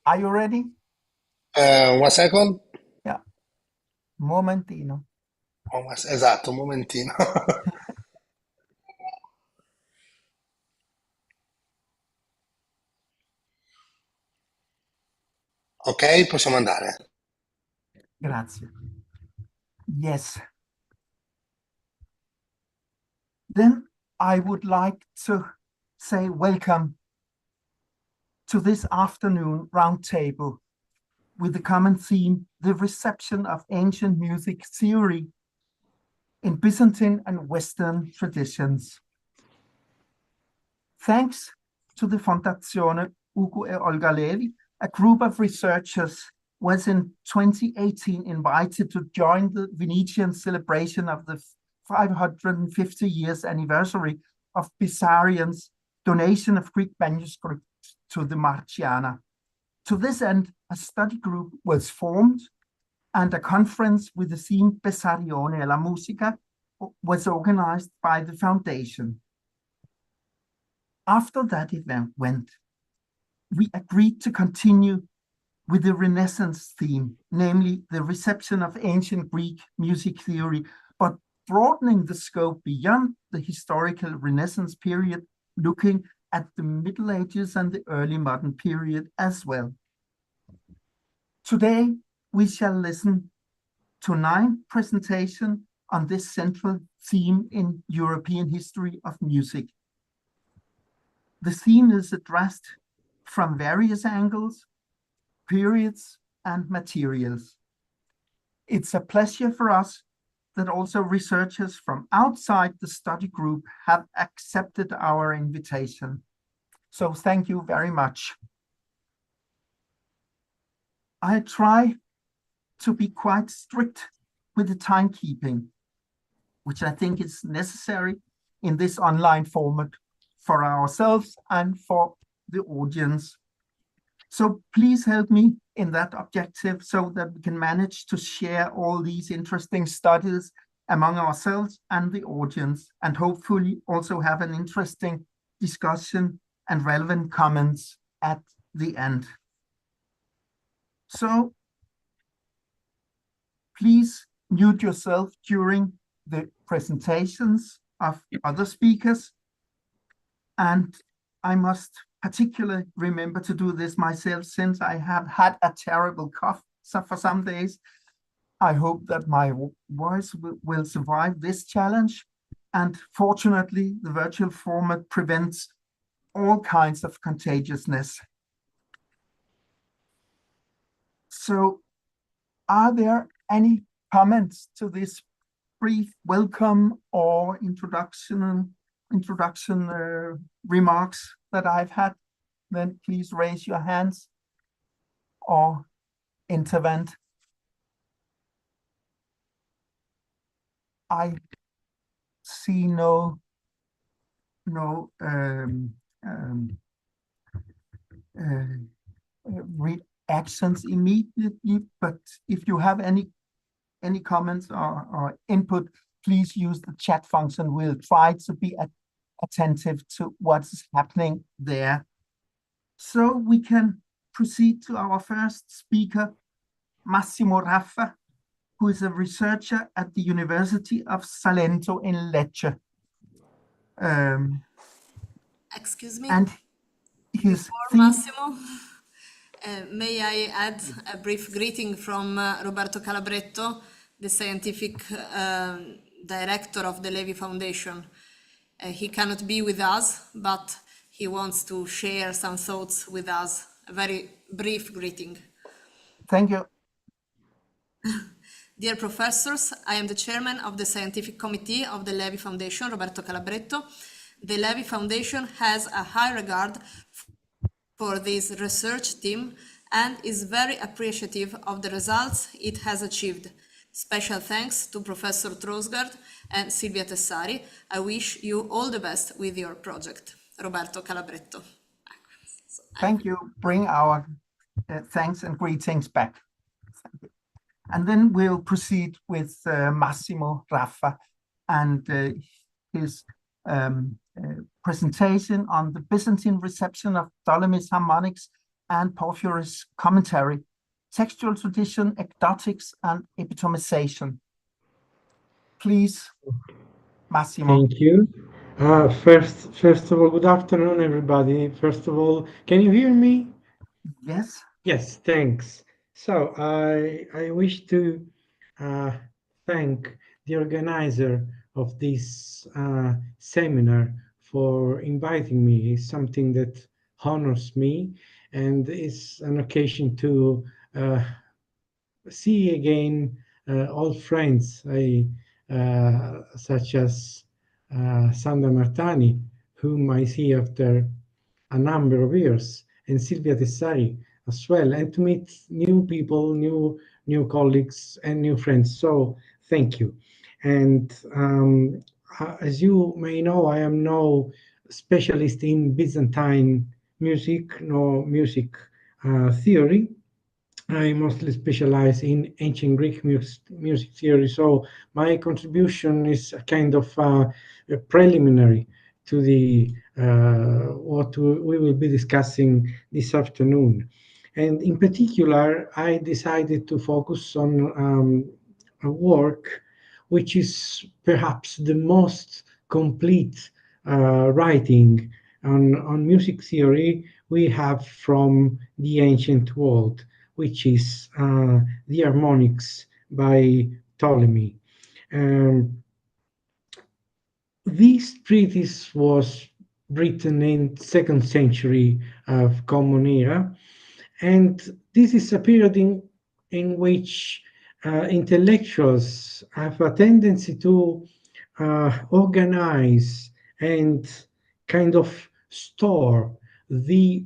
Are you ready? 1 second. Yeah, momentino. Esatto, un momentino. Ok, possiamo andare. Grazie. Yes. Then I would like to say welcome to this afternoon roundtable with the common theme, the reception of ancient music theory in Byzantine and Western traditions. Thanks to the Fondazione Ugo e Olga Levi, a group of researchers was in 2018 invited to join the Venetian celebration of the 550 years anniversary of Bessariion's donation of Greek manuscripts to the Marciana. To this end, a study group was formed and a conference with the theme Bessarione e la musica was organized by the foundation. After that event we agreed to continue with the Renaissance theme, namely the reception of ancient Greek music theory, but broadening the scope beyond the historical Renaissance period, looking at the Middle Ages and the early modern period as well. Today, we shall listen to 9 presentations on this central theme in European history of music. The theme is addressed from various angles, periods, and materials. It's a pleasure for us that also researchers from outside the study group have accepted our invitation. So thank you very much. I try to be quite strict with the timekeeping, which I think is necessary in this online format for ourselves and for the audience. So please help me in that objective so that we can manage to share all these interesting studies among ourselves and the audience, and hopefully also have an interesting discussion and relevant comments at the end. So please mute yourself during the presentations of other speakers. And I must particularly remember to do this myself since I have had a terrible cough for some days. I hope that my voice will survive this challenge. And fortunately, the virtual format prevents all kinds of contagiousness. So are there any comments to this brief welcome or introduction remarks that I've had? Then please raise your hands or intervene. I see no reactions immediately, but if you have any comments or input, please use the chat function. We'll try to be attentive to what's happening there. So we can proceed to our first speaker, Massimo Raffa, who is a researcher at the University of Salento in Lecce. Excuse me. And his Before Massimo, may I add a brief greeting from Roberto Calabretto, the scientific director of the Levi Foundation. He cannot be with us, but he wants to share some thoughts with us. A very brief greeting. Thank you. Dear professors, I am the chairman of the scientific committee of the Levi Foundation, Roberto Calabretto. The Levi Foundation has a high regard for this research team and is very appreciative of the results it has achieved. Special thanks to Professor Trosgaard and Silvia Tessari. I wish you all the best with your project. Roberto Calabretto. Thank you. Bring our thanks and greetings back. And then we'll proceed with Massimo Raffa and his presentation on the Byzantine reception of Ptolemy's Harmonics and Porphyry's commentary, textual tradition, ecdotics, and epitomization. Please, Massimo. Thank you. First of all, good afternoon, everybody. First of all, can you hear me? Yes. Yes, thanks. So I wish to uh, thank the organizer of this seminar for inviting me. It's something that honors me, and it's an occasion to uh, see again old friends, such as Sandra Martani, whom I see after a number of years, and Silvia Tessari as well, and to meet new people, new colleagues, and new friends. So thank you. And as you may know, I am no specialist in Byzantine music, nor music theory. I mostly specialize in ancient Greek music theory, so my contribution is a kind of a preliminary to the what we will be discussing this afternoon. And in particular, I decided to focus on a work which is perhaps the most complete writing on music theory we have from the ancient world, which is the Harmonics by Ptolemy. Um, this treatise was written in second century of Common Era, and this is a period in which intellectuals have a tendency to organize and kind of store the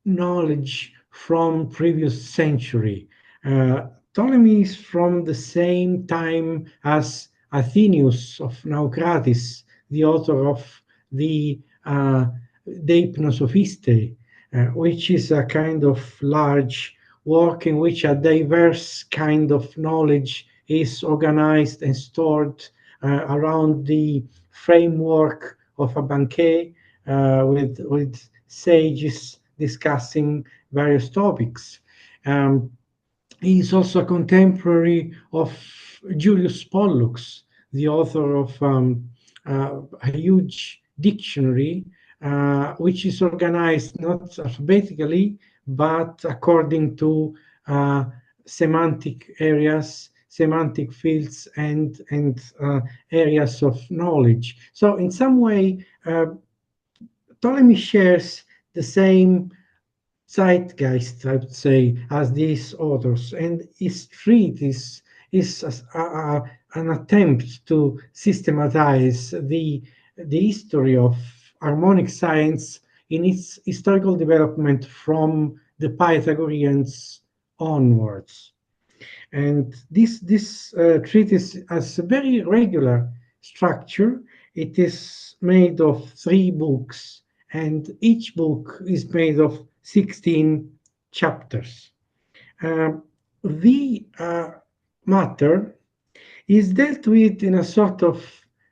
knowledge from previous century. Ptolemy is from the same time as Athenius of Naucratis, the author of the De Hypnosophiste, which is a kind of large work in which a diverse kind of knowledge is organized and stored around the framework of a banquet with sages discussing various topics. He is also a contemporary of Julius Pollux, the author of a huge dictionary, which is organized not alphabetically, but according to semantic areas, semantic fields, and areas of knowledge. So, in some way, Ptolemy shares the same zeitgeist, I would say, as these authors, and his treatise is an attempt to systematize the history of harmonic science in its historical development from the Pythagoreans onwards. And this treatise has a very regular structure. It is made of 3 books, and each book is made of 16 chapters. The matter is dealt with in a sort of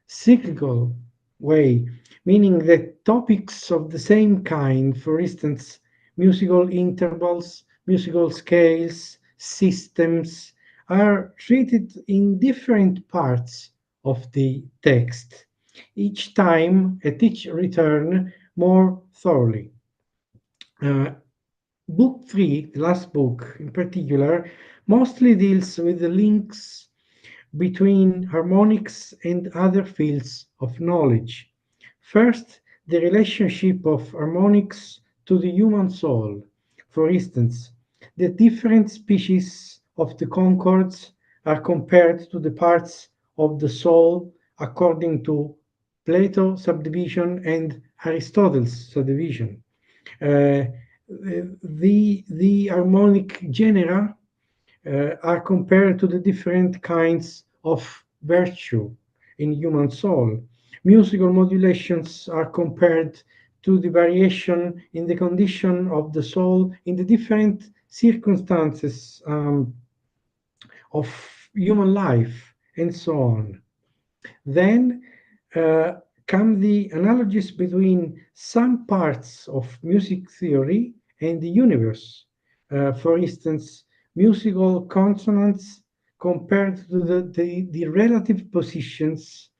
cyclical way, meaning that topics of the same kind, for instance, musical intervals, musical scales, systems, are treated in different parts of the text, each time at each return more thoroughly. Uh, Book 3, the last book in particular, mostly deals with the links between harmonics and other fields of knowledge. First, the relationship of harmonics to the human soul. For instance, the different species of the concords are compared to the parts of the soul according to Plato subdivision and Aristotle's subdivision. Uh, the harmonic genera are compared to the different kinds of virtue in human soul. Musical modulations are compared to the variation in the condition of the soul in the different circumstances of human life, and so on. Then come the analogies between some parts of music theory and the universe. For instance, musical consonants compared to the relative positions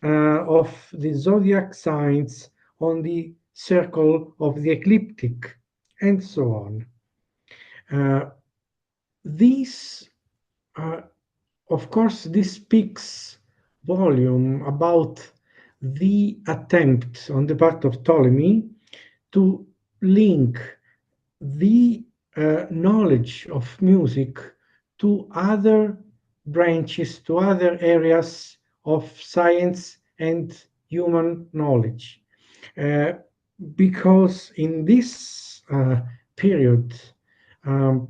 of the zodiac signs on the circle of the ecliptic, and so on. These, uh, of course, this speaks volume about the attempt on the part of Ptolemy to link the knowledge of music to other branches, to other areas of science and human knowledge. Uh, because in this period, um,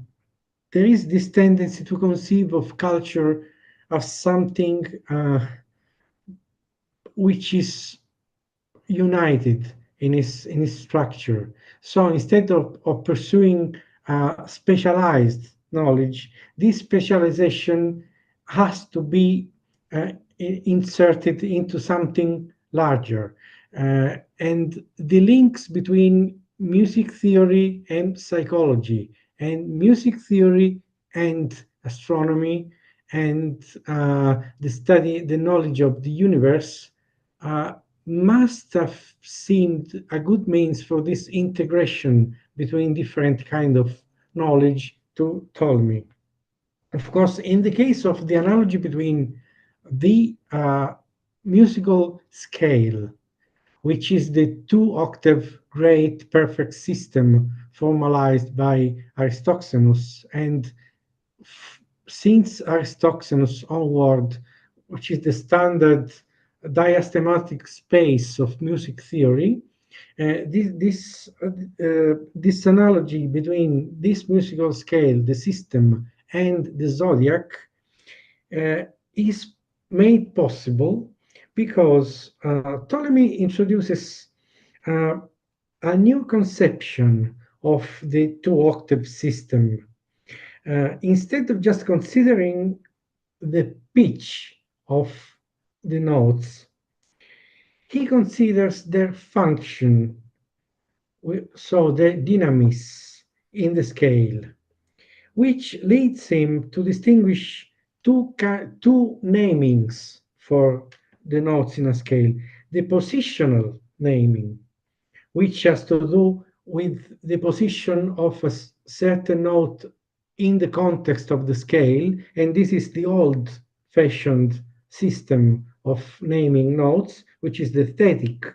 there is this tendency to conceive of culture as something which is united in its structure. So instead of pursuing specialized knowledge, this specialization has to be inserted into something larger. And the links between music theory and psychology, and music theory and astronomy, and the knowledge of the universe uh, must have seemed a good means for this integration between different kind of knowledge to Ptolemy. Of course, in the case of the analogy between the musical scale, which is the two-octave great perfect system formalized by Aristoxenus, and since Aristoxenus onward, which is the standard diastematic space of music theory, this analogy between this musical scale, the system, and the zodiac is made possible because Ptolemy introduces uh, a new conception of the two-octave system. Instead of just considering the pitch of the notes, he considers their function, so the dynamis in the scale, which leads him to distinguish two namings for the notes in a scale. The positional naming, which has to do with the position of a certain note in the context of the scale, and this is the old-fashioned system of naming notes, which is the thetic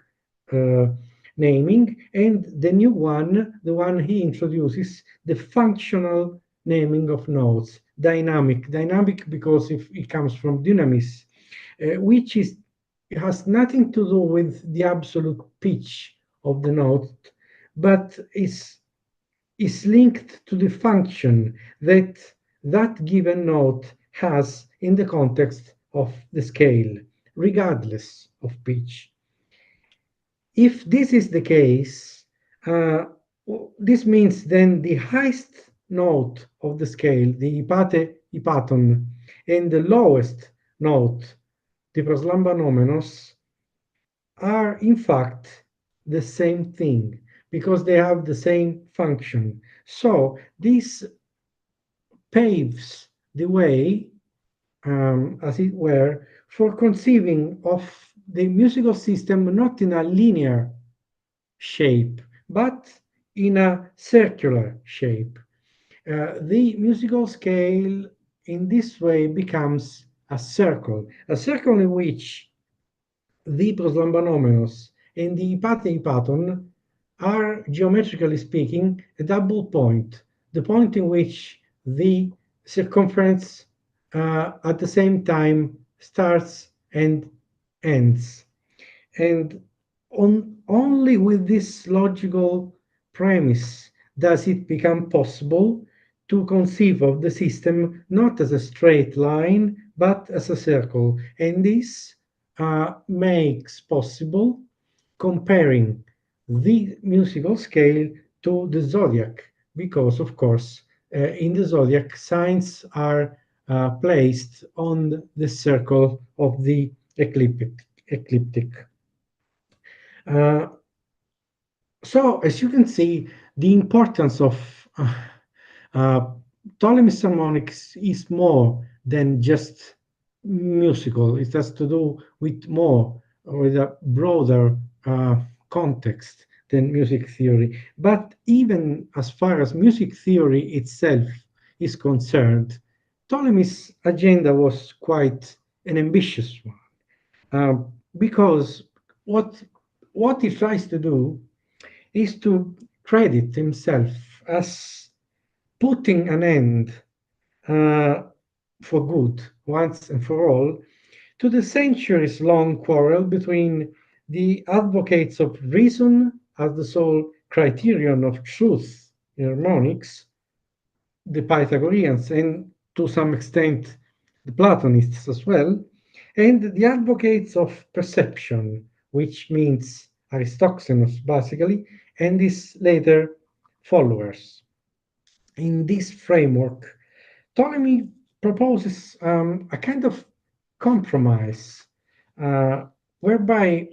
uh, naming, and the new one, the one he introduces, the functional naming of notes, dynamic because if it comes from dynamis, which is has nothing to do with the absolute pitch of the note, but is linked to the function that that given note has in the context of the scale, regardless of pitch. If this is the case, this means then the highest note of the scale, the hypaton, and the lowest note, the proslambanomenos, are in fact the same thing because they have the same function. So this paves the way, as it were, for conceiving of the musical system not in a linear shape, but in a circular shape. The musical scale in this way becomes a circle in which the proslambanomenos and the hypaton are, geometrically speaking, a double point, the point in which the circumference at the same time starts and ends. And only with this logical premise does it become possible to conceive of the system not as a straight line, but as a circle. And this makes possible comparing the musical scale to the zodiac, because, of course, in the zodiac, signs are placed on the circle of the ecliptic. So, as you can see, the importance of uh, Ptolemy's harmonics is more than just musical. It has to do with more, with a broader context than music theory. But even as far as music theory itself is concerned, Ptolemy's agenda was quite an ambitious one, because what what he tries to do is to credit himself as putting an end uh, for good, once and for all, to the centuries long quarrel between the advocates of reason as the sole criterion of truth in harmonics, the Pythagoreans, and to some extent the Platonists as well, and the advocates of perception, which means Aristoxenus basically, and his later followers. In this framework, Ptolemy proposes a kind of compromise uh, whereby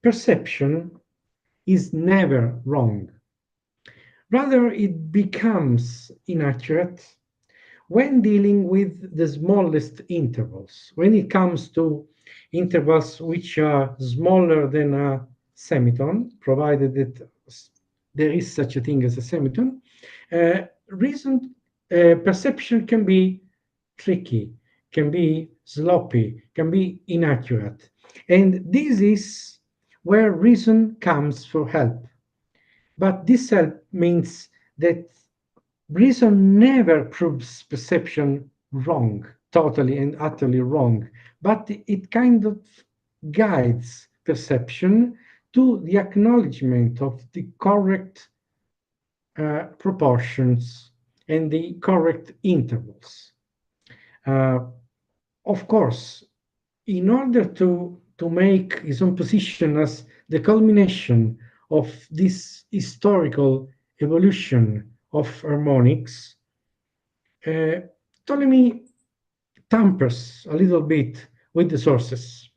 perception is never wrong. Rather, it becomes inaccurate when dealing with the smallest intervals. When it comes to intervals which are smaller than a semitone, provided that there is such a thing as a semitone, reason perception can be tricky, can be sloppy, can be inaccurate. And this is where reason comes for help. But this help means that reason never proves perception wrong, totally and utterly wrong, but it kind of guides perception to the acknowledgement of the correct proportions and the correct intervals. Uh, of course, in order to make his own position as the culmination of this historical evolution of harmonics, uh, Ptolemy tampers a little bit with the sources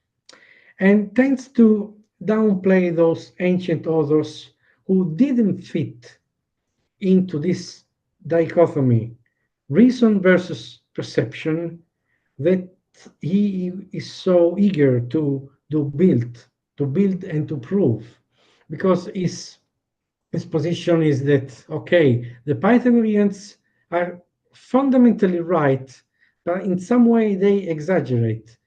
and tends to downplay those ancient authors who didn't fit into this dichotomy, reason versus perception, that he is so eager to build and to prove, because his position is that okay, the Pythagoreans are fundamentally right, but in some way they exaggerate.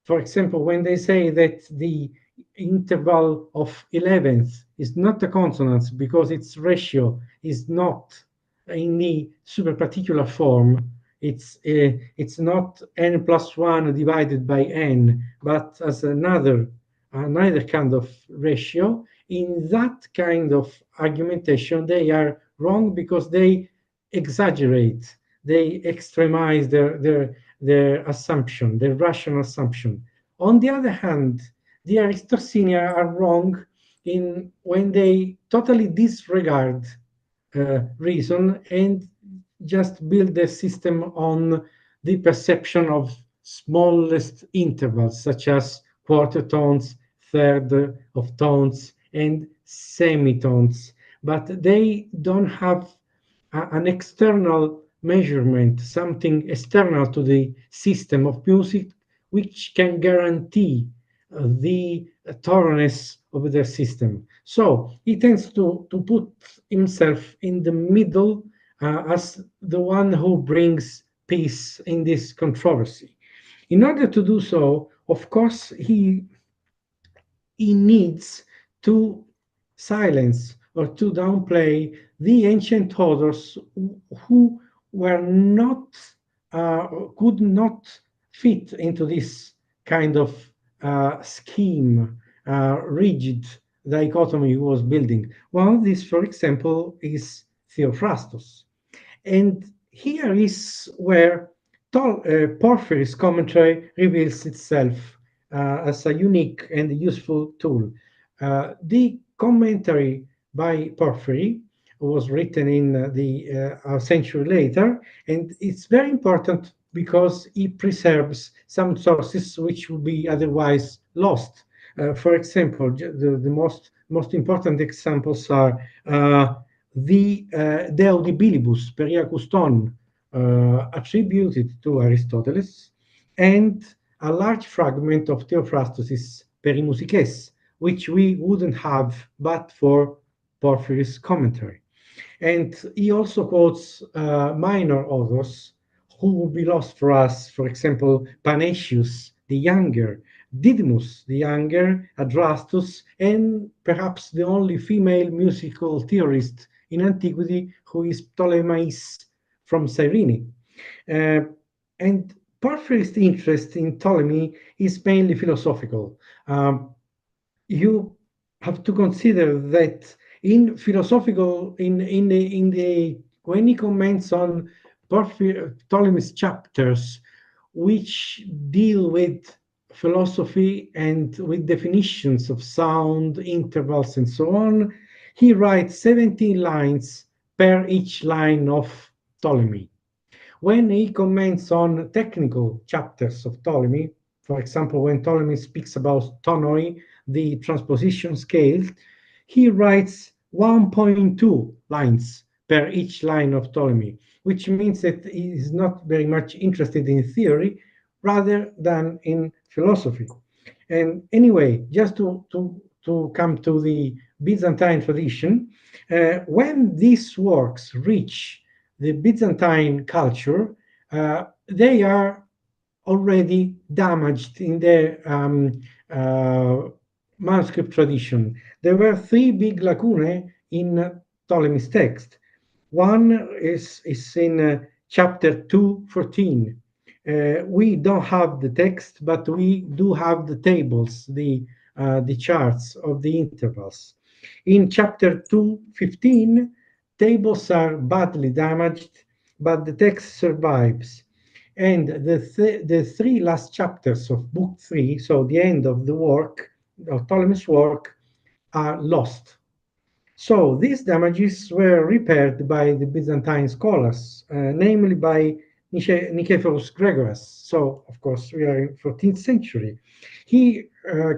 For example, when they say that the interval of 11th is not a consonant because its ratio is not in the super particular form, it's not n plus 1 divided by n, but as another kind of ratio. In that kind of argumentation, they are wrong because they exaggerate, they extremize their assumption, their rational assumption. On the other hand, the Aristotelians are wrong in when they totally disregard reason and just build a system on the perception of smallest intervals, such as quarter tones, third of tones, and semitones. But they don't have an external measurement, something external to the system of music, which can guarantee the thoroughness of their system. So he tends to put himself in the middle as the one who brings peace in this controversy. In order to do so, of course, he needs to silence or to downplay the ancient authors who were not could not fit into this kind of scheme, rigid dichotomy he was building. One of these, for example, is Theophrastus. And here is where Porphyry's commentary reveals itself as a unique and useful tool. The commentary by Porphyry was written in a century later, and it's very important because it preserves some sources which would be otherwise lost. For example, the most important examples are the De Audibilibus per Iacuston, attributed to Aristoteles, and a large fragment of Theophrastus's Perimusices, which we wouldn't have but for Porphyry's commentary. And he also quotes minor authors who would be lost for us, for example, Panetius the Younger, Didymus the Younger, Adrastus, and perhaps the only female musical theorist in antiquity, who is Ptolemais from Cyrene. Uh, and Porphyry's interest in Ptolemy is mainly philosophical. You have to consider that in philosophical in the when he comments on Ptolemy's chapters, which deal with philosophy and with definitions of sound, intervals, and so on, he writes 17 lines per each line of Ptolemy. When he comments on technical chapters of Ptolemy, for example, when Ptolemy speaks about Tonoi, the transposition scale, he writes 1.2 lines per each line of Ptolemy, which means that he is not very much interested in theory rather than in philosophy. And anyway, just to come to the Byzantine tradition, when these works reach the Byzantine culture, they are already damaged in their manuscript tradition. There were three big lacunae in Ptolemy's text. One is in chapter 2:14. We don't have the text, but we do have the tables, the charts of the intervals. In chapter 2:15, tables are badly damaged, but the text survives. And the three last chapters of book 3, so the end of the work, of Ptolemy's work, are lost. So these damages were repaired by the Byzantine scholars, namely by Nicephorus Gregoras. So, of course, we are in 14th century. He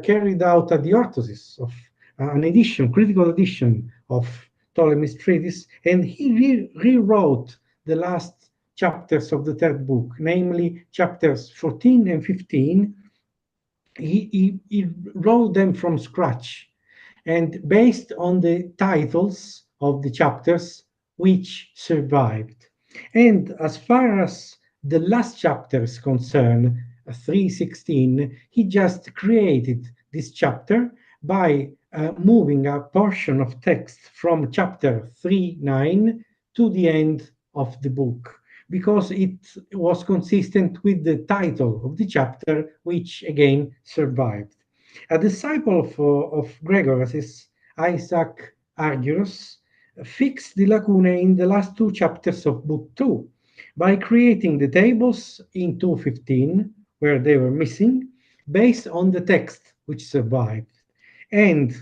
carried out a diorthosis of an edition, critical edition of Ptolemy's treatise, and he rewrote the last chapters of the third book, namely chapters 14 and 15. He wrote them from scratch, and based on the titles of the chapters which survived. And as far as the last chapter is concerned, 3:16, he just created this chapter by moving a portion of text from chapter 3:9 to the end of the book, because it was consistent with the title of the chapter, which again survived. A disciple of Gregoras, Isaac Argyros, fixed the lacunae in the last two chapters of Book 2 by creating the tables in 2:15, where they were missing, based on the text which survived. And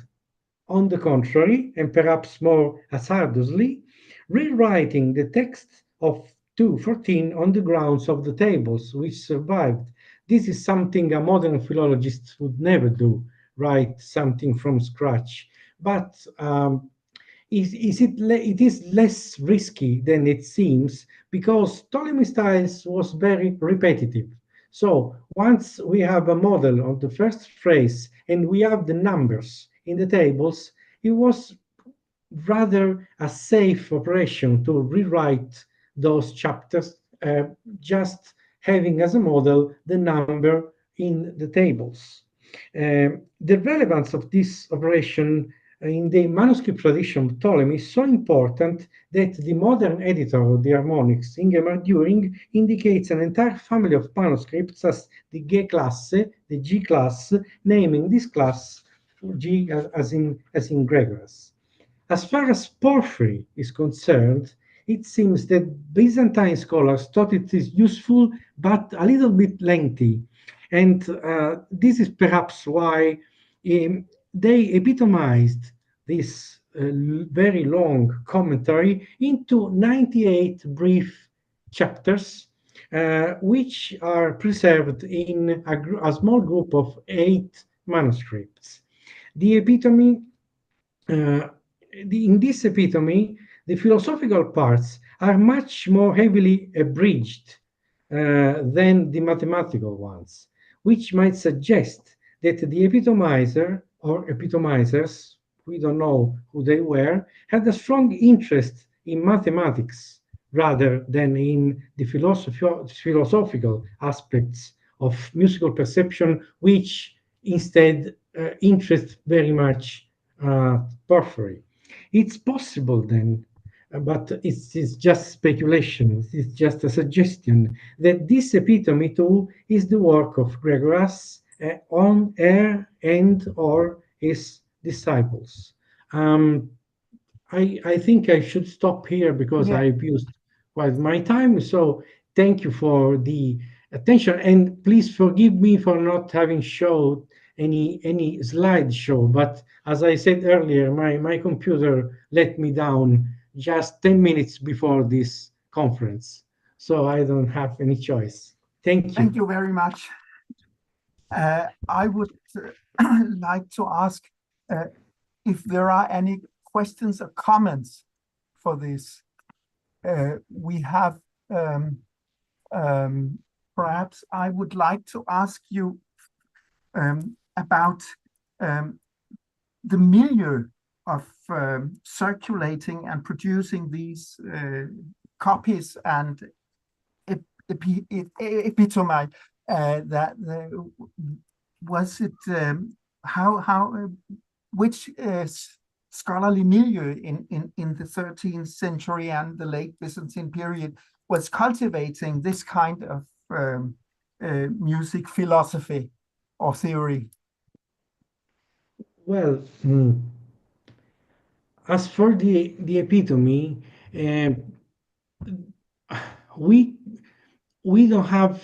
on the contrary, and perhaps more hazardously, rewriting the text of 2:14 on the grounds of the tables which survived. This is something a modern philologist would never do, write something from scratch. But it is less risky than it seems, because Ptolemy's style was very repetitive. So once we have a model on the first phrase and we have the numbers in the tables, it was rather a safe operation to rewrite those chapters, just having as a model the number in the tables. The relevance of this operation in the manuscript tradition of Ptolemy is so important that the modern editor of the Harmonics, Ingemar Düring, indicates an entire family of manuscripts as the G-classe, the G class, naming this class G as in Gregoras. As far as Porphyry is concerned, it seems that Byzantine scholars thought it is useful but a little bit lengthy. And this is perhaps why they epitomized this very long commentary into 98 brief chapters, which are preserved in a small group of 8 manuscripts. The epitome, in this epitome, the philosophical parts are much more heavily abridged than the mathematical ones, which might suggest that the epitomizer or epitomizers, we don't know who they were, had a strong interest in mathematics rather than in the philosophical aspects of musical perception, which instead interest very much Porphyry. It's possible then, but it's just speculation, it's just a suggestion, that this epitome too is the work of Gregoras on air and or his disciples. Um, I think I should stop here because Yeah. I've used quite my time. So thank you for the attention, and please forgive me for not having showed any slideshow. But as I said earlier, my computer let me down just 10 minutes before this conference, so I don't have any choice. Thank you. Thank you very much. I would like to ask if there are any questions or comments for this. We have, perhaps I would like to ask you about the milieu of circulating and producing these copies and epitome. That was it? Which scholarly milieu in the 13th century and the late Byzantine period was cultivating this kind of music philosophy or theory? Well, as for the epitome, we don't have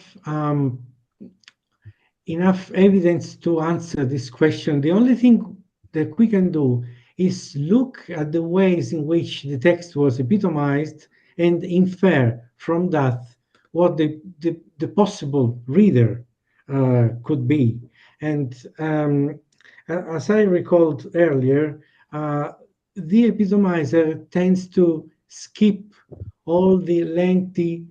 enough evidence to answer this question. The only thing that we can do is look at the ways in which the text was epitomized and infer from that what the possible reader could be. And as I recalled earlier, the epitomizer tends to skip all the lengthy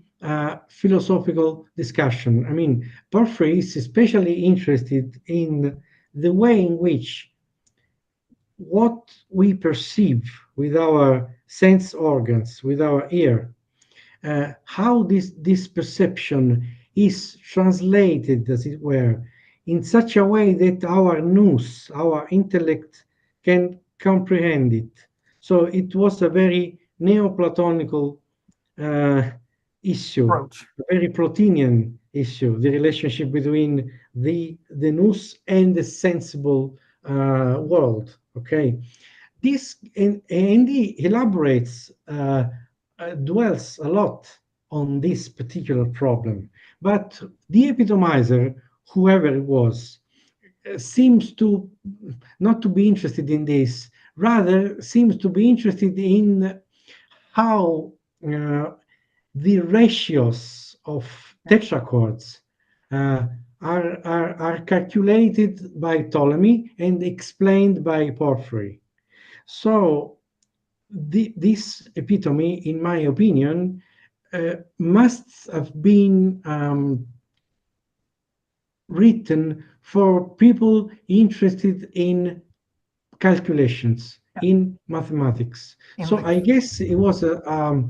philosophical discussion. I mean, Porphyry is especially interested in the way in which what we perceive with our sense organs, with our ear, how this perception is translated, as it were, in such a way that our nous, our intellect, can comprehend it. So it was a very Neoplatonical issue, Approach. a very Plotinian issue, the relationship between the nous and the sensible world. Okay, this and he elaborates, dwells a lot on this particular problem. But the epitomizer, whoever it was, seems to not to be interested in this. Rather, seems to be interested in how the ratios of tetrachords are calculated by Ptolemy and explained by Porphyry. So this epitome, in my opinion, must have been written for people interested in calculations, in mathematics. So I guess it was a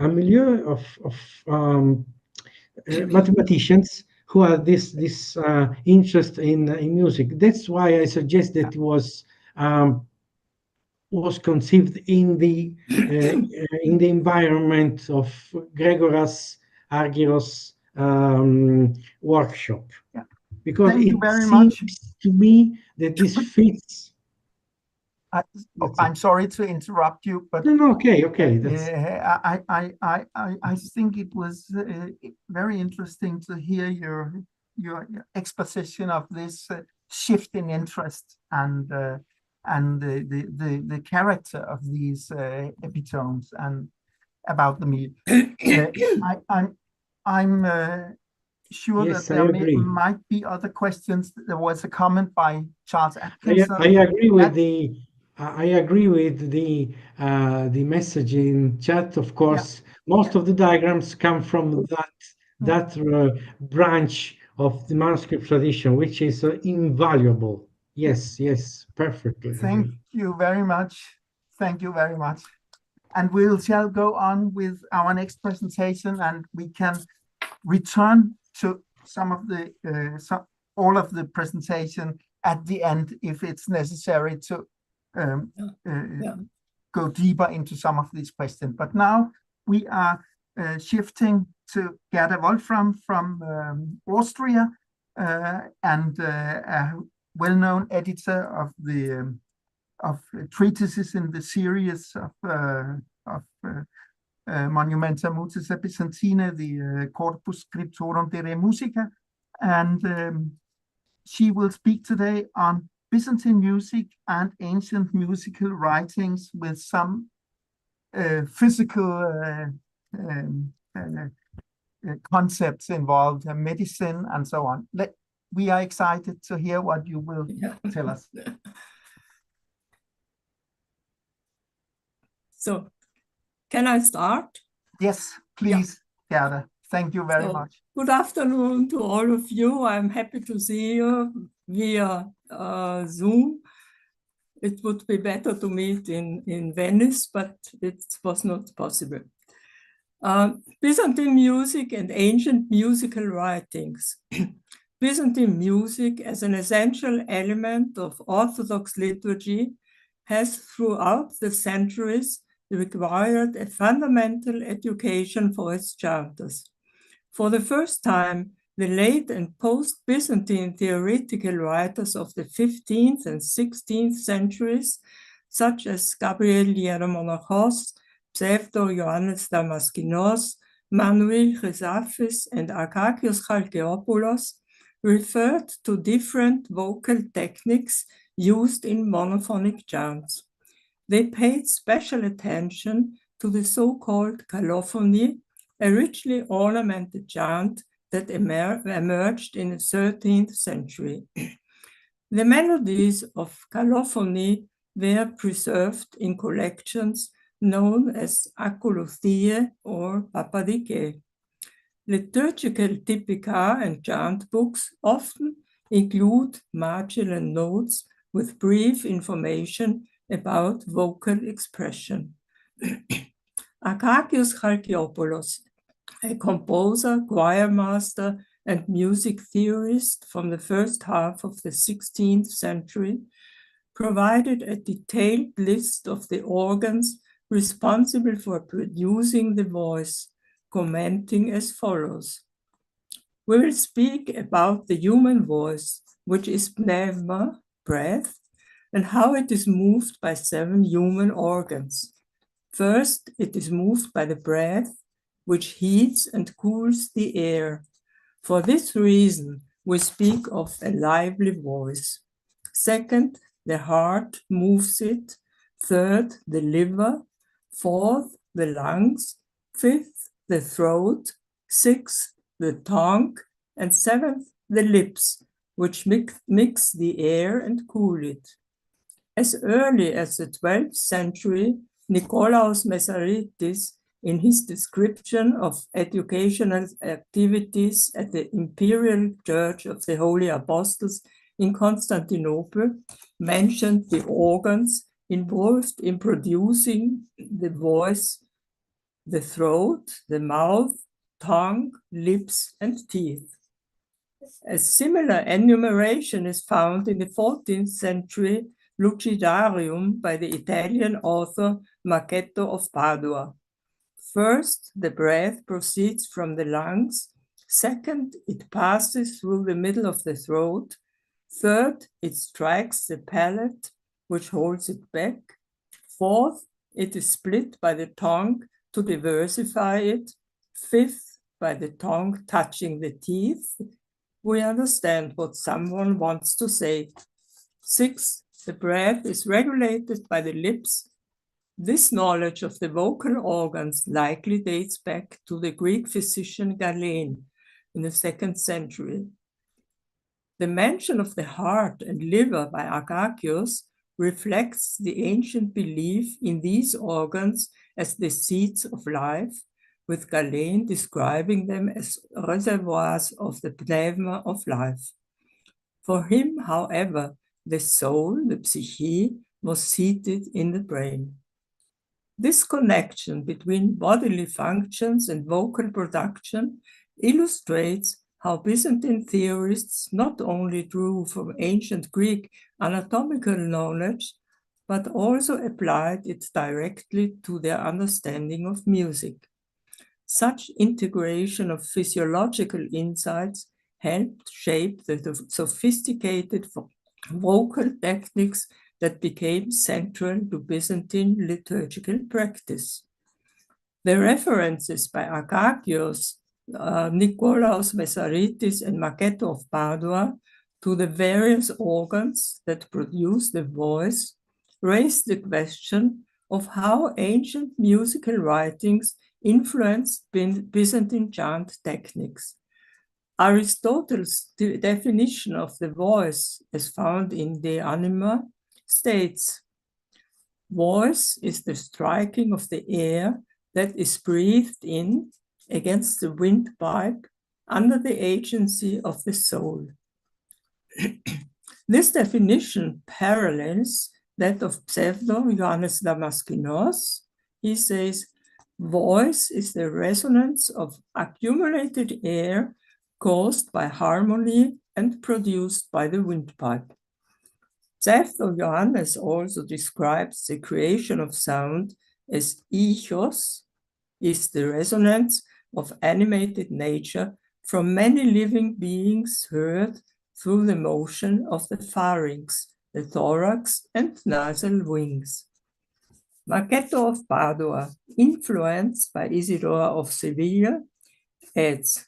milieu of mathematicians who had this interest in music. That's why I suggest that it was conceived in the environment of Gregoras Argyros workshop. Yeah. Because Thank it you very seems much. to me that this fits. I'm sorry to interrupt you, but no, okay. That's... I think it was very interesting to hear your exposition of this shift in interest and the character of these epitomes and about the me. I'm sure Yes, that I there agree. might be other questions. There was a comment by Charles I Atkinson. agree with the message in chat. Of course, most of the diagrams come from that branch of the manuscript tradition, which is invaluable. Yes, yes, perfectly Thank agree. you very much. Thank you very much. And we shall go on with our next presentation, and we can return to some of the all of the presentation at the end if it's necessary to go deeper into some of these questions. But now we are shifting to Gerda Wolfram from Austria, and a well-known editor of treatises in the series of Monumenta Mutis Byzantine, the Corpus Scriptorum de Re Musica, and she will speak today on Byzantine music and ancient musical writings with some physical concepts involved, medicine and so on. We are excited to hear what you will tell us. So, can I start? Yes, please, Gerda. Thank you very much. Good afternoon to all of you. I'm happy to see you via Zoom. It would be better to meet in Venice, but it was not possible. Byzantine music and ancient musical writings. Byzantine music, as an essential element of Orthodox liturgy, has throughout the centuries required a fundamental education for its chanters. For the first time, the late and post-Byzantine theoretical writers of the 15th and 16th centuries, such as Gabriel Hieromonachos, Pseudo Ioannis Damaskinos, Manuel Chrysaphis, and Akakios Chalkeopoulos, referred to different vocal techniques used in monophonic chants. They paid special attention to the so-called calophony, a richly ornamented chant that emerged in the 13th century. The melodies of calophony were preserved in collections known as akolothie or papadike. Liturgical typica and chant books often include marginal notes with brief information about vocal expression. Akakios Chalkeopoulos, a composer, choir master, and music theorist from the first half of the 16th century, provided a detailed list of the organs responsible for producing the voice, commenting as follows. We will speak about the human voice, which is pneuma, breath, and how it is moved by 7 human organs. First, it is moved by the breath, which heats and cools the air. For this reason, we speak of a lively voice. Second, the heart moves it. Third, the liver. Fourth, the lungs. Fifth, the throat. Sixth, the tongue. And seventh, the lips, which mix the air and cool it. As early as the 12th century, Nikolaos Messaritis, in his description of educational activities at the Imperial Church of the Holy Apostles in Constantinople, mentioned the organs involved in producing the voice, the throat, the mouth, tongue, lips, and teeth. A similar enumeration is found in the 14th century Lucidarium by the Italian author Marchetto of Padua. First, the breath proceeds from the lungs. Second, it passes through the middle of the throat. Third, it strikes the palate, which holds it back. Fourth, it is split by the tongue to diversify it. Fifth, by the tongue touching the teeth. We understand what someone wants to say. Sixth, the breath is regulated by the lips. This knowledge of the vocal organs likely dates back to the Greek physician Galen, in the 2nd century. The mention of the heart and liver by Akakios reflects the ancient belief in these organs as the seats of life, with Galen describing them as reservoirs of the pneuma of life. For him, however, the soul, the psyche, was seated in the brain. This connection between bodily functions and vocal production illustrates how Byzantine theorists not only drew from ancient Greek anatomical knowledge, but also applied it directly to their understanding of music. Such integration of physiological insights helped shape the sophisticated vocal techniques that became central to Byzantine liturgical practice. The references by Akakios, Nikolaos Vessaritis, and Macchetto of Padua to the various organs that produce the voice raised the question of how ancient musical writings influenced Byzantine chant techniques. Aristotle's definition of the voice, as found in De Anima, states, "Voice is the striking of the air that is breathed in against the windpipe under the agency of the soul." This definition parallels that of Pseudo Johannes Damaskinos. He says, "Voice is the resonance of accumulated air caused by harmony and produced by the windpipe." Pseudo Johannes also describes the creation of sound as ichos, is the resonance of animated nature from many living beings heard through the motion of the pharynx, the thorax, and nasal wings. Macchetto of Padua, influenced by Isidore of Seville, adds,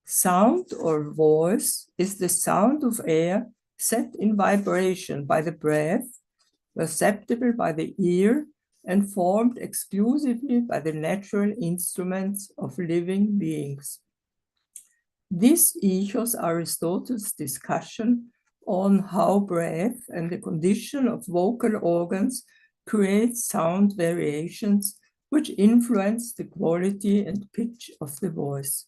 "Sound or voice is the sound of air set in vibration by the breath, perceptible by the ear, and formed exclusively by the natural instruments of living beings." This echoes Aristotle's discussion on how breath and the condition of vocal organs create sound variations which influence the quality and pitch of the voice.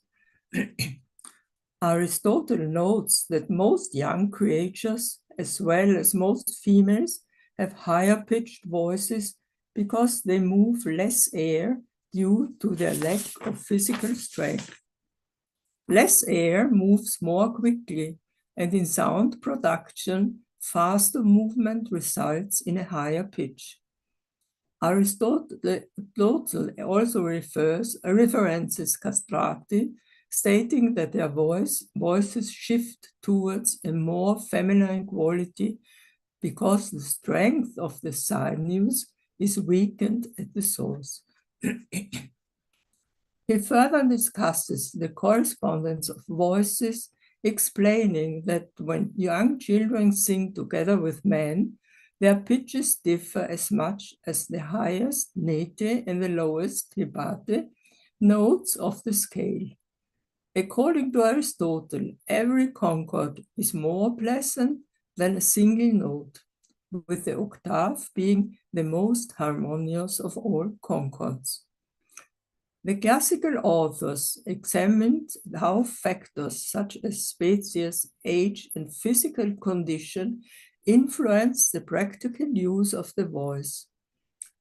Aristotle notes that most young creatures, as well as most females, have higher pitched voices because they move less air due to their lack of physical strength. Less air moves more quickly, and in sound production, faster movement results in a higher pitch. Aristotle also references castrati, stating that their voices shift towards a more feminine quality because the strength of the sinews is weakened at the source. He further discusses the correspondence of voices, explaining that when young children sing together with men, their pitches differ as much as the highest nete and the lowest hibate notes of the scale. According to Aristotle, every concord is more pleasant than a single note, with the octave being the most harmonious of all concords. The classical authors examined how factors such as species, age, and physical condition influence the practical use of the voice.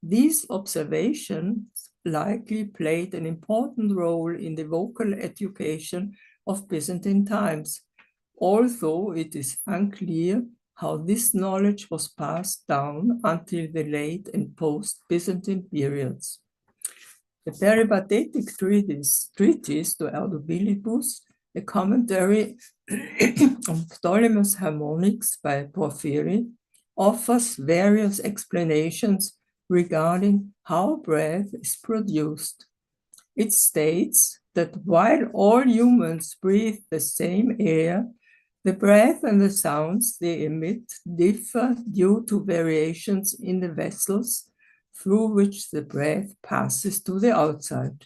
These observations likely played an important role in the vocal education of Byzantine times, although it is unclear how this knowledge was passed down until the late and post-Byzantine periods. The peripatetic treatise to Ardabilibus, a commentary on Ptolemy's Harmonics by Porphyry, offers various explanations regarding how breath is produced. It states that while all humans breathe the same air, the breath and the sounds they emit differ due to variations in the vessels through which the breath passes to the outside.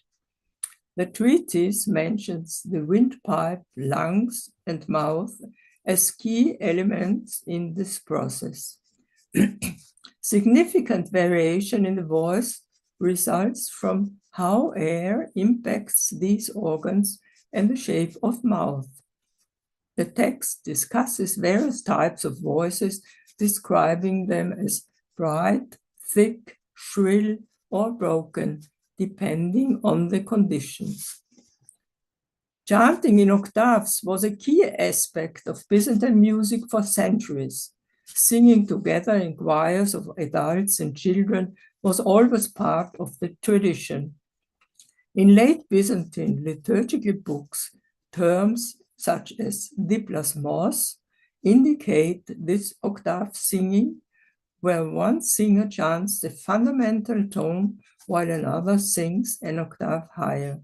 The treatise mentions the windpipe, lungs, and mouth as key elements in this process. Significant variation in the voice results from how air impacts these organs and the shape of mouth. The text discusses various types of voices, describing them as bright, thick, shrill, or broken, depending on the conditions. Chanting in octaves was a key aspect of Byzantine music for centuries. Singing together in choirs of adults and children was always part of the tradition. In late Byzantine liturgical books, terms such as diplasmos indicate this octave singing, where one singer chants the fundamental tone while another sings an octave higher.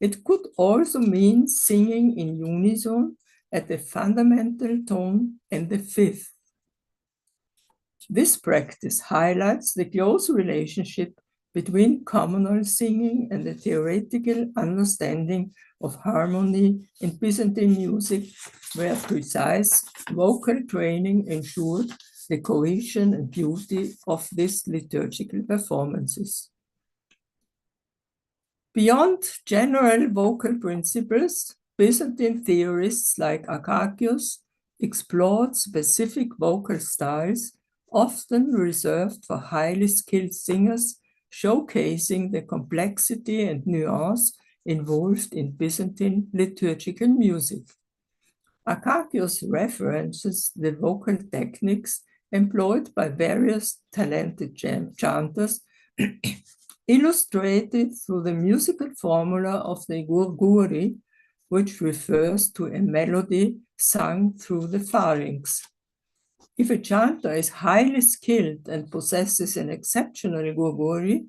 It could also mean singing in unison at the fundamental tone and the fifth. This practice highlights the close relationship between communal singing and the theoretical understanding of harmony in Byzantine music, where precise vocal training ensured the cohesion and beauty of these liturgical performances. Beyond general vocal principles, Byzantine theorists like Akakios explored specific vocal styles, often reserved for highly skilled singers, showcasing the complexity and nuance involved in Byzantine liturgical music. Akakios references the vocal techniques employed by various talented chanters, illustrated through the musical formula of the gurguri, which refers to a melody sung through the pharynx. If a chanter is highly skilled and possesses an exceptional gurguri,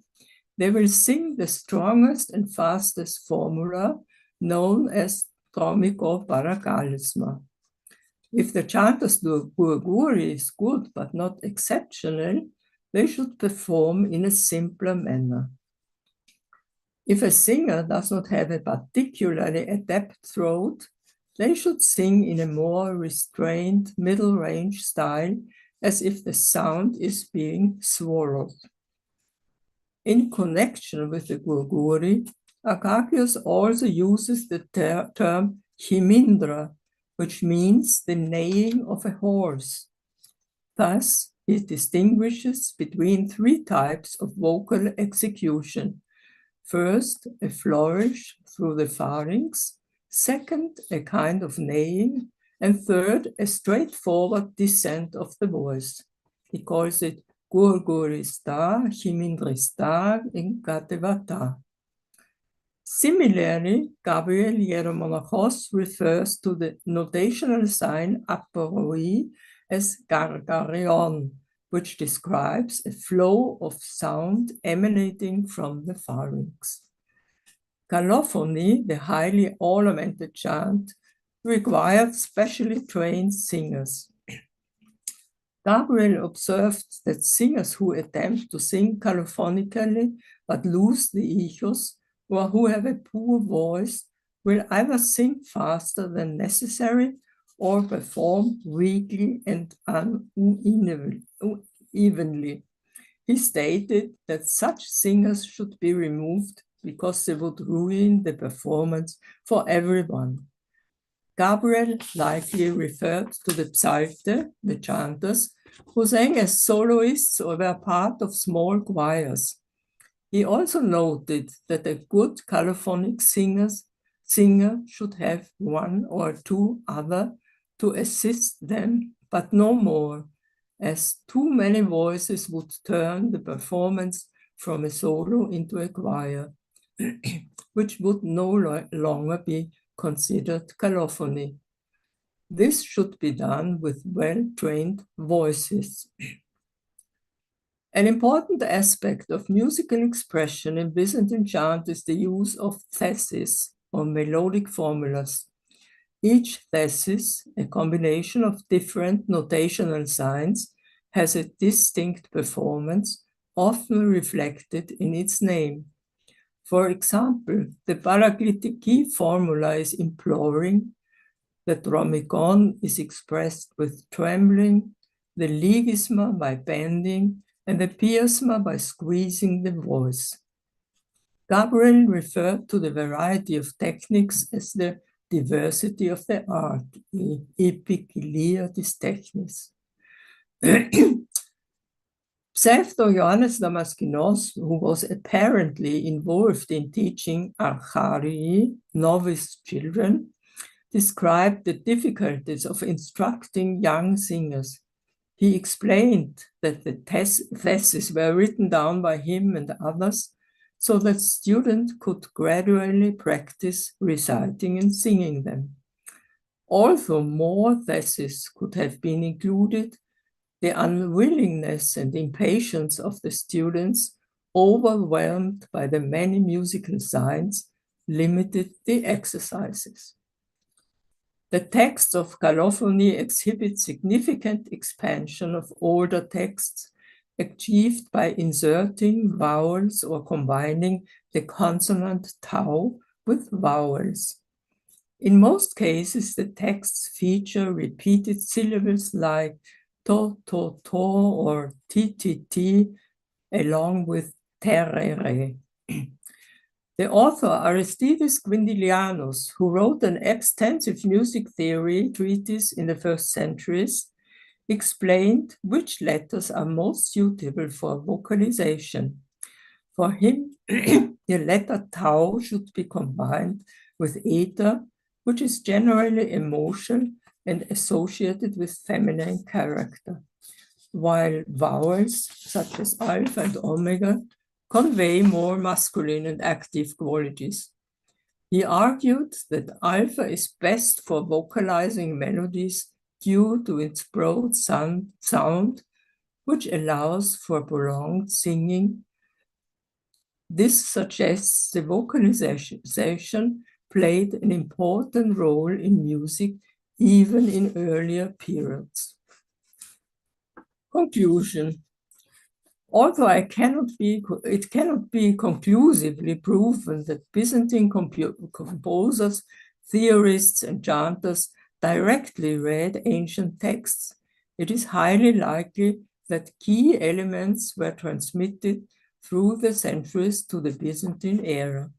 they will sing the strongest and fastest formula, known as Chromaticism. If the chanter's gurguri is good but not exceptional, they should perform in a simpler manner. If a singer does not have a particularly adept throat, they should sing in a more restrained middle range style, as if the sound is being swallowed. In connection with the gurguri, Akakios also uses the term himindra, which means the neighing of a horse. Thus, it distinguishes between three types of vocal execution. First, a flourish through the pharynx. Second, a kind of neighing. And third, a straightforward descent of the voice. He calls it gurgurista, himindrista, and gatevata. Similarly, Gabriel Hieromonachos refers to the notational sign aporoi as gargarion, which describes a flow of sound emanating from the pharynx. Calophony, the highly ornamented chant, required specially trained singers. Gabriel observed that singers who attempt to sing calophonically but lose the echos, or who have a poor voice, will either sing faster than necessary or perform weakly and unevenly. He stated that such singers should be removed because they would ruin the performance for everyone. Gabriel likely referred to the Psaltike, the chanters, who sang as soloists or were part of small choirs. He also noted that a good calophonic singer should have one or two other to assist them, but no more, as too many voices would turn the performance from a solo into a choir, which would no longer be considered calophony. This should be done with well-trained voices. An important aspect of musical expression in Byzantine chant is the use of theses, or melodic formulas. Each thesis, a combination of different notational signs, has a distinct performance, often reflected in its name. For example, the Paraglitiki formula is imploring, the Dromikon is expressed with trembling, the Ligisma by bending, and the Piasma by squeezing the voice. Gabriel referred to the variety of techniques as the diversity of the art, the epiklia dis technis. Pseudo Johannes Damaskinos, who was apparently involved in teaching archarii, novice children, described the difficulties of instructing young singers. He explained that the theses were written down by him and others so that students could gradually practice reciting and singing them. Although more theses could have been included, the unwillingness and impatience of the students, overwhelmed by the many musical signs, limited the exercises. The text of calophony exhibits significant expansion of older texts achieved by inserting vowels or combining the consonant tau with vowels. In most cases, the texts feature repeated syllables like to, or ti, along with terere. The author Aristides Quindilianus, who wrote an extensive music theory treatise in the first centuries, explained which letters are most suitable for vocalization. For him, the letter tau should be combined with eta, which is generally emotional and associated with feminine character, while vowels such as alpha and omega convey more masculine and active qualities. He argued that alpha is best for vocalizing melodies due to its broad sound, which allows for prolonged singing. This suggests the vocalization played an important role in music even in earlier periods. Conclusion. Although it cannot be conclusively proven that Byzantine composers, theorists, and chanters directly read ancient texts, it is highly likely that key elements were transmitted through the centuries to the Byzantine era.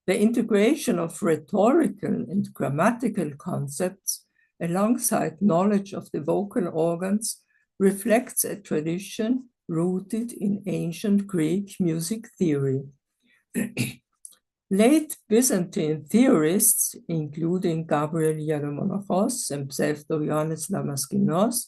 The integration of rhetorical and grammatical concepts alongside knowledge of the vocal organs reflects a tradition rooted in ancient Greek music theory. Late Byzantine theorists, including Gabriel Hieromonachos and Pseudo Johannes Damaskinos,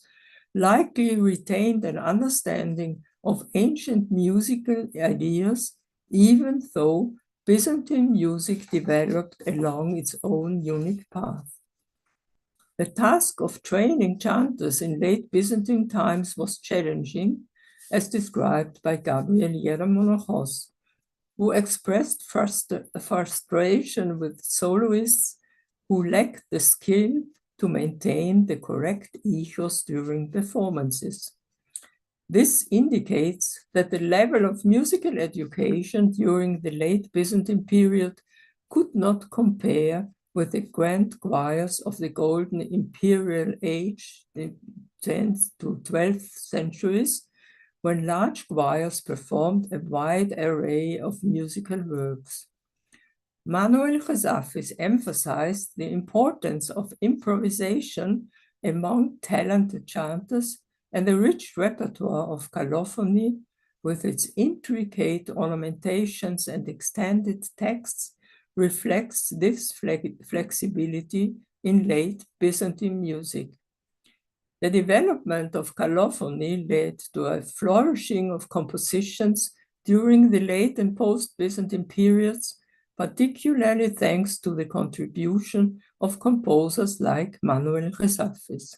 likely retained an understanding of ancient musical ideas, even though Byzantine music developed along its own unique path. The task of training chanters in late Byzantine times was challenging, as described by Gabriel Hieromonachos, who expressed frustration with soloists who lacked the skill to maintain the correct echos during performances. This indicates that the level of musical education during the late Byzantine period could not compare with the grand choirs of the Golden Imperial Age, the 10th to 12th centuries, when large choirs performed a wide array of musical works. Manuel Chezafis emphasized the importance of improvisation among talented chanters, and the rich repertoire of calophony, with its intricate ornamentations and extended texts, reflects this flexibility in late Byzantine music. The development of calophony led to a flourishing of compositions during the late and post-Byzantine periods, particularly thanks to the contribution of composers like Manuel Chezafis.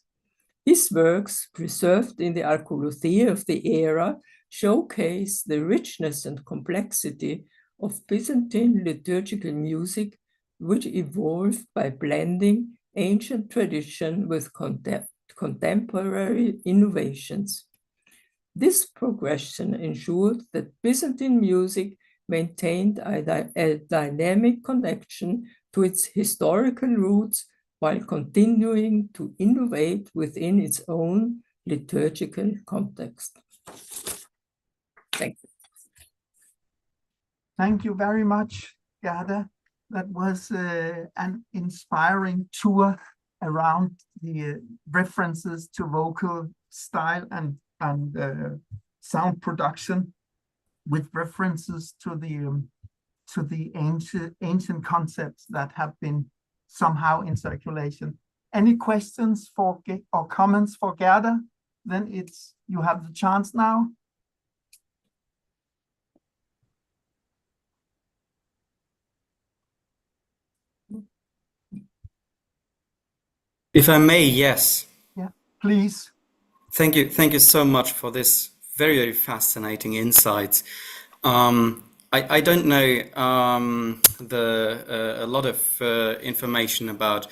His works, preserved in the Arkeologie of the era, showcase the richness and complexity of Byzantine liturgical music, which evolved by blending ancient tradition with contemporary innovations. This progression ensured that Byzantine music maintained a dynamic connection to its historical roots while continuing to innovate within its own liturgical context. Thank you. Thank you very much, Gerda. That was an inspiring tour around the references to vocal style and sound production, with references to the ancient concepts that have been somehow in circulation. Any questions or comments for Gerda? Then you have the chance now. If I may, yes. Yeah, please. Thank you so much for this very, very fascinating insights. I don't know a lot of information about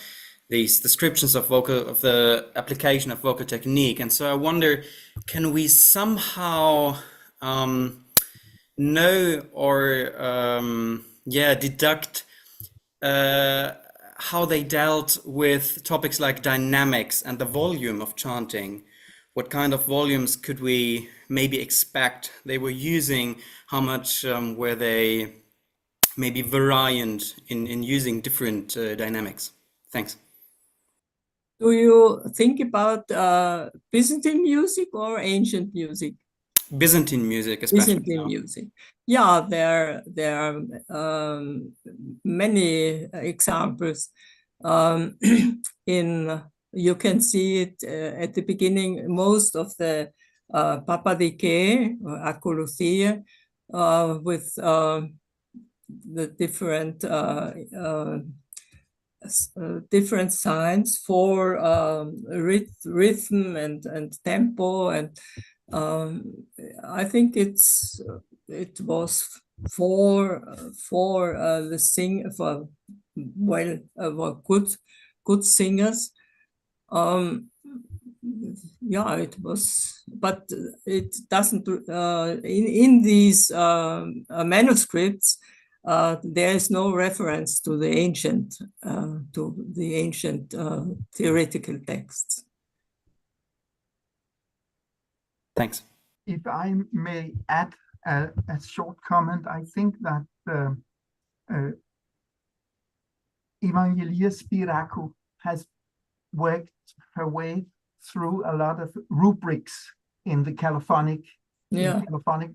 these descriptions of the application of vocal technique, and so I wonder, can we somehow know or deduct how they dealt with topics like dynamics and the volume of chanting? What kind of volumes could we maybe expect they were using? How much were they maybe variant in using different dynamics? Thanks. Do you think about Byzantine music or ancient music? Byzantine music, especially. Byzantine music. Yeah, there are many examples. You can see it at the beginning. Most of the Psaltike or akoulouthia with the different signs for rhythm and tempo, and I think it was for good singers. Yeah, it was, but it doesn't in these manuscripts. There is no reference to the ancient theoretical texts. Thanks. If I may add a short comment, I think that Evangelia Spiraku has worked her way through a lot of rubrics in the calophonic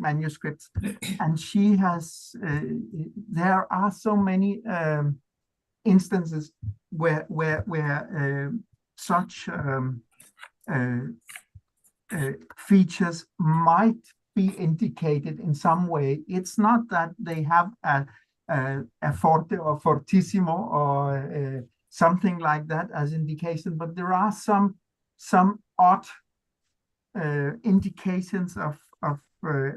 manuscripts, and she has. There are so many instances where such features might be indicated in some way. It's not that they have a forte or fortissimo or something like that as indication, but there are some odd indications of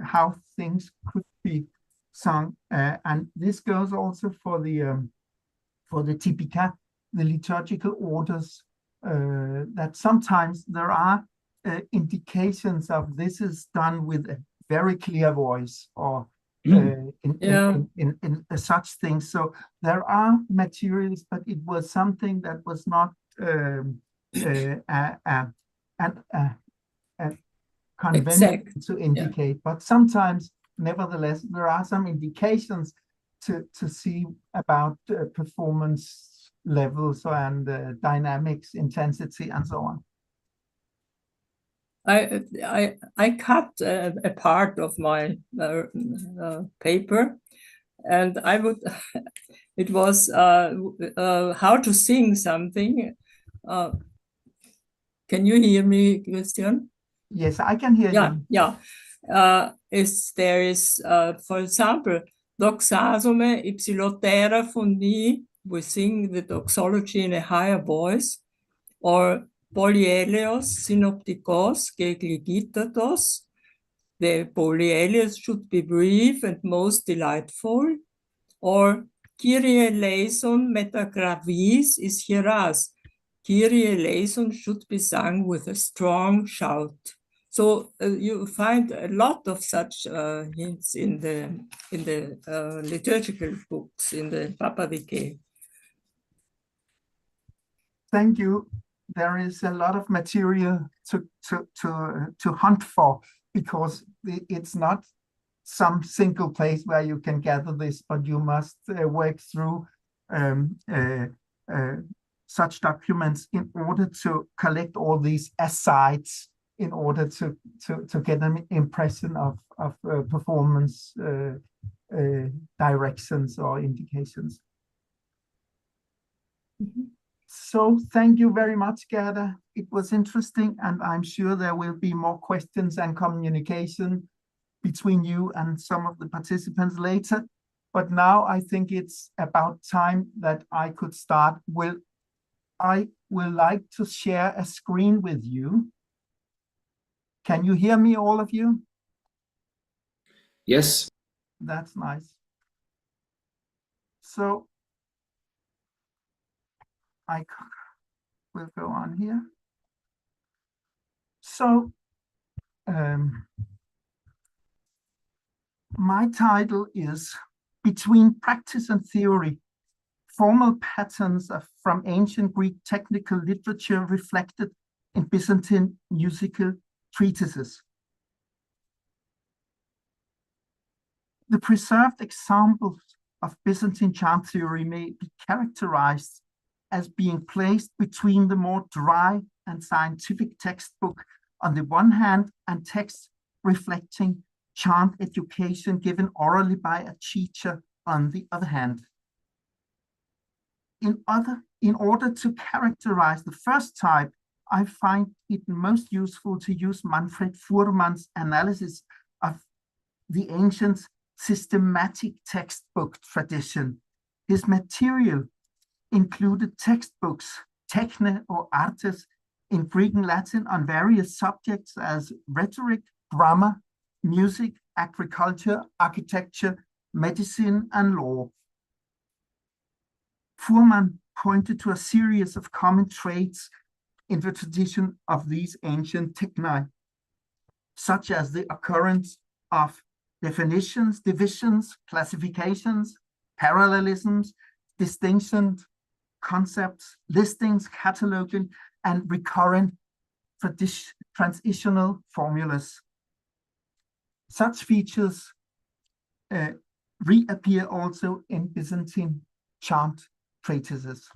how things could be sung, and this goes also for the typica, the liturgical orders, that sometimes there are indications of this is done with a very clear voice or in such things. So there are materials, but it was something that was not convenient to indicate. But sometimes, nevertheless, there are some indications to see about performance levels and dynamics, intensity, and so on. I cut a part of my paper, and it was how to sing something. Can you hear me, Christian? Yes, I can hear you. Yeah. There is, for example, doxasome ipsilotera fundi, we sing the doxology in a higher voice, or polyeleos synoptikos gegligitatos. The polyeleos should be brief and most delightful, or Kyrie eleison metagravis is hieras. Kyrie eleison should be sung with a strong shout. So you find a lot of such hints in the liturgical books, in the Papavike. Thank you. There is a lot of material to hunt for, because it's not some single place where you can gather this, but you must work through such documents in order to collect all these asides, in order to get an impression of performance directions or indications. Mm-hmm. So thank you very much, Gerda. It was interesting, and I'm sure there will be more questions and communication between you and some of the participants later. But now I think it's about time that I could start. I will like to share a screen with you. Can you hear me, all of you? Yes. That's nice. So I will go on here. So my title is Between Practice and Theory, Formal Patterns from Ancient Greek Technical Literature Reflected in Byzantine Musical Treatises. The preserved examples of Byzantine chant theory may be characterized as being placed between the more dry and scientific textbook on the one hand, and texts reflecting chant education given orally by a teacher on the other hand. In order to characterize the first type, I find it most useful to use Manfred Fuhrmann's analysis of the ancient systematic textbook tradition. His material included textbooks, techne or artes, in Greek and Latin on various subjects as rhetoric, grammar, music, agriculture, architecture, medicine, and law. Fuhrmann pointed to a series of common traits in the tradition of these ancient techni, such as the occurrence of definitions, divisions, classifications, parallelisms, distinctions, concepts, listings, cataloging, and recurrent transitional formulas. Such features reappear also in Byzantine chant treatises.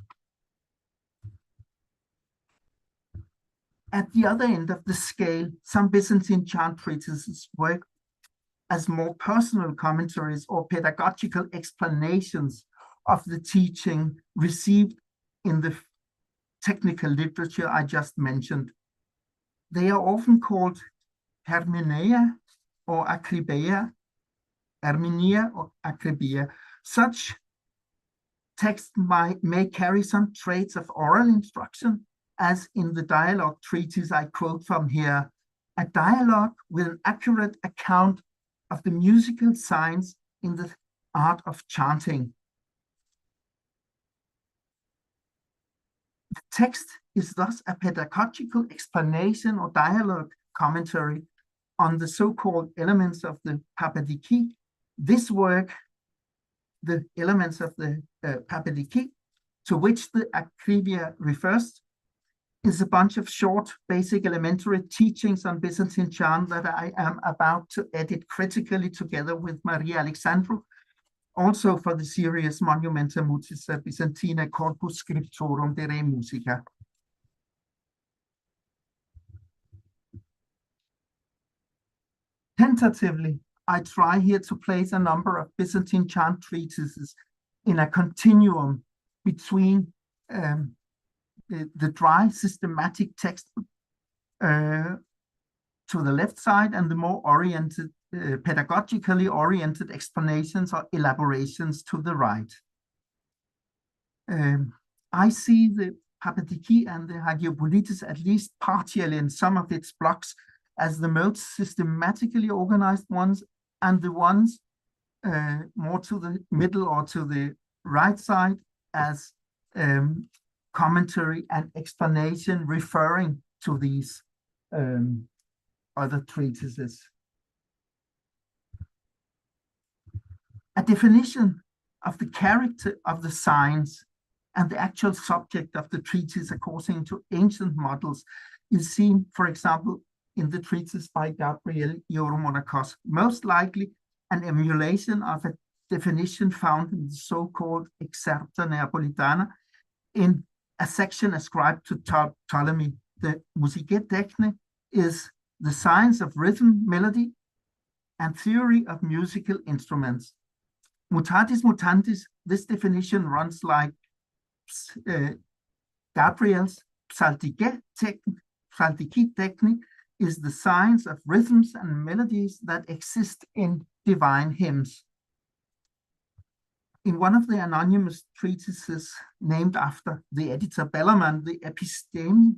At the other end of the scale, some Byzantine chant treatises work as more personal commentaries or pedagogical explanations of the teaching received in the technical literature I just mentioned. They are often called hermeneia or akribia, hermenia or akribia. Such texts may carry some traits of oral instruction, as in the dialogue treatise I quote from here, a dialogue with an accurate account of the musical science in the art of chanting. The text is thus a pedagogical explanation or dialogue commentary on the so-called elements of the Papadiki. This work, the elements of the Papadiki, to which the Akribia refers, is a bunch of short, basic elementary teachings on Byzantine chant that I am about to edit critically together with Maria Alexandru, also for the series Monumenta Mutis Byzantina Corpus Scriptorum de Re Musica. Tentatively, I try here to place a number of Byzantine chant treatises in a continuum between the dry systematic textbook to the left side and the more oriented, pedagogically oriented explanations or elaborations to the right. I see the Papadiki and the Hagiopolitis, at least partially in some of its blocks, as the most systematically organized ones, and the ones more to the middle or to the right side as commentary and explanation referring to these other treatises. A definition of the character of the signs and the actual subject of the treatise according to ancient models is seen, for example, in the treatise by Gabriel Euromonakos, most likely an emulation of a definition found in the so-called Excerpta Neapolitana in a section ascribed to Ptolemy. The Musicae Techne is the science of rhythm, melody, and theory of musical instruments. Mutatis mutandis, this definition runs like Gabriel's Psaltike Techne is the science of rhythms and melodies that exist in divine hymns. In one of the anonymous treatises named after the editor Bellarmine, the episteme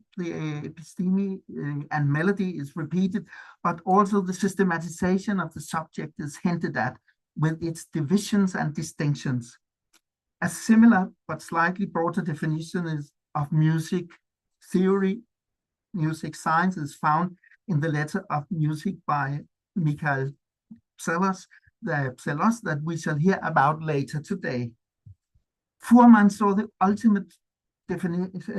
and melody is repeated, but also the systematization of the subject is hinted at with its divisions and distinctions. A similar but slightly broader definition of music theory, music science is found in the letter of music by Michael Psellos, that we shall hear about later today. Fuhrmann saw the ultimate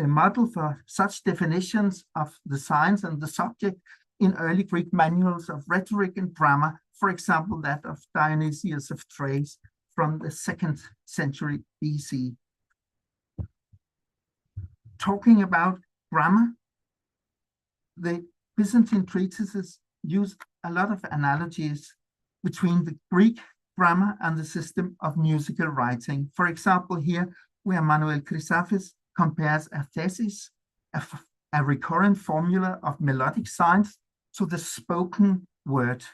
model for such definitions of the science and the subject in early Greek manuals of rhetoric and grammar, for example, that of Dionysius of Thrace from the 2nd century BC. Talking about grammar, the Byzantine treatises used a lot of analogies between the Greek grammar and the system of musical writing. For example, here where Manuel Chrysafis compares a thesis, a recurrent formula of melodic signs, to the spoken word.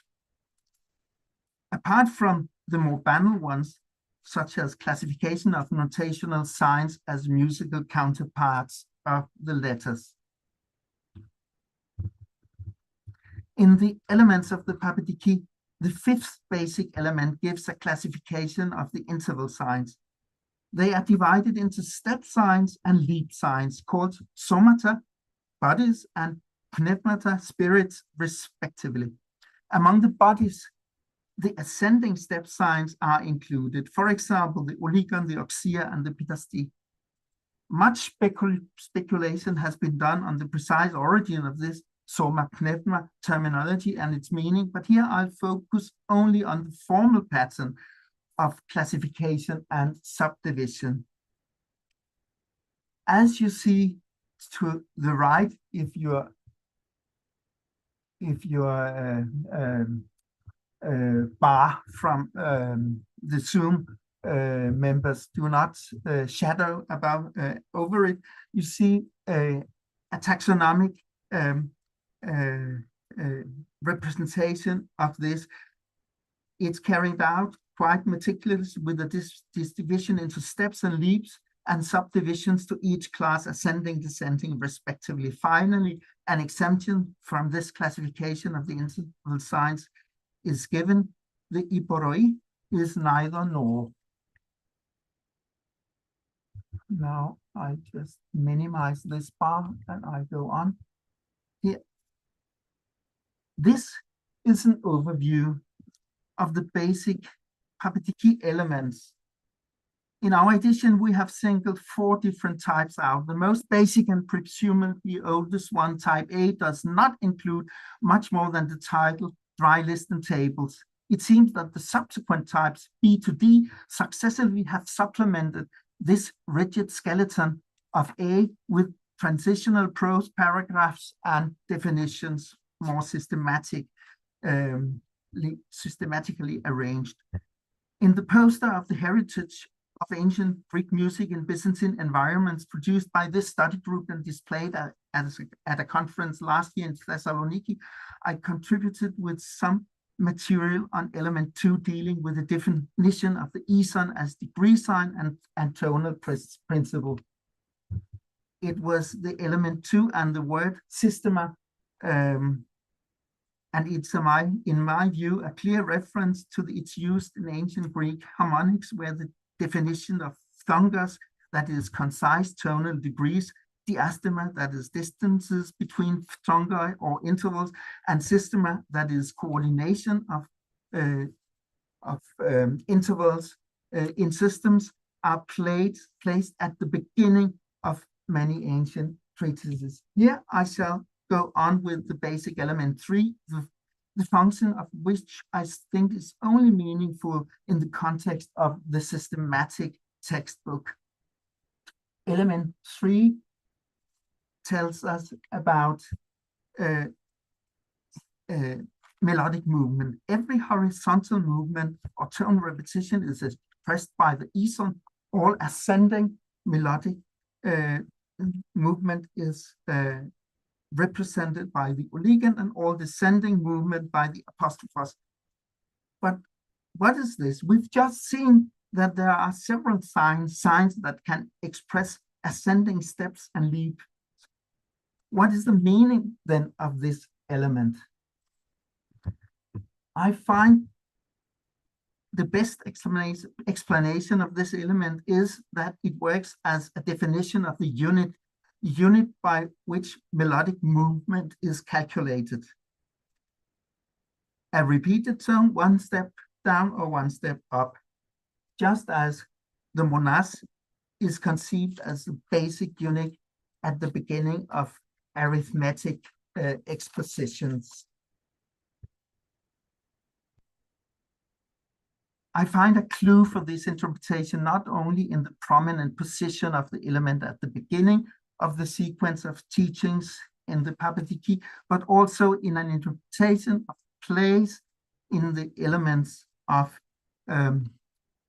Apart from the more banal ones, such as classification of notational signs as musical counterparts of the letters. In the elements of the Papetiki, the 5th basic element gives a classification of the interval signs. They are divided into step signs and leap signs called somata, bodies, and pneumata, spirits, respectively. Among the bodies, the ascending step signs are included. For example, the oligon, the oxia, and the pitasti. Much speculation has been done on the precise origin of this soma pneuma terminology and its meaning, but here I'll focus only on the formal pattern of classification and subdivision. As you see to the right, if your bar from the Zoom members do not shadow above over it, you see a taxonomic representation of this. It's carried out quite meticulous with this division into steps and leaps and subdivisions to each class, ascending, descending, respectively. Finally, an exemption from this classification of the interval signs is given. The iporoi is neither nor. Now I just minimize this bar and I go on here. This is an overview of the basic Papetiki elements. In our edition, we have singled 4 different types out. The most basic and presumably oldest one, type A, does not include much more than the title, dry list, and tables. It seems that the subsequent types, B to D, successively have supplemented this rigid skeleton of A with transitional prose paragraphs and definitions, more systematically arranged. In the poster of the heritage of ancient Greek music in Byzantine environments produced by this study group and displayed at a conference last year in Thessaloniki, I contributed with some material on element 2 dealing with the definition of the eson as degree sign and tonal principle. It was the element 2 and the word systema, and it's, in my view, a clear reference to its use in ancient Greek harmonics, where the definition of thongos, that is concise tonal degrees, diastema, that is distances between tongi or intervals, and systema, that is coordination of intervals in systems, are placed at the beginning of many ancient treatises. Here I shall go on with the basic element 3, the function of which I think is only meaningful in the context of the systematic textbook. Element 3 tells us about melodic movement. Every horizontal movement or tone repetition is expressed by the eson. All ascending melodic movement is represented by the oligan, and all descending movement by the apostrophos. But what is this? We've just seen that there are several signs that can express ascending steps and leap. What is the meaning then of this element? I find the best explanation of this element is that it works as a definition of the unit by which melodic movement is calculated. A repeated tone, one step down or one step up, just as the monas is conceived as the basic unit at the beginning of arithmetic expositions. I find a clue for this interpretation not only in the prominent position of the element at the beginning of the sequence of teachings in the Psaltike, but also in an interpretation of place in the elements of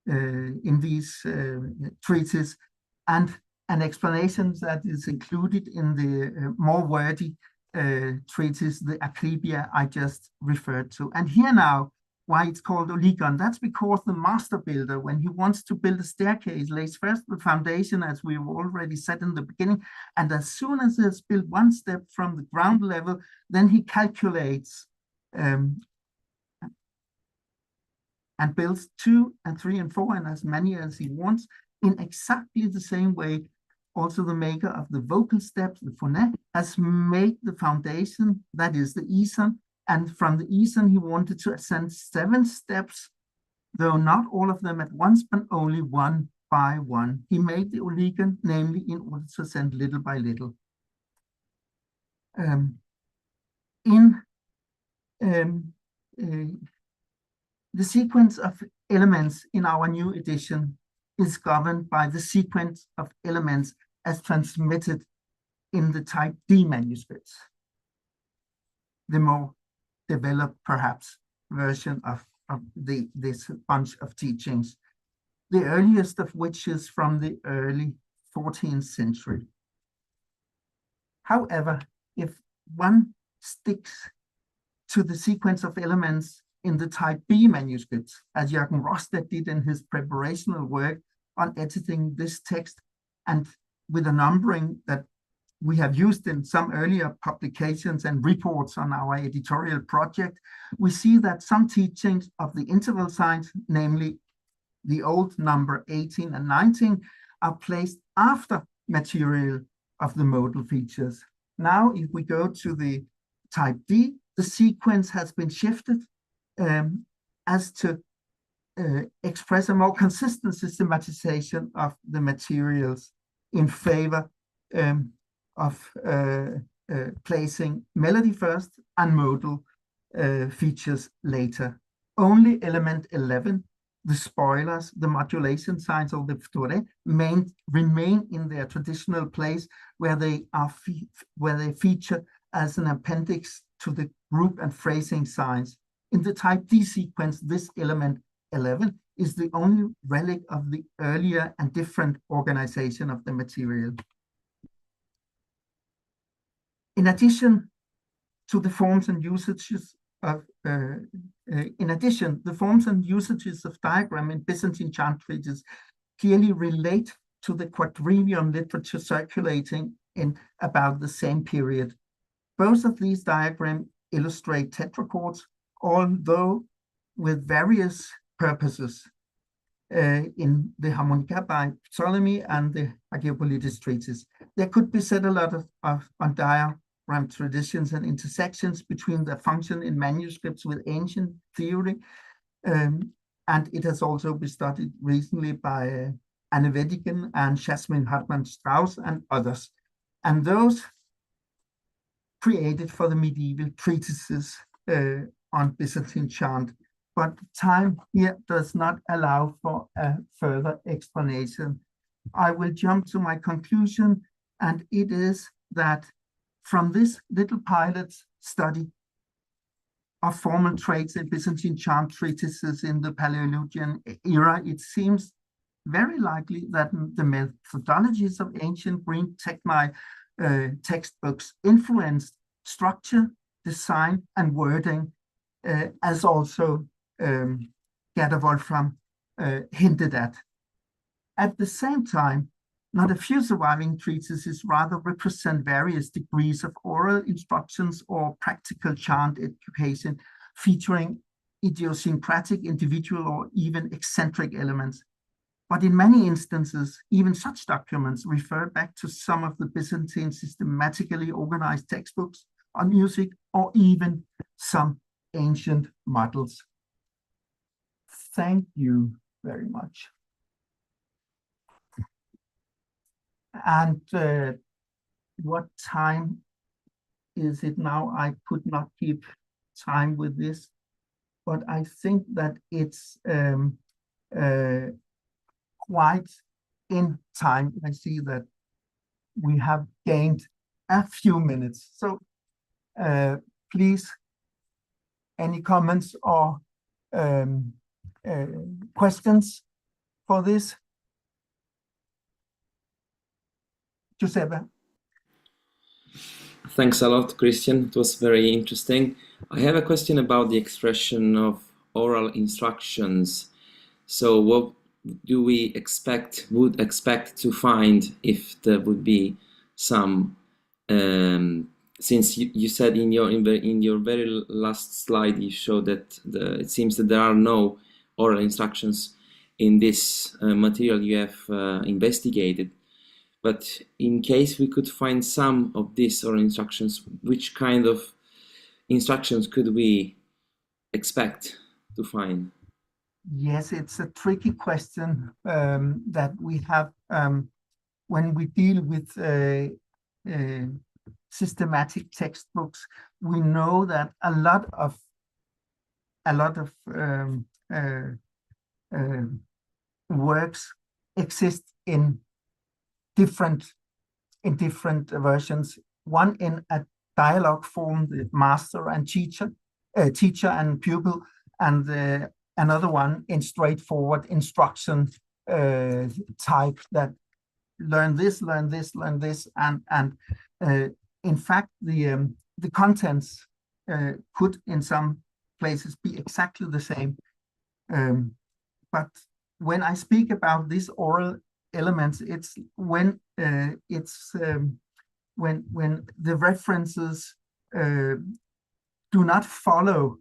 in these treatises, and an explanation that is included in the more wordy treatise, the Akribia I just referred to. And here now, why it's called oligon, that's because the master builder, when he wants to build a staircase, lays first the foundation, as we've already said in the beginning, and as soon as he has built one step from the ground level, then he calculates and builds 2 and 3 and 4 and as many as he wants, in exactly the same way. Also the maker of the vocal steps, the phonet, has made the foundation, that is the eson, and from the eson he wanted to ascend 7 steps, though not all of them at once, but only one by one. He made the oligan, namely in order to ascend little by little. The sequence of elements in our new edition is governed by the sequence of elements as transmitted in the type D manuscripts, the more developed, perhaps, version of this bunch of teachings, the earliest of which is from the early 14th century. However, if one sticks to the sequence of elements in the type B manuscripts, as Jürgen Rostedt did in his preparational work on editing this text, and with a numbering that we have used in some earlier publications and reports on our editorial project, we see that some teachings of the interval signs, namely the old number 18 and 19, are placed after material of the modal features. Now, if we go to the type D, the sequence has been shifted as to express a more consistent systematization of the materials in favor of placing melody first and modal features later. Only element 11, the spoilers, the modulation signs, or the phthore, remain in their traditional place, where they feature as an appendix to the group and phrasing signs. In the type D sequence, this element 11 is the only relic of the earlier and different organization of the material. In addition to the forms and usages of diagram in Byzantine chant treatises clearly relate to the quadrivium literature circulating in about the same period. Both of these diagrams illustrate tetrachords, although with various purposes. in the Harmonica by Ptolemy and the Agiopolitis treatise. There could be said a lot on diagram traditions and intersections between the function in manuscripts with ancient theory, and it has also been studied recently by Anne Wedigen and Jasmine Hartmann-Strauss and others. And those created for the medieval treatises on Byzantine chant. But time here does not allow for a further explanation. I will jump to my conclusion, and it is that from this little pilot study of formal traits in Byzantine chant treatises in the Paleolithian era, it seems very likely that the methodologies of ancient Greek textbooks influenced structure, design, and wording, as also Gerda Wolfram hinted at. At the same time, not a few surviving treatises rather represent various degrees of oral instructions or practical chant education, featuring idiosyncratic, individual, or even eccentric elements. But in many instances, even such documents refer back to some of the Byzantine systematically organized textbooks on music, or even some ancient models. Thank you very much. And what time is it now? I could not keep time with this, but I think that it's quite in time. I see that we have gained a few minutes. So please, any comments or questions for this? Giuseppe. Thanks a lot, Christian. It was very interesting. I have a question about the expression of oral instructions. So what do we would expect to find if there would be some, since you said in your very last slide, you showed that it seems that there are no oral instructions in this material you have investigated. But in case we could find some of these oral instructions, which kind of instructions could we expect to find? Yes, it's a tricky question that we have when we deal with systematic textbooks. We know that a lot of works exist in different versions. One in a dialogue form, the master and teacher and pupil, and another one in straightforward instruction type, that learn this, and in fact the contents could in some places be exactly the same. But when I speak about these oral elements, it's when when the references do not follow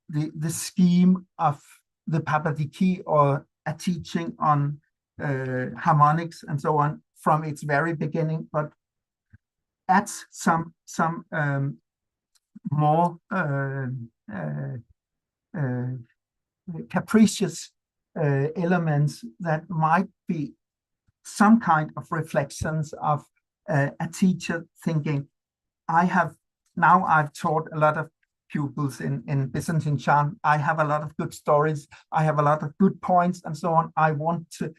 the scheme of the Papadiki or a teaching on harmonics and so on from its very beginning, but adds some more capricious elements that might be some kind of reflections of a teacher thinking, I've taught a lot of pupils in Byzantine chant. I have a lot of good stories. I have a lot of good points and so on. I want to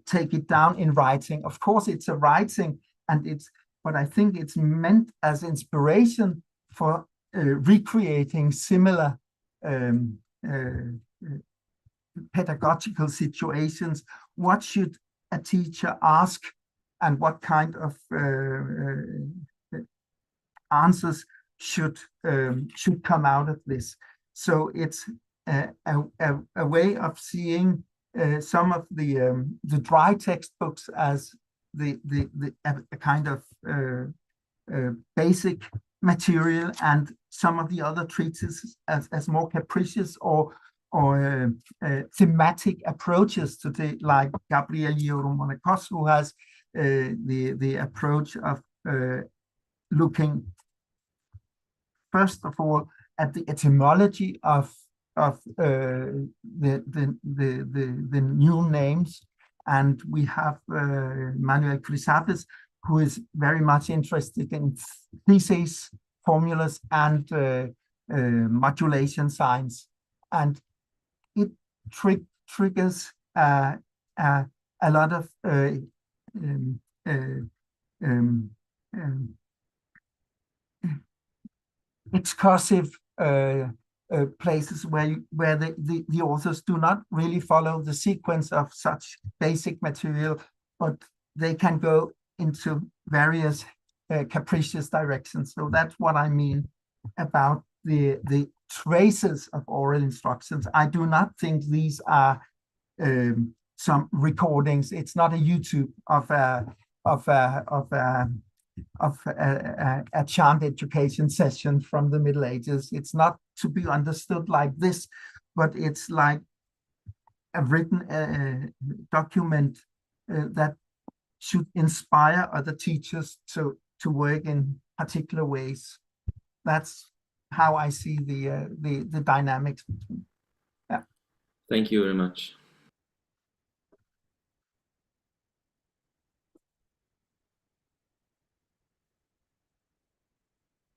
take it down in writing. Of course, it's a writing, but I think it's meant as inspiration for recreating similar pedagogical situations. What should a teacher ask, and what kind of answers should come out of this? So it's a way of seeing some of the dry textbooks as a kind of basic material, and some of the other treatises as more capricious or thematic approaches to the, like Gabriel Romanekos, who has the approach of looking first of all at the etymology of the new names, and we have Manuel Crisafes, who is very much interested in theses, formulas, and modulation signs, and it triggers a lot of excursive places where the authors do not really follow the sequence of such basic material, but they can go into various capricious directions. So that's what I mean about the traces of oral instructions. I do not think these are some recordings. It's not a YouTube of a chant education session from the Middle Ages. It's not to be understood like this, but it's like a written document that should inspire other teachers to work in particular ways. That's how I see the dynamics between. Yeah. Thank you very much.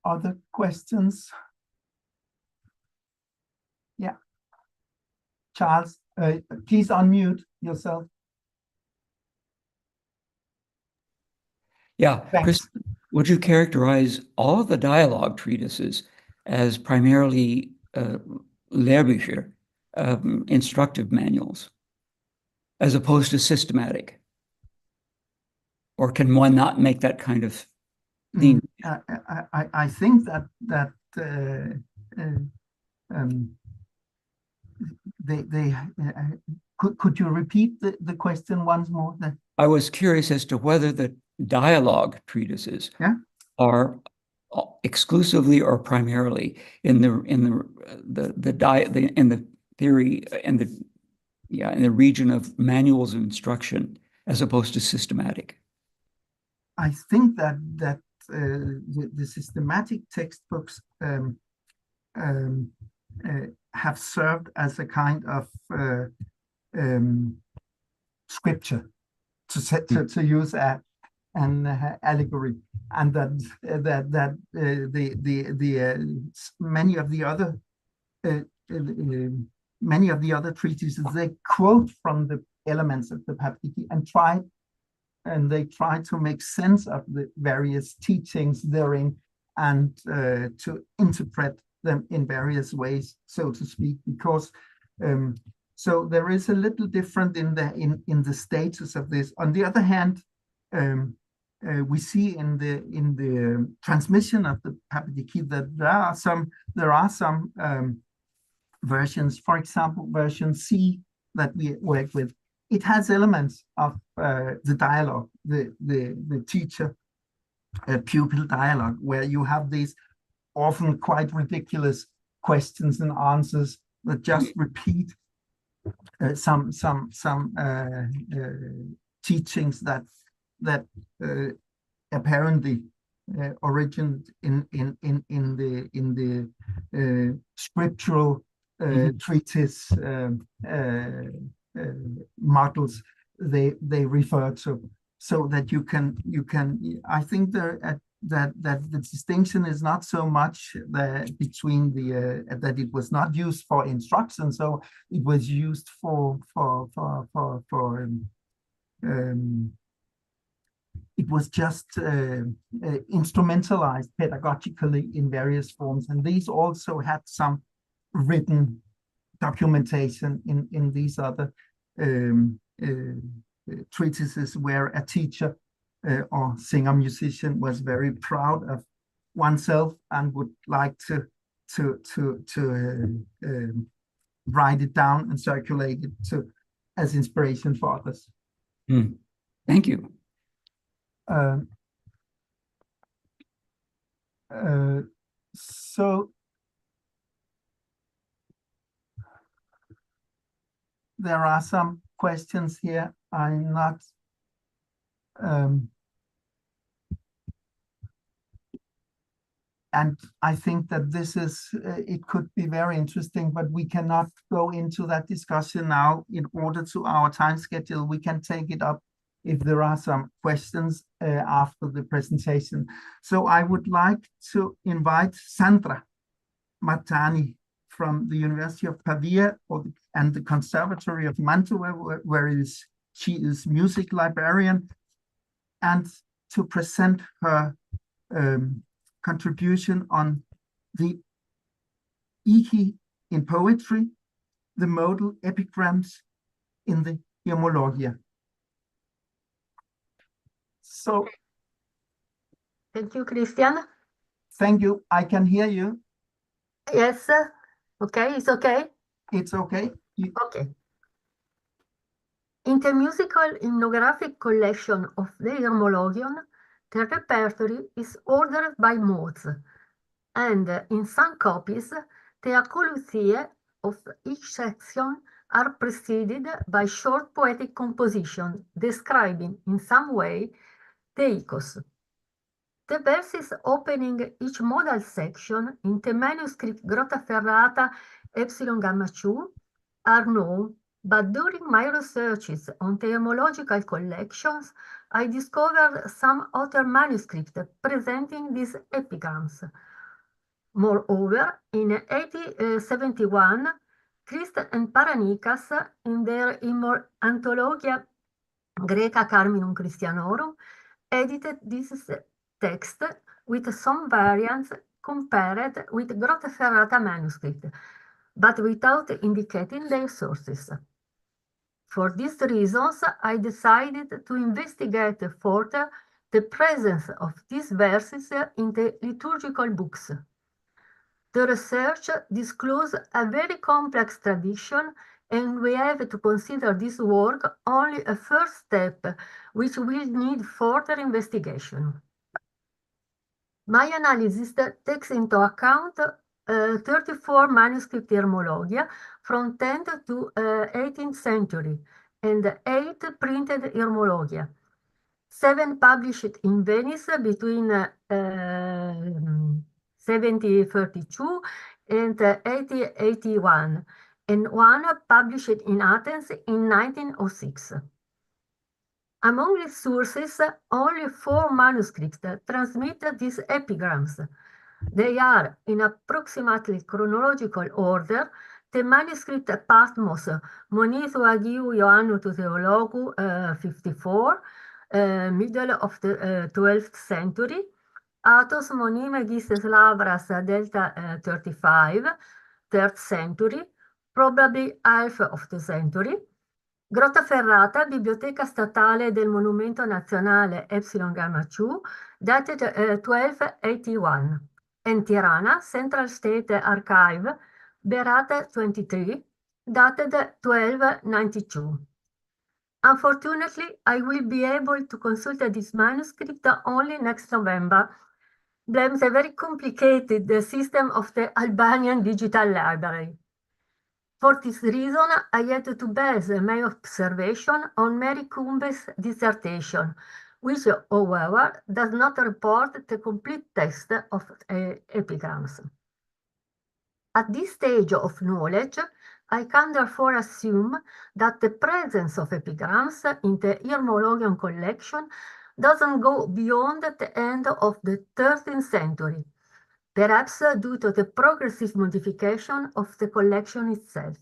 Other questions? Yeah. Charles, please unmute yourself. Yeah, Thanks. Chris, would you characterize all of the dialogue treatises as primarily Lehrbücher, instructive manuals, as opposed to systematic? Or can one not make that kind of thing? I think that could you repeat the question once more? I was curious as to whether the dialogue treatises are exclusively or primarily in the theory and in the region of manuals of instruction as opposed to systematic. I think that the systematic textbooks have served as a kind of scripture, to use an allegory, and that many of the other treatises, they quote from the elements of the Psaltike and they try to make sense of the various teachings therein and to interpret them in various ways, so to speak, because so there is a little different in the status of this. On the other hand, we see in the transmission of the Psaltike that there are some versions, for example, version C that we work with. It has elements of the dialogue, the teacher pupil dialogue, where you have these often quite ridiculous questions and answers that just repeat some teachings that apparently originated in the scriptural treatise models they refer to, so that you can I think that the distinction is not so much between that it was not used for instruction, so it was used for it was just instrumentalized pedagogically in various forms, and these also had some written documentation in these other treatises, where a teacher or singer musician was very proud of oneself and would like to write it down and circulate it as inspiration for others. Thank you. So there are some questions here. I'm not and I think that this is, it could be very interesting, but we cannot go into that discussion now in order to our time schedule. We can take it up if there are some questions after the presentation. So I would like to invite Sandra Matani from the University of Pavia and the Conservatory of Mantua, where she is music librarian, and to present her contribution on the Iki in poetry, the modal epigrams in the Homologia. So, Thank you, Christian. thank you. I can hear you. Yes. Okay, it's okay. It's okay. Okay. In the musical hymnographic collection of the Homologion, the repertory is ordered by modes, and in some copies, the acoluthia of each section are preceded by short poetic composition describing in some way the icos. The verses opening each modal section in the manuscript Grottaferrata Epsilon Gamma 2 are known, but during my researches on the homological collections, I discovered some other manuscripts presenting these epigrams. Moreover, in 1871, Christ and Paranicas, in their Anthologia Greca Carminum Christianorum, edited this text with some variants compared with Grottaferrata manuscript, but without indicating their sources. For these reasons, I decided to investigate further the presence of these verses in the liturgical books. The research disclosed a very complex tradition, and we have to consider this work only a first step, which will need further investigation. My analysis takes into account 34 manuscript Homologia from 10th to 18th century and 8 printed Homologia, 7 published in Venice between 1732 and 1881, and 1 published in Athens in 1906. Among these sources, only 4 manuscripts transmit these epigrams. They are, in approximately chronological order, the manuscript Patmos Monithu Agiu Ioannu tu Theologu 54, middle of the 12th century, Athos Monime Gistes Lavras Delta 35, 3rd century, probably half of the century, Grottaferrata, Biblioteca Statale del Monumento Nazionale Epsilon Gamma 2, dated 1281, and Tirana, Central State Archive, Berata 23, dated 1292. Unfortunately, I will be able to consult this manuscript only next November. Blames a very complicated system of the Albanian Digital Library. For this reason, I had to base my observation on Mary Cumbe's dissertation, which, however, does not report the complete text of epigrams. At this stage of knowledge, I can therefore assume that the presence of epigrams in the Homologion collection doesn't go beyond the end of the 13th century, perhaps due to the progressive modification of the collection itself.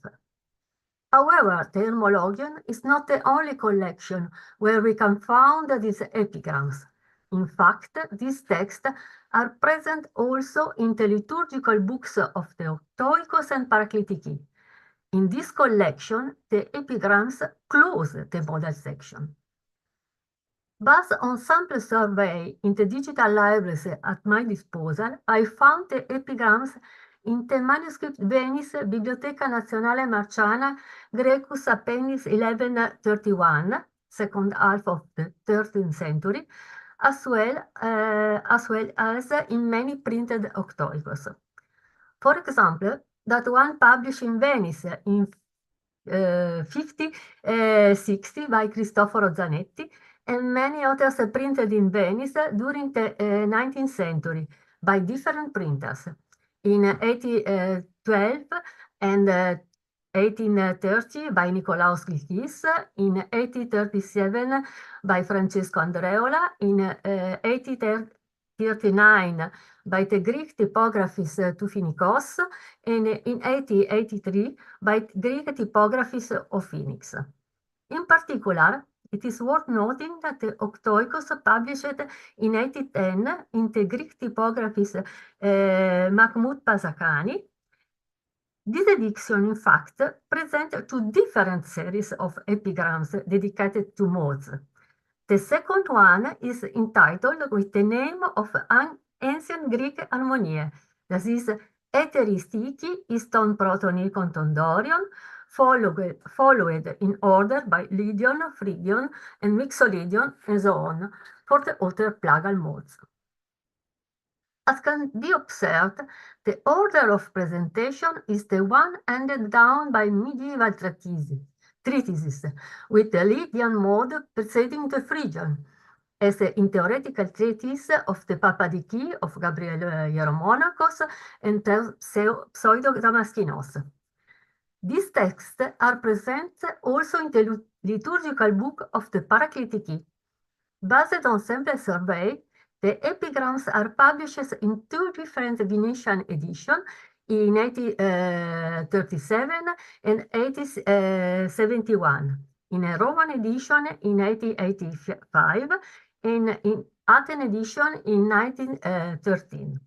However, the Homologion is not the only collection where we can find these epigrams. In fact, these texts are present also in the liturgical books of the Octoikos and Paraclitiki. In this collection, the epigrams close the modal section. Based on sample survey in the digital libraries at my disposal, I found the epigrams in the manuscript Venice Biblioteca Nazionale Marciana Grecus Appendix 1131, second half of the 13th century, as well as in many printed Octoikos. For example, that one published in Venice in 5060 by Cristoforo Zanetti, and many others printed in Venice during the 19th century by different printers. In 1812 and 1830 by Nicolaus Glickis, in 1837 by Francesco Andreola, in 1839 by the Greek typographist Tufinikos, and in 1883 by Greek typographist of Phoenix. In particular, it is worth noting that the Octoikos published in 1810 in the Greek typographist Mahmoud Pasakani. This edition, in fact, presents two different series of epigrams dedicated to modes. The second one is entitled with the name of an ancient Greek harmonie, that is Eteristiki, Iston Protonikon Tondorion, followed in order by Lydion, Phrygion, and Mixolydion, and so on, for the other plagal modes. As can be observed, the order of presentation is the one handed down by medieval treatises, with the Lydian mode preceding the Phrygian, as in theoretical treatise of the Papadiki of Gabriel Hieromonachos and Pseudo-Damaskinos. These texts are present also in the liturgical book of the Paraclitiki. Based on sample survey, the epigrams are published in two different Venetian editions in 1837 and 1871, in a Roman edition in 1885, and in Athens edition in 1913.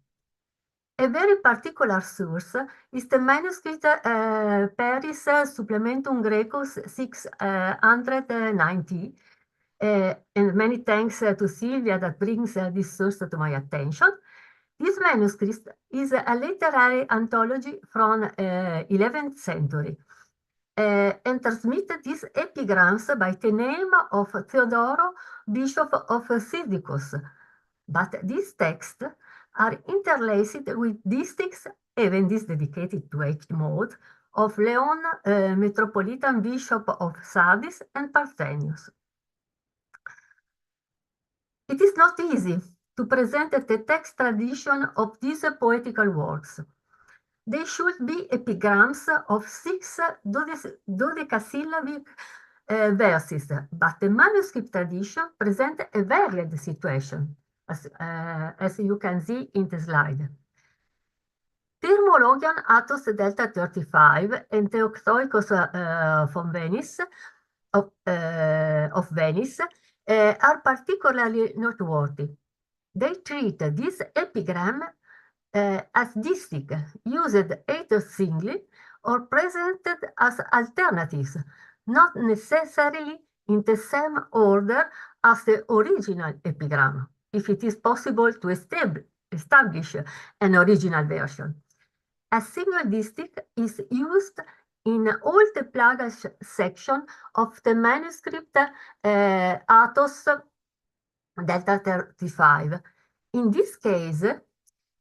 A very particular source is the manuscript Paris Supplementum Grecus 690, and many thanks to Silvia that brings this source to my attention. This manuscript is a literary anthology from 11th century and transmitted these epigrams by the name of Theodoro, Bishop of Sidicus. But these texts are interlaced with distichs, even this dedicated to each mode, of Leon, Metropolitan Bishop of Sardis, and Parthenius. It is not easy to present the text tradition of these poetical works. They should be epigrams of 6 dodecasyllabic verses, but the manuscript tradition presents a varied situation, as you can see in the slide. Thermologian Athos Delta 35 and Theoctoikos from Venice, of Venice, are particularly noteworthy. They treat this epigram as distic, used either singly or presented as alternatives, not necessarily in the same order as the original epigram, if it is possible to establish an original version. A single distic is used in all the plagal section of the manuscript Athos Delta 35. In this case,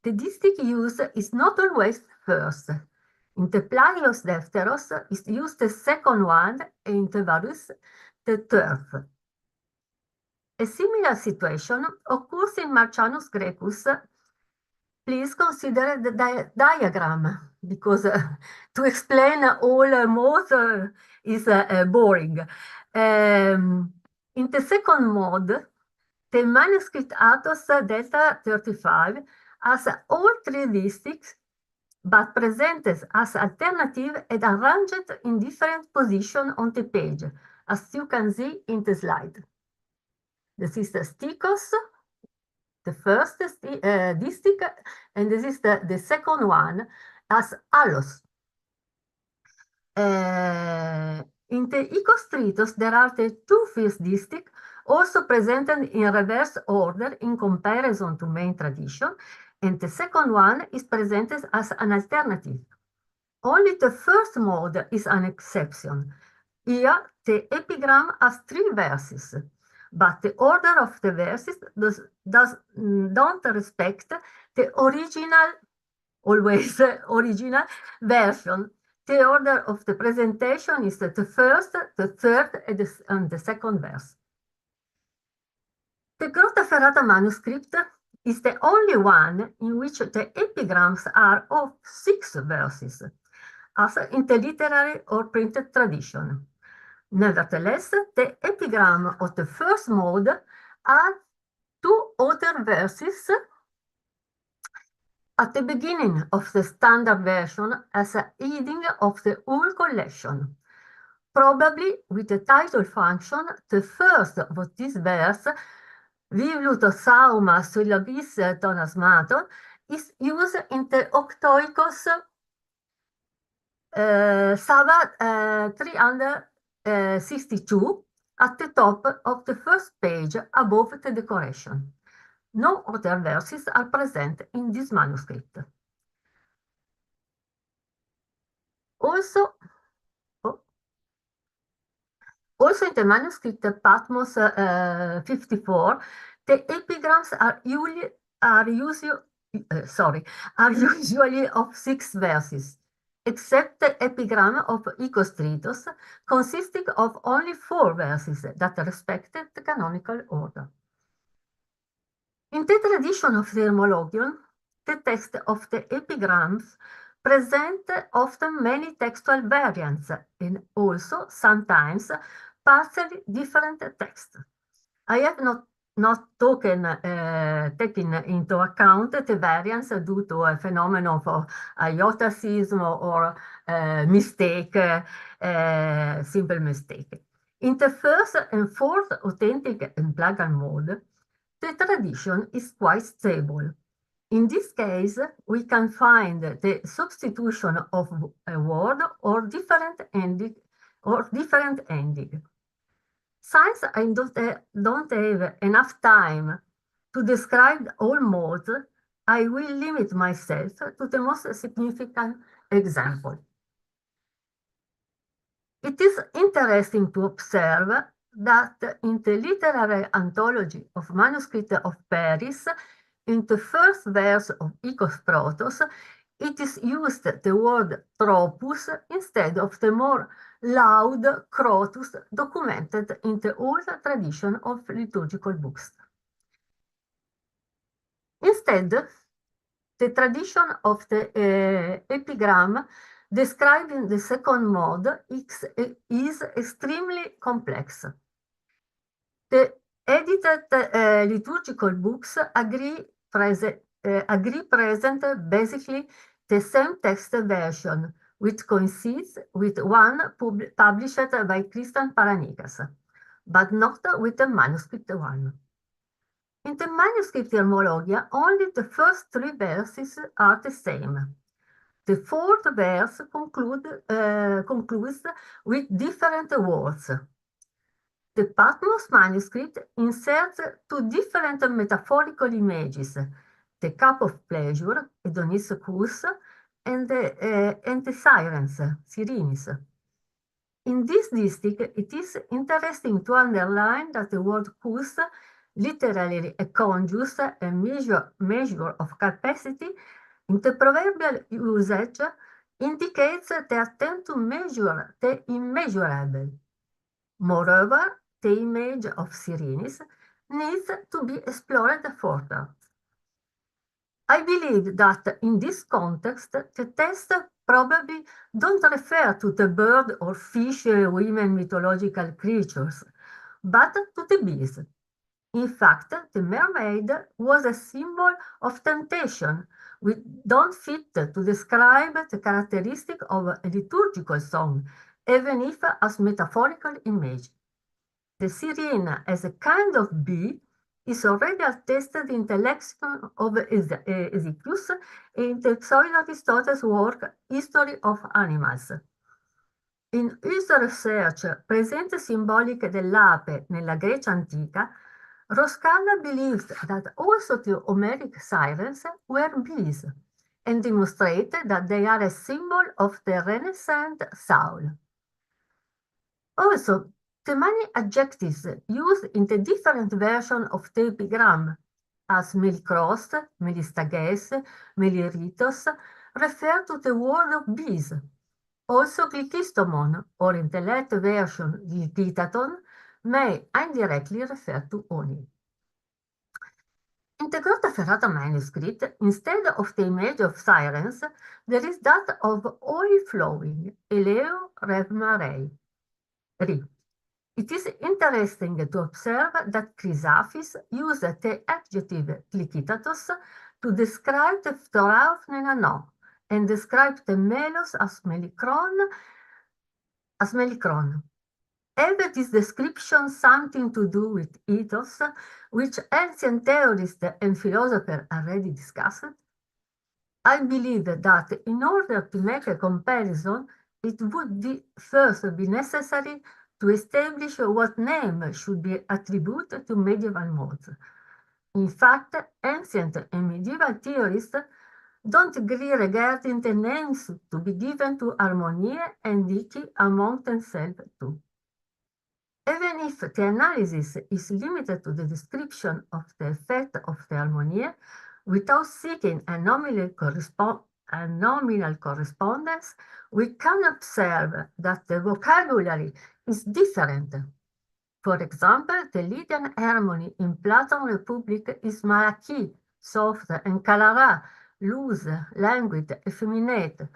the distic use is not always first. In the Plagios Defteros is used the second one, and in the Varus the third. A similar situation occurs in Marcianus Grecus. Please consider the diagram, because to explain all modes is boring. In the second mode, the manuscript Athos Delta 35 has all 3 distichs, but presented as alternative and arranged in different positions on the page, as you can see in the slide. This is the stikos, the first distic, and this is the second one as allos. In the icostritos, there are the 2 first distichs, also presented in reverse order in comparison to main tradition, and the second one is presented as an alternative. Only the first mode is an exception. Here, the epigram has 3 verses, but the order of the verses don't respect the original, always original version. The order of the presentation is the first, the third, and the second verse. The Grottaferrata manuscript is the only one in which the epigrams are of 6 verses, as in the literary or printed tradition. Nevertheless, the epigram of the first mode are 2 other verses at the beginning of the standard version as a heading of the whole collection. Probably with the title function, the first of this verse, Vivluto sauma syllabis tonasmato, is used in the Octoikos Sabbath 362 at the top of the first page above the decoration. No other verses are present in this manuscript. Also in the manuscript Patmos 54, the epigrams are usually of 6 verses, except the epigram of Icostritos, consisting of only 4 verses that respected the canonical order. In the tradition of the Hermologion, the text of the epigrams present often many textual variants and also sometimes partially different texts. I have not taken into account the variance due to a phenomenon of iotacism or mistake, simple mistake. In the first and fourth authentic and plagal mode, the tradition is quite stable. In this case, we can find the substitution of a word or different ending. Since I don't have enough time to describe all modes, I will limit myself to the most significant example. It is interesting to observe that in the literary anthology of manuscript of Paris, in the first verse of Icos Protos, it is used the word tropus instead of the more loud crotus documented in the old tradition of liturgical books. Instead, the tradition of the epigram describing the second mode is extremely complex. The edited liturgical books agree present basically the same text version, which coincides with one published by Christian Paranikas, but not with the manuscript one. In the manuscript Hermologia, only the first 3 verses are the same. The fourth verse concludes with different words. The Patmos manuscript inserts 2 different metaphorical images, the cup of pleasure, Adoniscus, and the sirens, Sirenes. In this distich, it is interesting to underline that the word cus, literally a conjus, a measure of capacity, in the proverbial usage, indicates the attempt to measure the immeasurable. Moreover, the image of Sirenes needs to be explored further. I believe that in this context, the text probably don't refer to the bird or fish women mythological creatures, but to the bees. In fact, the mermaid was a symbol of temptation, which don't fit to describe the characteristic of a liturgical song, even if as metaphorical image. The sirene as a kind of bee is already attested in the lexicon of Ezechius and in the pseudo-Aristotle's work History of Animals. In his research Presenze simboliche dell'ape nella Grecia antica, Roscalla believes that also the Homeric sirens were bees and demonstrated that they are a symbol of the Renaissance soul. Also, the many adjectives used in the different versions of the epigram, as melicros, melistages, meliritos, refer to the word of bees. Also, glycystomon, or intellect version glytaton, may indirectly refer to honey. In the Grotta Ferrata manuscript, instead of the image of sirens, there is that of oil flowing, eleo rev marei. It is interesting to observe that Chrysaphes used the adjective glycitatos to describe the phthora of Nenano and describe the melos as melicron. Have this description something to do with ethos, which ancient theorists and philosophers already discussed? I believe that in order to make a comparison, it would first be necessary to establish what name should be attributed to medieval modes. In fact, ancient and medieval theorists don't agree regarding the names to be given to Harmonie and Diki among themselves too. Even if the analysis is limited to the description of the effect of the Harmonie, without seeking a nominal correspondence, we can observe that the vocabulary is different. For example, the Lydian harmony in Platon's Republic is malaki, soft, and kalara, loose, languid, effeminate.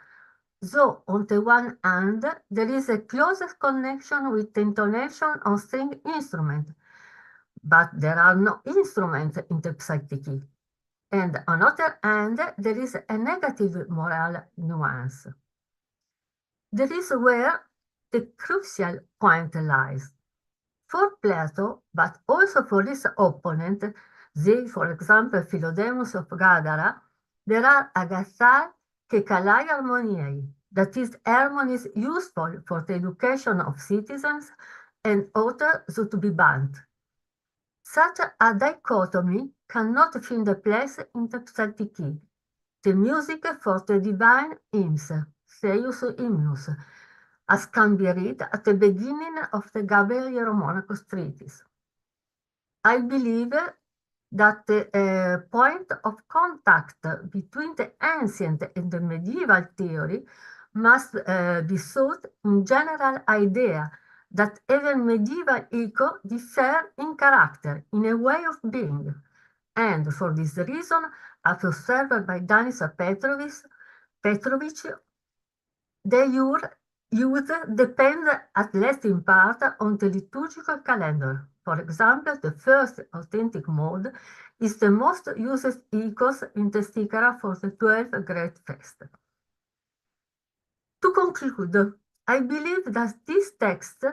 So, on the one hand, there is a closest connection with the intonation on string instrument, but there are no instruments in the Psaltike. And on the other hand, there is a negative moral nuance. That is where the crucial point lies. For Plato, but also for his opponent, for example, Philodemus of Gadara, there are agathai che kalai harmoniae, that is, harmonies useful for the education of citizens and others to be banned. Such a dichotomy cannot find a place in the Psaltike, the music for the divine hymns, Seius Hymnus, as can be read at the beginning of the Gabriel Monaco's treatise. I believe that the point of contact between the ancient and the medieval theory must be sought in general idea that even medieval echo differ in character, in a way of being, and for this reason, as observed by Danis Petrovich, their use depends at least in part on the liturgical calendar. For example, the first authentic mode is the most used echoes in the Stichara for the 12 great feasts. To conclude, I believe that these texts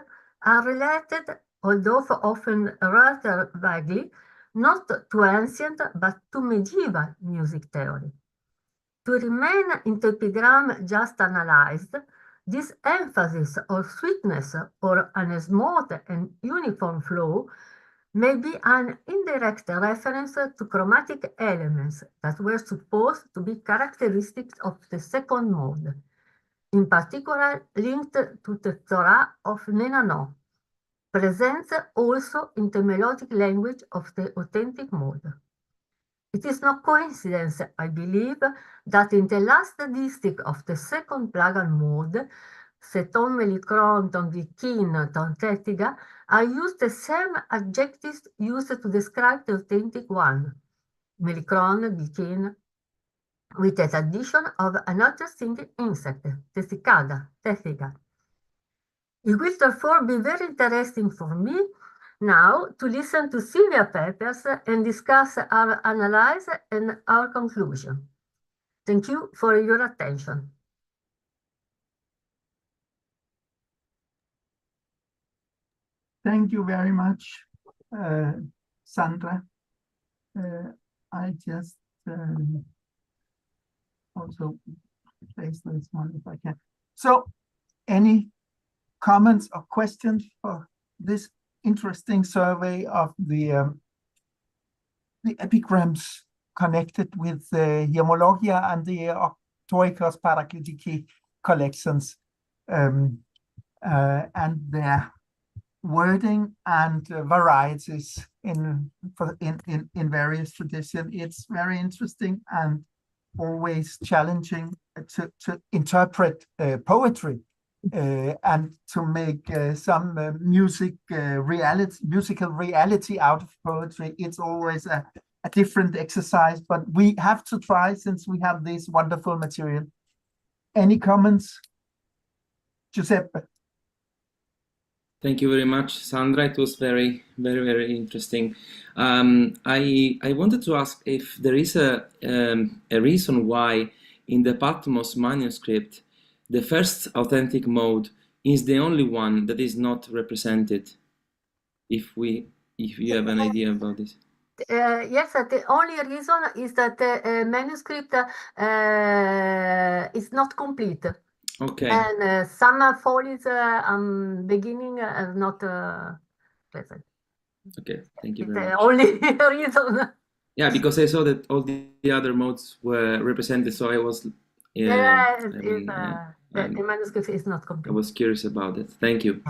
are related, although often rather vaguely, not to ancient but to medieval music theory. To remain in the epigram just analyzed, this emphasis on sweetness or an smooth and uniform flow may be an indirect reference to chromatic elements that were supposed to be characteristics of the second mode, in particular linked to the Torah of Nenano, present also in the melodic language of the authentic mode. It is no coincidence, I believe, that in the last distich of the second plagal mode, seton melicron, ton glykin, ton tetiga, are used the same adjectives used to describe the authentic one, melicron, glykin, with the addition of another single insect, testicada, testiga. It will therefore be very interesting for me now to listen to Sylvia Peppers and discuss our analysis and our conclusion. Thank you for your attention. Thank you very much, Sandra. I just also place this one if I can. So, any comments or questions for this interesting survey of the epigrams connected with the Hymologia and the Octoikos Parakletiki collections, and their wording and varieties in various traditions? It's very interesting and always challenging to interpret poetry and to make some musical reality out of poetry. It's always a different exercise, but we have to try since we have this wonderful material. Any comments, Giuseppe? Thank you very much, Sandra. It was very, very, very interesting. I wanted to ask if there is a reason why in the Patmos manuscript, the first authentic mode is the only one that is not represented. If you have an idea about this. Yes, the only reason is that the manuscript is not complete. Okay. And some folies beginning are not present. Okay, thank you It's very the much. only reason. Yeah, because I saw that all the other modes were represented, so I was. The manuscript is not complete. I was curious about it. Thank you.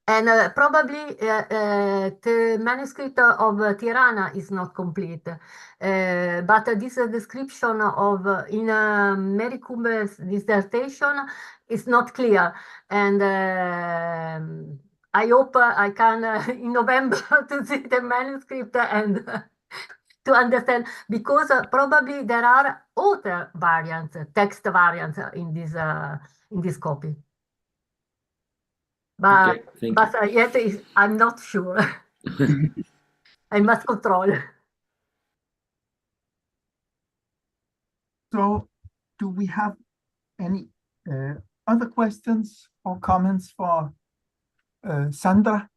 And probably the manuscript of Tirana is not complete, but this description of in Mary Cumber's dissertation is not clear, and I hope I can in November to see the manuscript and to understand, because probably there are other variants, text variants in this copy. But, Okay, thank you. yet I'm not sure. I must control. So, do we have any other questions or comments for Sandra?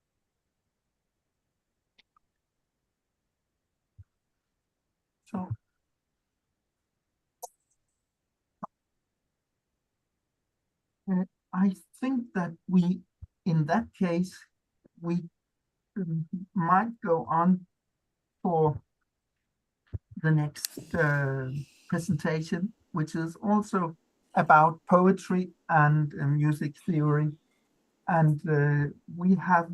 So, I think that in that case, we might go on for the next presentation, which is also about poetry and music theory. And we have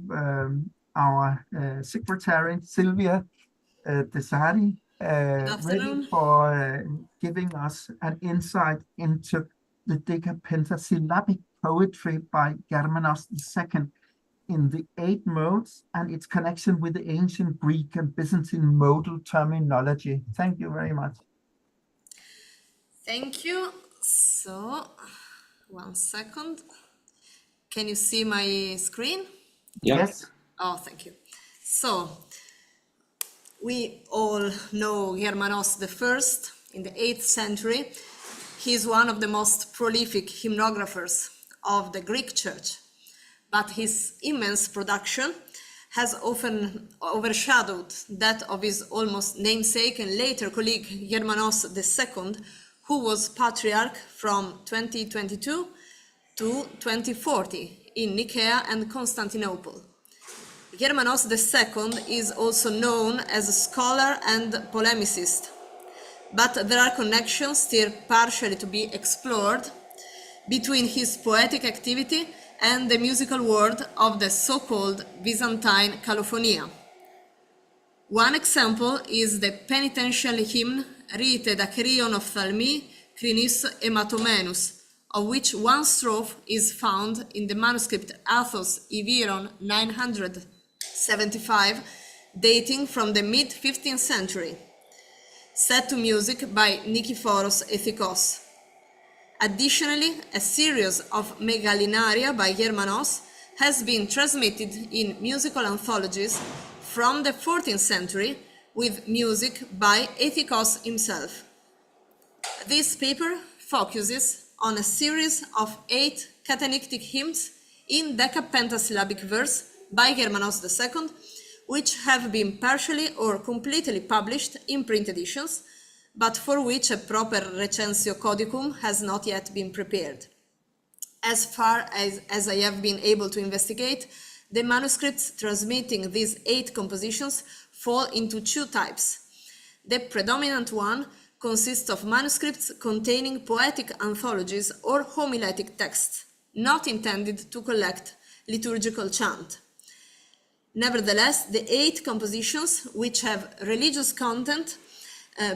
our secretary, Silvia Desari, ready for giving us an insight into the decapentasyllabic poetry by Germanos II in the 8 modes and its connection with the ancient Greek and Byzantine modal terminology. Thank you very much. Thank you. So, 1 second. Can you see my screen? Yeah. Yes. Oh, thank you. So, we all know Germanos I in the 8th century. He is one of the most prolific hymnographers of the Greek church, but his immense production has often overshadowed that of his almost namesake and later colleague Germanos II, who was patriarch from 2022 to 2040 in Nicaea and Constantinople. Germanos II is also known as a scholar and polemicist, but there are connections still partially to be explored between his poetic activity and the musical world of the so-called Byzantine callophonia. One example is the penitential hymn Rite da Kyrion of Thalmi, Krinis Hematomenus, of which one strophe is found in the manuscript Athos Iviron 975, dating from the mid-15th century, set to music by Nikephoros Ethikos. Additionally, a series of Megalinaria by Germanos has been transmitted in musical anthologies from the 14th century with music by Ethikos himself. This paper focuses on a series of 8 catanictic hymns in decapentasyllabic verse by Germanos II, which have been partially or completely published in print editions, but for which a proper recensio codicum has not yet been prepared. As far as I have been able to investigate, the manuscripts transmitting these 8 compositions fall into 2 types. The predominant one consists of manuscripts containing poetic anthologies or homiletic texts, not intended to collect liturgical chant. Nevertheless, the 8 compositions, which have religious content,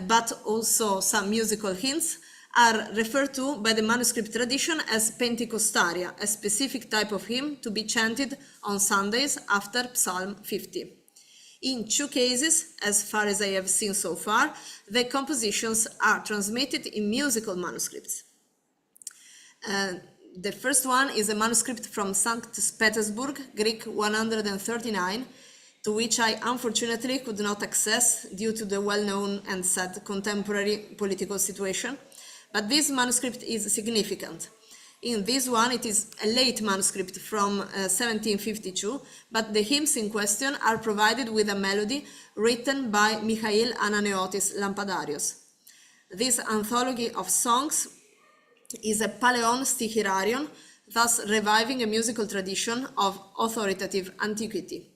but also some musical hints, are referred to by the manuscript tradition as Pentecostaria, a specific type of hymn to be chanted on Sundays after Psalm 50. In 2 cases, as far as I have seen so far, the compositions are transmitted in musical manuscripts. The first one is a manuscript from St. Petersburg, Greek 139, to which I unfortunately could not access due to the well-known and sad contemporary political situation. But this manuscript is significant. In this one, it is a late manuscript from 1752, but the hymns in question are provided with a melody written by Michael Ananeotis Lampadarios. This anthology of songs is a Paleon Stichirarion, thus reviving a musical tradition of authoritative antiquity.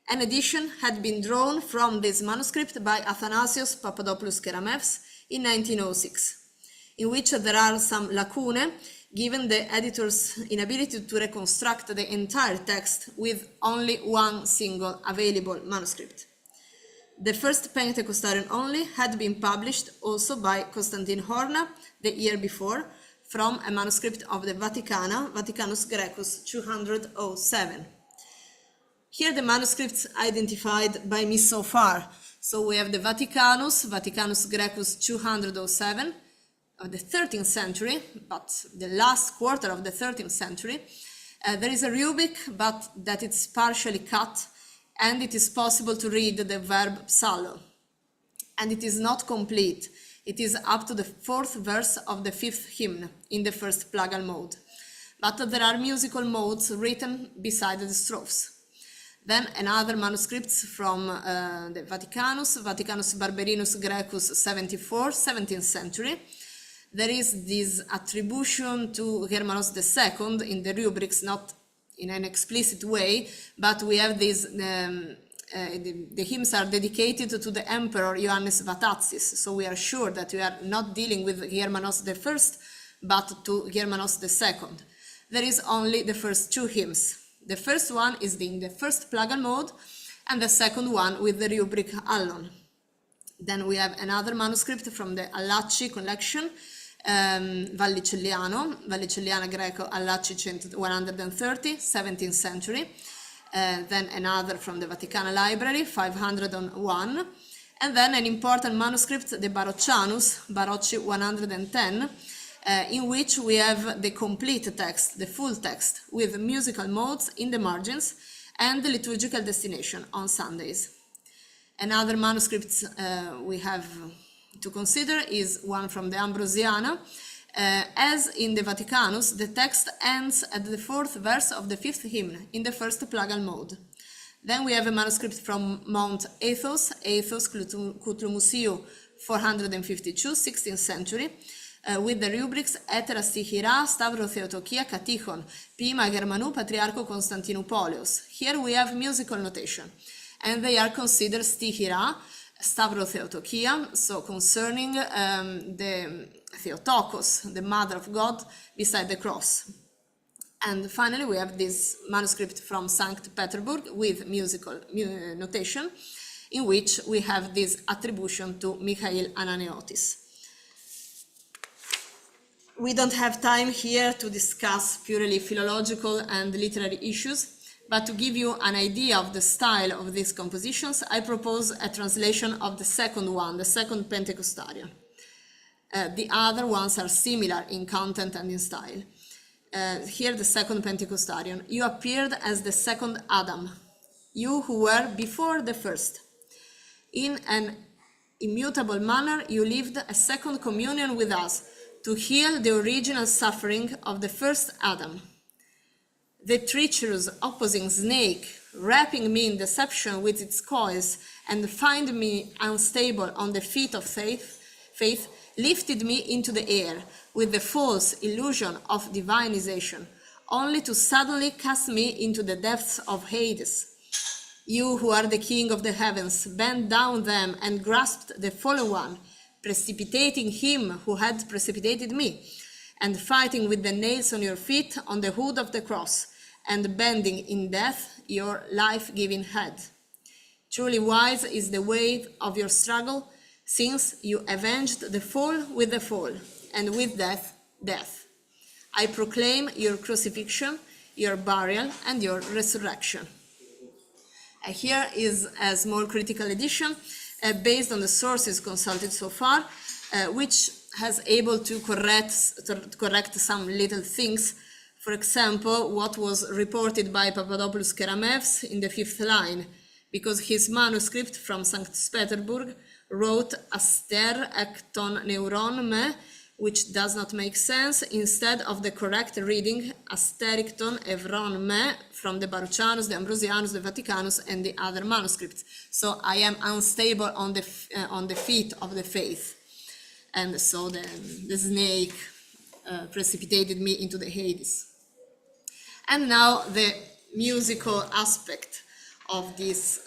An edition had been drawn from this manuscript by Athanasios Papadopoulos Keramevs in 1906, in which there are some lacunae, given the editor's inability to reconstruct the entire text with only one single available manuscript. The first Pentecostarion only had been published also by Constantine Horna the year before, from a manuscript of the Vaticana, Vaticanus Graecus 207. Here the manuscripts identified by me so far. So we have the Vaticanus Graecus 207 of the 13th century, but the last quarter of the 13th century. There is a rubric, but that it's partially cut, and it is possible to read the verb psallo. And it is not complete. It is up to the 4th verse of the 5th hymn in the first plagal mode. But there are musical modes written beside the strophes. Then another manuscripts from the Vaticanus Barberinus Graecus 74, 17th century. There is this attribution to Germanos II in the rubrics, not in an explicit way, but we have this, the hymns are dedicated to the Emperor Ioannis Vatatzis, so we are sure that we are not dealing with Germanos I, but to Germanos II. There is only the first 2 hymns. The first one is in the first plagal mode, and the second one with the rubric Allon. Then we have another manuscript from the Allacci collection, Vallicelliana Greco Allacci 130, 17th century. Then another from the Vatican Library, 501. And then an important manuscript, the Baroccianus, Barocci 110, in which we have the complete text, the full text, with musical modes in the margins and the liturgical destination on Sundays. Another manuscript we have to consider is one from the Ambrosiana. As in the Vaticanus, the text ends at the 4th verse of the 5th hymn in the first plagal mode. Then we have a manuscript from Mount Athos, Cutlumusiu 452, 16th century, with the rubrics Etera Stichira, Stavro Theotokia, Katichon, Pima Germanou, Patriarcho Constantinopolios. Here we have musical notation, and they are considered Stichira, Stavro Theotokia, so concerning the Theotokos, the Mother of God, beside the cross. And finally, we have this manuscript from St. Petersburg with musical notation, in which we have this attribution to Michael Ananeotis. We don't have time here to discuss purely philological and literary issues, but to give you an idea of the style of these compositions, I propose a translation of the second one, the second Pentecostarion. The other ones are similar in content and in style. Here the second Pentecostarion. You appeared as the second Adam, you who were before the first. In an immutable manner, you lived a second communion with us to heal the original suffering of the first Adam. The treacherous opposing snake, wrapping me in deception with its coils and find me unstable on the feet of faith, lifted me into the air with the false illusion of divinization, only to suddenly cast me into the depths of Hades. You who are the King of the heavens, bent down them and grasped the fallen one, precipitating him who had precipitated me, and fighting with the nails on your feet on the hood of the cross, and bending in death your life-giving head. Truly wise is the way of your struggle, since you avenged the fall with the fall, and with death, death. I proclaim your crucifixion, your burial, and your resurrection. Here is a small critical edition based on the sources consulted so far, which has able to correct some little things. For example, what was reported by Papadopoulos Keramevs in the 5th line, because his manuscript from St. Petersburg wrote aster ek ton neuron me, which does not make sense, instead of the correct reading astericton evron me from the Baruchianus, the Ambrosianus, the Vaticanus, and the other manuscripts. So I am unstable on the feet of the faith. And so the snake precipitated me into the Hades. And now the musical aspect of these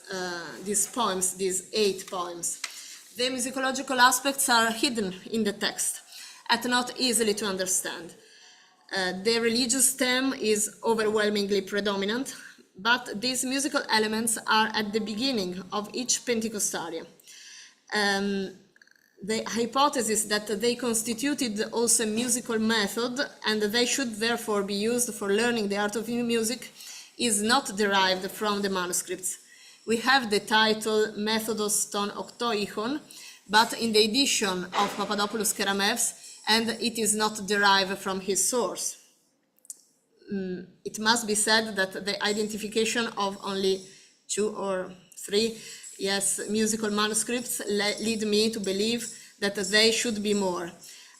poems, these 8 poems. The musicological aspects are hidden in the text and not easily to understand. The religious theme is overwhelmingly predominant, but these musical elements are at the beginning of each Pentecostarian. The hypothesis that they constituted also a musical method and they should therefore be used for learning the art of music is not derived from the manuscripts. We have the title Methodos ton octoichon, but in the edition of Papadopoulos Keramevs, and it is not derived from his source. It must be said that the identification of only 2 or 3 musical manuscripts lead me to believe that they should be more.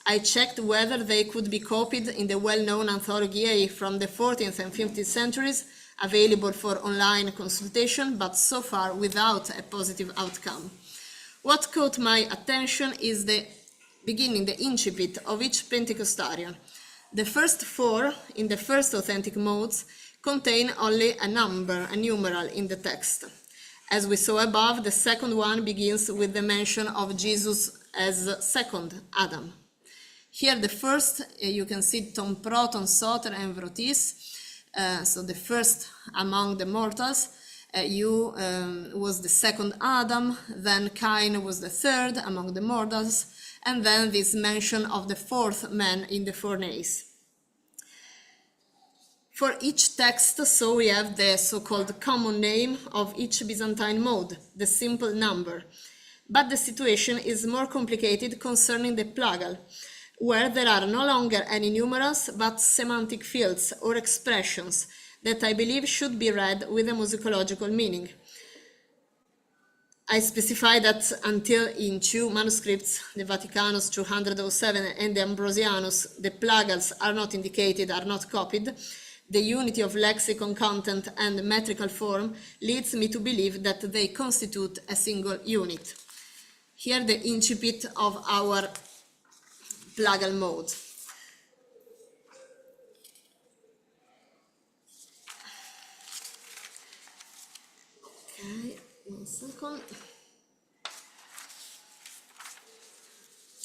I checked whether they could be copied in the well-known anthology from the 14th and 15th centuries, available for online consultation, but so far without a positive outcome. What caught my attention is the beginning, the incipit of each Pentecostarian. The first 4 in the first authentic modes contain only a number, a numeral in the text. As we saw above, the second one begins with the mention of Jesus as second Adam. Here the first, you can see ton proton soter and vrotis, so the first among the mortals, was the second Adam, then Cain was the third among the mortals, and then this mention of the 4th man in the furnace. For each text, so we have the so-called common name of each Byzantine mode, the simple number. But the situation is more complicated concerning the plagal, where there are no longer any numerals, but semantic fields or expressions that I believe should be read with a musicological meaning. I specify that until in 2 manuscripts, the Vaticanus 207 and the Ambrosianus, the plagals are not indicated, are not copied, the unity of lexicon content and metrical form leads me to believe that they constitute a single unit. Here the incipit of our plagal mode. Okay, 1 second.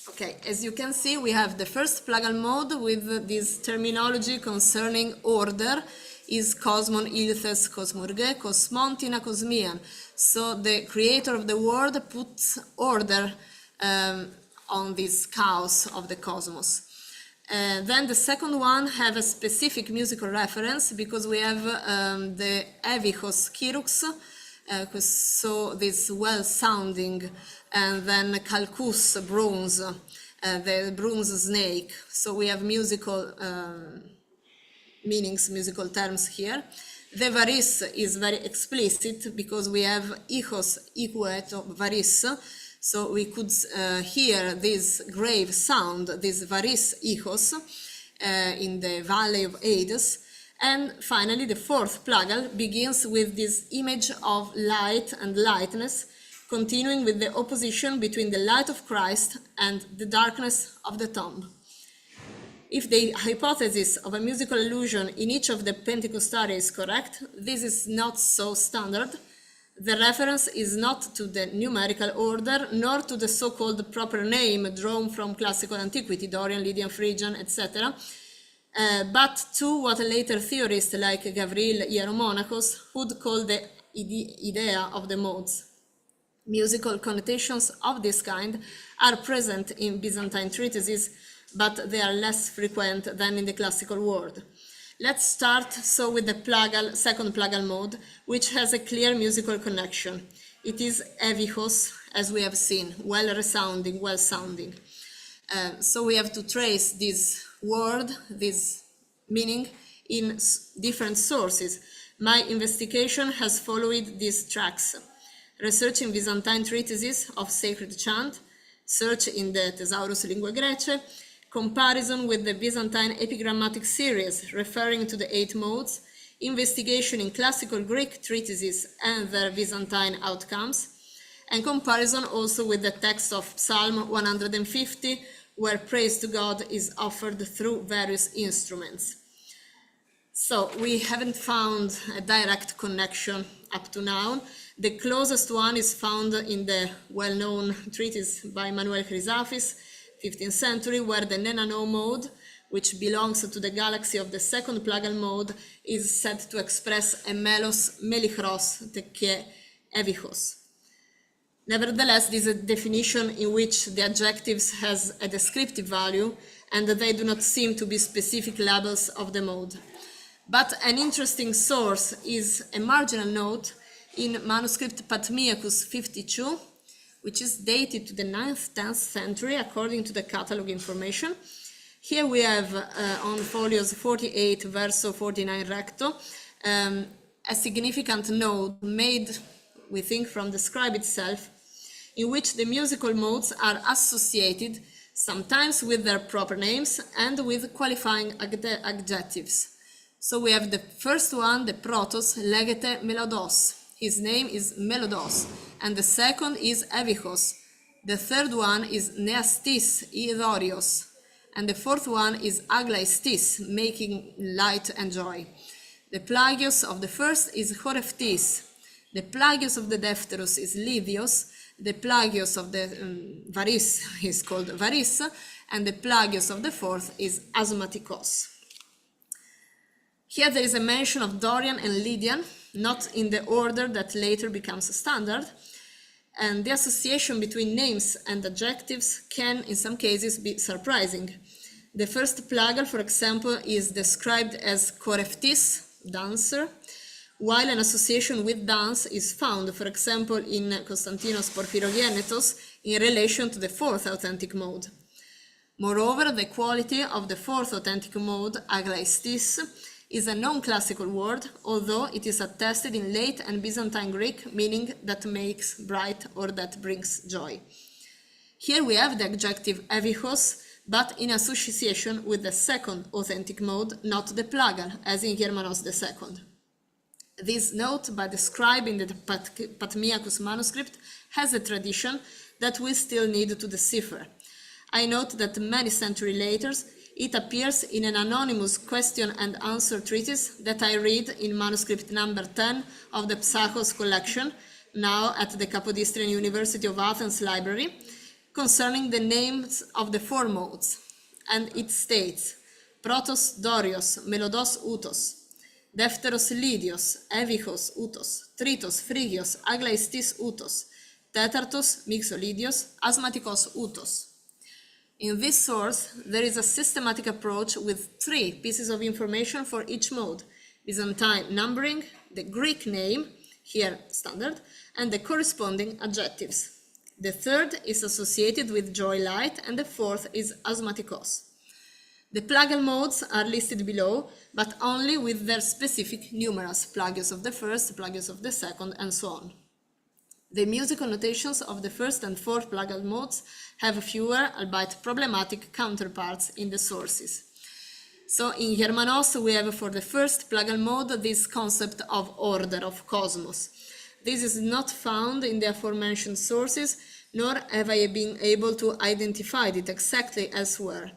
Okay, as you can see, we have the first plagal mode with this terminology concerning order is cosmon ilthes cosmurge, cosmontina cosmian. So the creator of the world puts order on this chaos of the cosmos. Then the second one have a specific musical reference because we have the evichos chirux, so this well-sounding, and then calcus, bronze, the bronze snake. So we have musical meanings, musical terms here. The varis is very explicit because we have ichos iqueto varis, so we could hear this grave sound, this varis ichos, in the valley of Hades. And finally, the 4th plagal begins with this image of light and lightness, continuing with the opposition between the light of Christ and the darkness of the tomb. If the hypothesis of a musical allusion in each of the Pentecostaria is correct, this is not so standard. The reference is not to the numerical order, nor to the so-called proper name drawn from classical antiquity, Dorian, Lydian, Phrygian, etc., but to what a later theorist like Gavril Hieromonachos would call the idea of the modes. Musical connotations of this kind are present in Byzantine treatises but they are less frequent than in the classical world. Let's start with the second plagal mode, which has a clear musical connection. It is evichos, as we have seen, well-resounding, well-sounding. So we have to trace this word, this meaning, in different sources. My investigation has followed these tracks: research in Byzantine treatises of sacred chant, search in the Thesaurus Linguae Graece, comparison with the Byzantine epigrammatic series referring to the 8 modes, investigation in classical Greek treatises and their Byzantine outcomes, and comparison also with the text of Psalm 150, where praise to God is offered through various instruments. So we haven't found a direct connection up to now. The closest one is found in the well-known treatise by Manuel Chrysafis, 15th century, where the Nenano mode, which belongs to the galaxy of the second plagal mode, is said to express a melos melichros tekie evichos. Nevertheless, this is a definition in which the adjectives has a descriptive value and they do not seem to be specific labels of the mode. But an interesting source is a marginal note in manuscript Patmiacus 52, which is dated to the 9th-10th century according to the catalog information. Here we have on folios 48 verso 49 recto a significant note made, we think, from the scribe itself, in which the musical modes are associated sometimes with their proper names and with qualifying adjectives. So we have the first one, the protos, legete melodos. His name is Melodos, and the second is Evichos. The third one is Neastis, Idorios, and the fourth one is Aglaistis, making light and joy. The plagios of the first is Choreftis. The plagios of the Defteros is Lydios. The plagios of the Varis is called Varis, and the plagios of the fourth is Asmatikos. Here there is a mention of Dorian and Lydian, not in the order that later becomes standard, and the association between names and adjectives can, in some cases, be surprising. The first plagal, for example, is described as Choreftis, dancer, while an association with dance is found, for example, in Constantinos Porphyrogenetos in relation to the fourth authentic mode. Moreover, the quality of the fourth authentic mode, aglaistis, is a non-classical word, although it is attested in late and Byzantine Greek, meaning that makes bright or that brings joy. Here we have the adjective evichos, but in association with the second authentic mode, not the plagal, as in Germanos II. This note by the scribe in the Patmiacus manuscript has a tradition that we still need to decipher. I note that many centuries later, it appears in an anonymous question and answer treatise that I read in manuscript number 10 of the Psachos collection, now at the Capodistrian University of Athens library, concerning the names of the 4 modes. And it states, Protos Dorios, Melodos Utos, Defteros Lydios, Evichos Utos, Tritos Phrygios, Aglaistis Utos, Tetartos Mixolydios, Asmatikos Utos. In this source, there is a systematic approach with 3 pieces of information for each mode: Byzantine numbering, the Greek name, here standard, and the corresponding adjectives. The third is associated with joy light, and the fourth is asmatikos. The plagal modes are listed below, but only with their specific numerals, plagios of the first, plagios of the second, and so on. The musical notations of the first and fourth plagal modes have fewer, albeit problematic, counterparts in the sources. So in Germanos we have for the first plagal mode this concept of order, of cosmos. This is not found in the aforementioned sources, nor have I been able to identify it exactly elsewhere.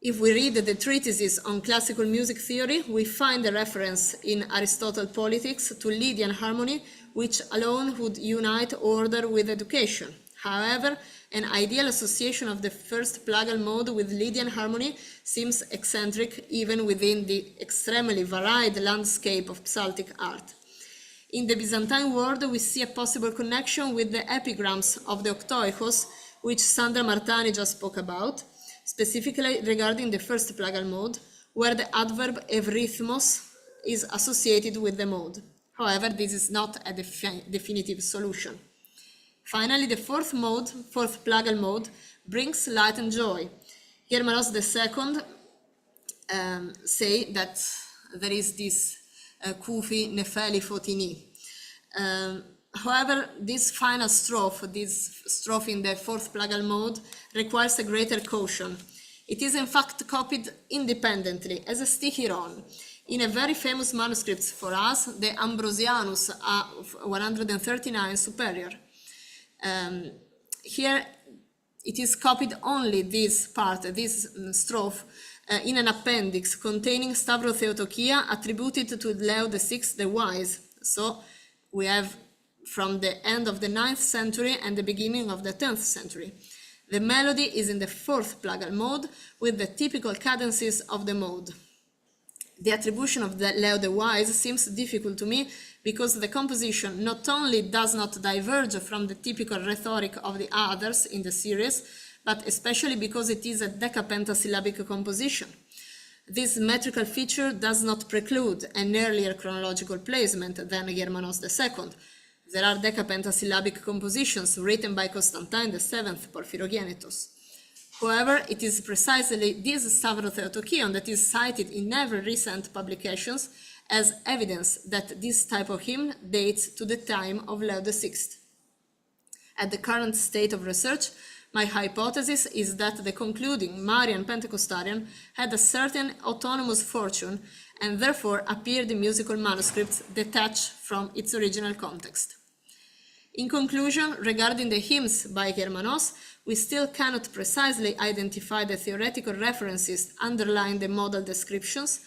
If we read the treatises on classical music theory, we find a reference in Aristotle's Politics to Lydian harmony, which alone would unite order with education. However, an ideal association of the first plagal mode with Lydian harmony seems eccentric even within the extremely varied landscape of Psaltic art. In the Byzantine world, we see a possible connection with the epigrams of the Octoechos, which Sandra Martani just spoke about. specifically regarding the first plagal mode, where the adverb evrithmos is associated with the mode. However, this is not a definitive solution. Finally, the fourth plagal mode, brings light and joy. Germanos II say that there is this kufi nefeli fotini. However, this final strophe, in the fourth plagal mode, requires a greater caution. It is in fact copied independently as a stichiron in a very famous manuscript for us, the Ambrosianus 139 Superior. Here it is copied only this part, this strophe, in an appendix containing Stavrotheotokia attributed to Leo VI the Wise. So we have from the end of the 9th century and the beginning of the 10th century. The melody is in the fourth plagal mode with the typical cadences of the mode. The attribution of Leo the Wise seems difficult to me because the composition not only does not diverge from the typical rhetoric of the others in the series, but especially because it is a decapentasyllabic composition. This metrical feature does not preclude an earlier chronological placement than Germanos II. There are decapentasyllabic compositions written by Constantine VII Porphyrogenitus. However, it is precisely this Stavrotheotokion that is cited in every recent publications as evidence that this type of hymn dates to the time of Leo VI. At the current state of research, my hypothesis is that the concluding Marian Pentecostarian had a certain autonomous fortune and therefore appeared in musical manuscripts detached from its original context. In conclusion, regarding the hymns by Germanos, we still cannot precisely identify the theoretical references underlying the modal descriptions.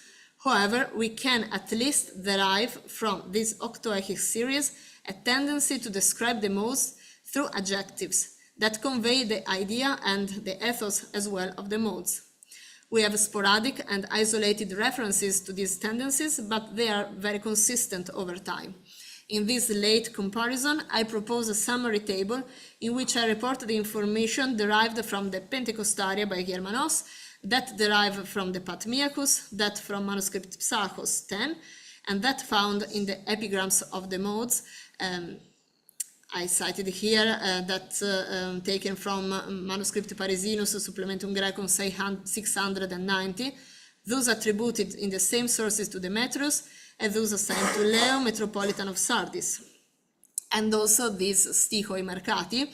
However, we can at least derive from this octoechic series a tendency to describe the modes through adjectives that convey the idea and the ethos as well of the modes. We have sporadic and isolated references to these tendencies, but they are very consistent over time. In this late comparison, I propose a summary table in which I report the information derived from the Pentecostaria by Germanos, that derived from the Patmiacus, that from manuscript Psachos 10, and that found in the epigrams of the modes. I cited here that taken from manuscript Parisinus Supplementum Graecum 690, those attributed in the same sources to Demetrius, and those assigned to Leo, Metropolitan of Sardis. And also these Stichoi Mercati,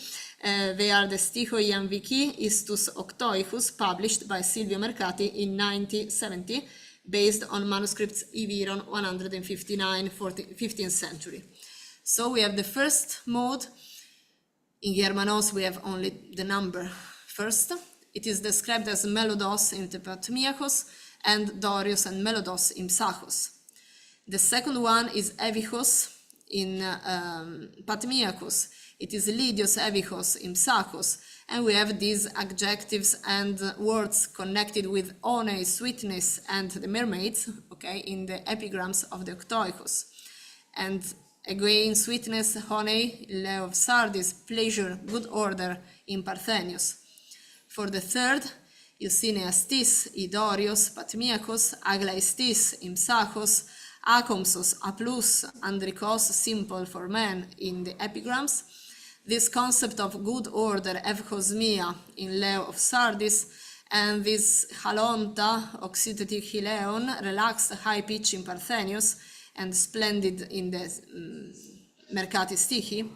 they are the Stichoi Ianvici Istus Octoicus, published by Silvio Mercati in 1970, based on manuscripts Iviron 159, 15th century. So we have the first mode. In Germanos we have only the number first. It is described as Melodos in the Patmiacos and Dorios and Melodos in Psachos. The second one is Evichos in Patmiacos. It is Lydios Evichos in Psachos. And we have these adjectives and words connected with one, sweetness, and the mermaids, okay, in the epigrams of the Octoicos. And again, sweetness, honey, Leo of Sardis, pleasure, good order in Parthenius. For the third, Eusineastis, Idorios, Patmiacos, Aglaistis in Psachos, Acomsos, Aplus, Andrikos, simple for men in the epigrams. This concept of good order, Evchosmia in Leo of Sardis, and this Halonta, oxytetic Hileon, relaxed high pitch in Parthenius, and splendid in the Mercati Stichi.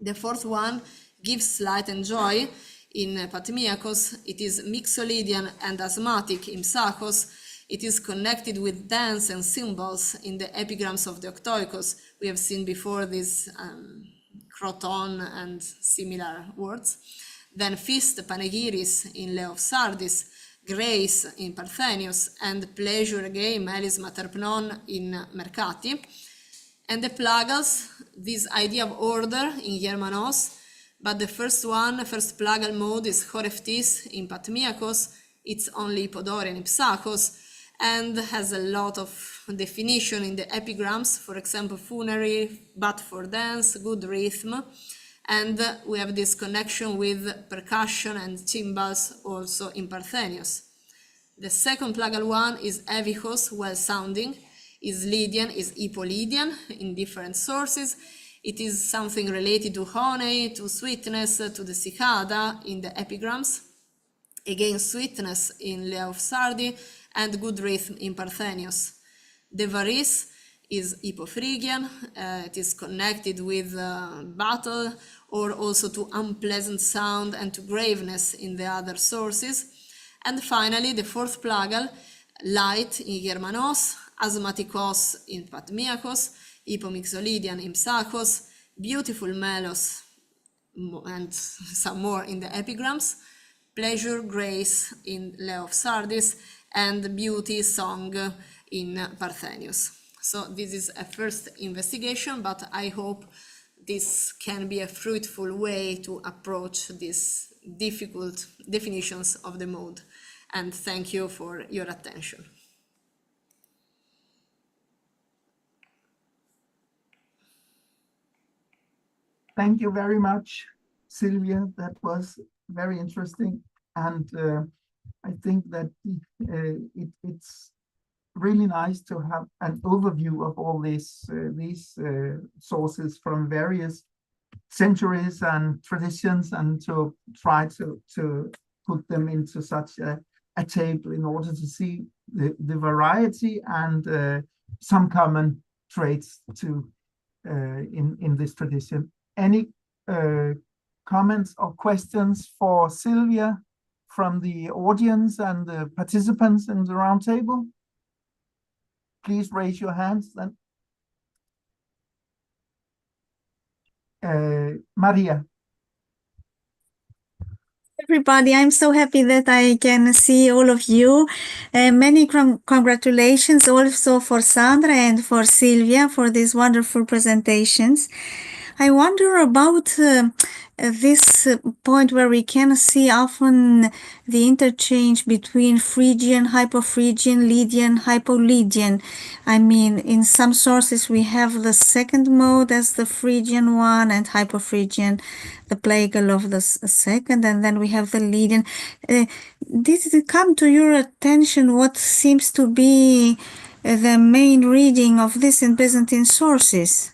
The fourth one gives light and joy in Patmiacos. It is Mixolydian and asthmatic in Psachos. It is connected with dance and symbols in the epigrams of the Octoicos. We have seen before these croton and similar words. Then feast, panegyris in Leo of Sardis, grace in Parthenius, and pleasure again, melis materpnon in Mercati. And the plagals, this idea of order in Germanos, but the first plagal mode is choreftis in Patmiacos, it's only Podorian in Psachos, and has a lot of definition in the epigrams, for example, funerary, but for dance, good rhythm, And we have this connection with percussion and cymbals also in Parthenius. The second plagal one is Evichos, well sounding, is Lydian, is Hippolydian in different sources. It is something related to honey, to sweetness, to the cicada in the epigrams. Again, sweetness in Leo of Sardi, and good rhythm in Parthenius. The Varis is Hypophrygian, it is connected with battle, or also to unpleasant sound and to graveness in the other sources. And finally, the fourth plagal, light in Germanos, Asthmatikos in Patmiakos, Hypomixolydian in Psakos, beautiful melos, and some more in the epigrams, pleasure, grace in Leo of Sardis, and beauty, song in Parthenius. So this is a first investigation, but I hope this can be a fruitful way to approach these difficult definitions of the mode. And thank you for your attention. Thank you very much, Sylvia. That was very interesting. And I think that it's really nice to have an overview of all these sources from various centuries and traditions, and to try to put them into such a table in order to see the variety and some common traits to in this tradition. Any comments or questions for Sylvia from the audience and the participants in the roundtable? Please raise your hands then. Maria. Everybody, I'm so happy that I can see all of you. Many congratulations also for Sandra and for Sylvia for these wonderful presentations. I wonder about this point where we can see often the interchange between Phrygian, Hypophrygian, Lydian, Hypolydian. I mean, in some sources we have the second mode as the Phrygian one, and Hypophrygian, the plagal of the second, and then we have the Lydian. Did it come to your attention what seems to be the main reading of this in Byzantine sources?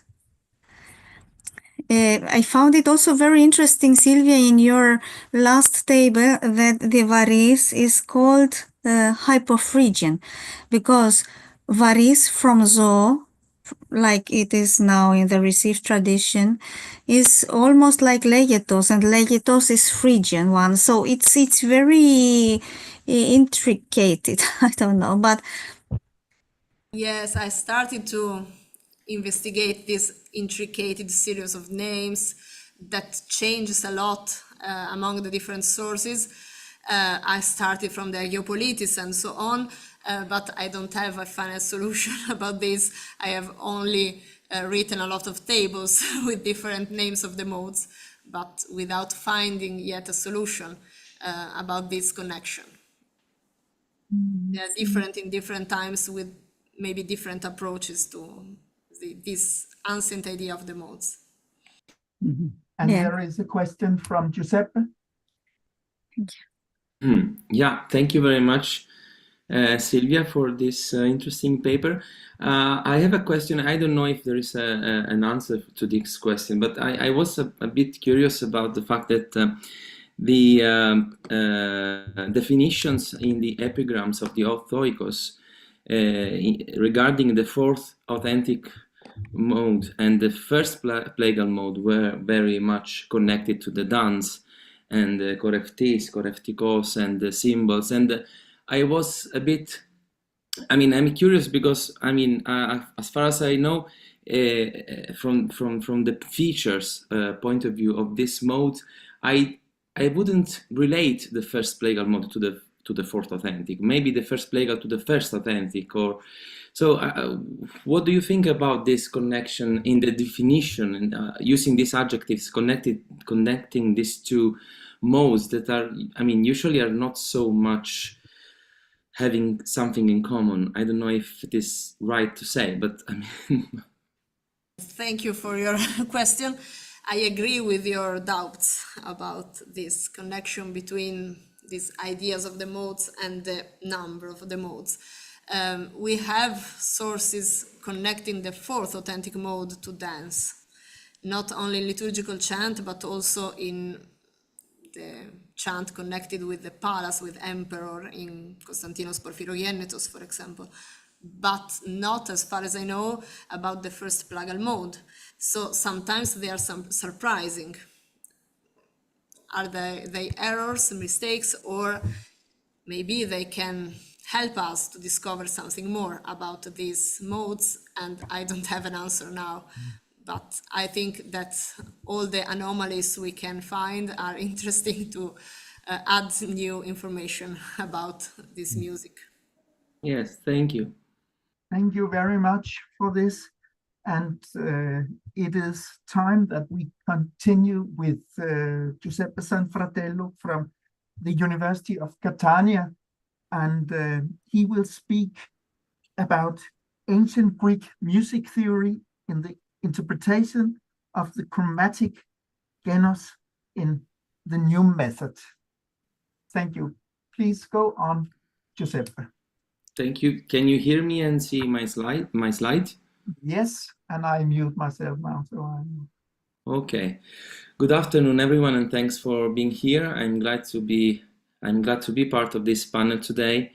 I found it also very interesting, Sylvia, in your last table that the Varis is called Hypophrygian, because Varis from Zo, like it is now in the received tradition, is almost like Legetos, and Legetos is Phrygian one. So it's very intricate. I don't know, but yes, I started to investigate this intricate series of names that changes a lot among the different sources. I started from the Geopolitis and so on, but I don't have a final solution about this. I have only written a lot of tables with different names of the modes, but without finding yet a solution about this connection. They are different in different times with maybe different approaches to this ancient idea of the modes. Mm-hmm. And there is a question from Giuseppe. Yeah, thank you very much, Sylvia, for this interesting paper. I have a question. I don't know if there is an answer to this question, but I was a bit curious about the fact that the definitions in the epigrams of the Orthoikos regarding the fourth authentic mode and the first plagal mode were very much connected to the dance and the koreftis, koreftikos, and the symbols. And I was a bit, I'm curious because, as far as I know, from the features point of view of this mode, I wouldn't relate the first plagal mode to the fourth authentic. Maybe the first plagal to the first authentic, or so. What do you think about this connection in the definition and using these adjectives, connecting these two modes that are, usually are not so much having something in common? I don't know if it is right to say, but Thank you for your question. I agree with your doubts about this connection between these ideas of the modes and the number of the modes. We have sources connecting the fourth authentic mode to dance, not only in liturgical chant, but also in the chant connected with the palace, with emperor in Constantinos Porphyrogennetos, for example, but not, as far as I know, about the first plagal mode. So sometimes they are surprising. Are they errors, mistakes, or maybe they can help us to discover something more about these modes, and I don't have an answer now. But I think that all the anomalies we can find are interesting to add new information about this music. Yes, thank you. Thank you very much for this. And it is time that we continue with Giuseppe Sanfratello from the University of Catania. And he will speak about ancient Greek music theory in the interpretation of the chromatic genus in the new method. Thank you. Please go on, Giuseppe. Thank you. Can you hear me and see my slide? Yes, and I mute myself now, so I'm... Okay. Good afternoon, everyone, and thanks for being here. I'm glad to be part of this panel today,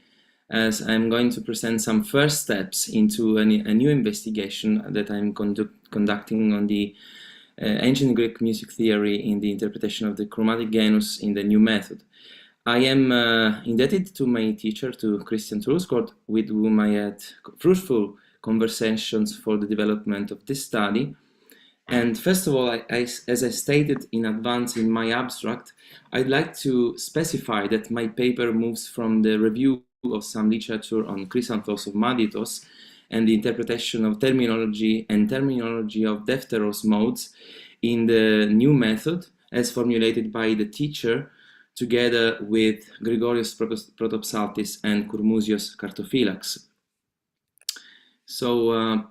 as I'm going to present some first steps into a new investigation that I'm conducting on the ancient Greek music theory in the interpretation of the chromatic genus in the new method. I am indebted to my teacher, to Christian Trusgaard, with whom I had fruitful conversations for the development of this study. And first of all, as I stated in advance in my abstract, I'd like to specify that my paper moves from the review of some literature on Chrysanthos of Maditos and the interpretation of terminology of Defteros modes in the new method as formulated by the teacher, together with Gregorios Protopsaltis and Curmusios Cartophylax. So,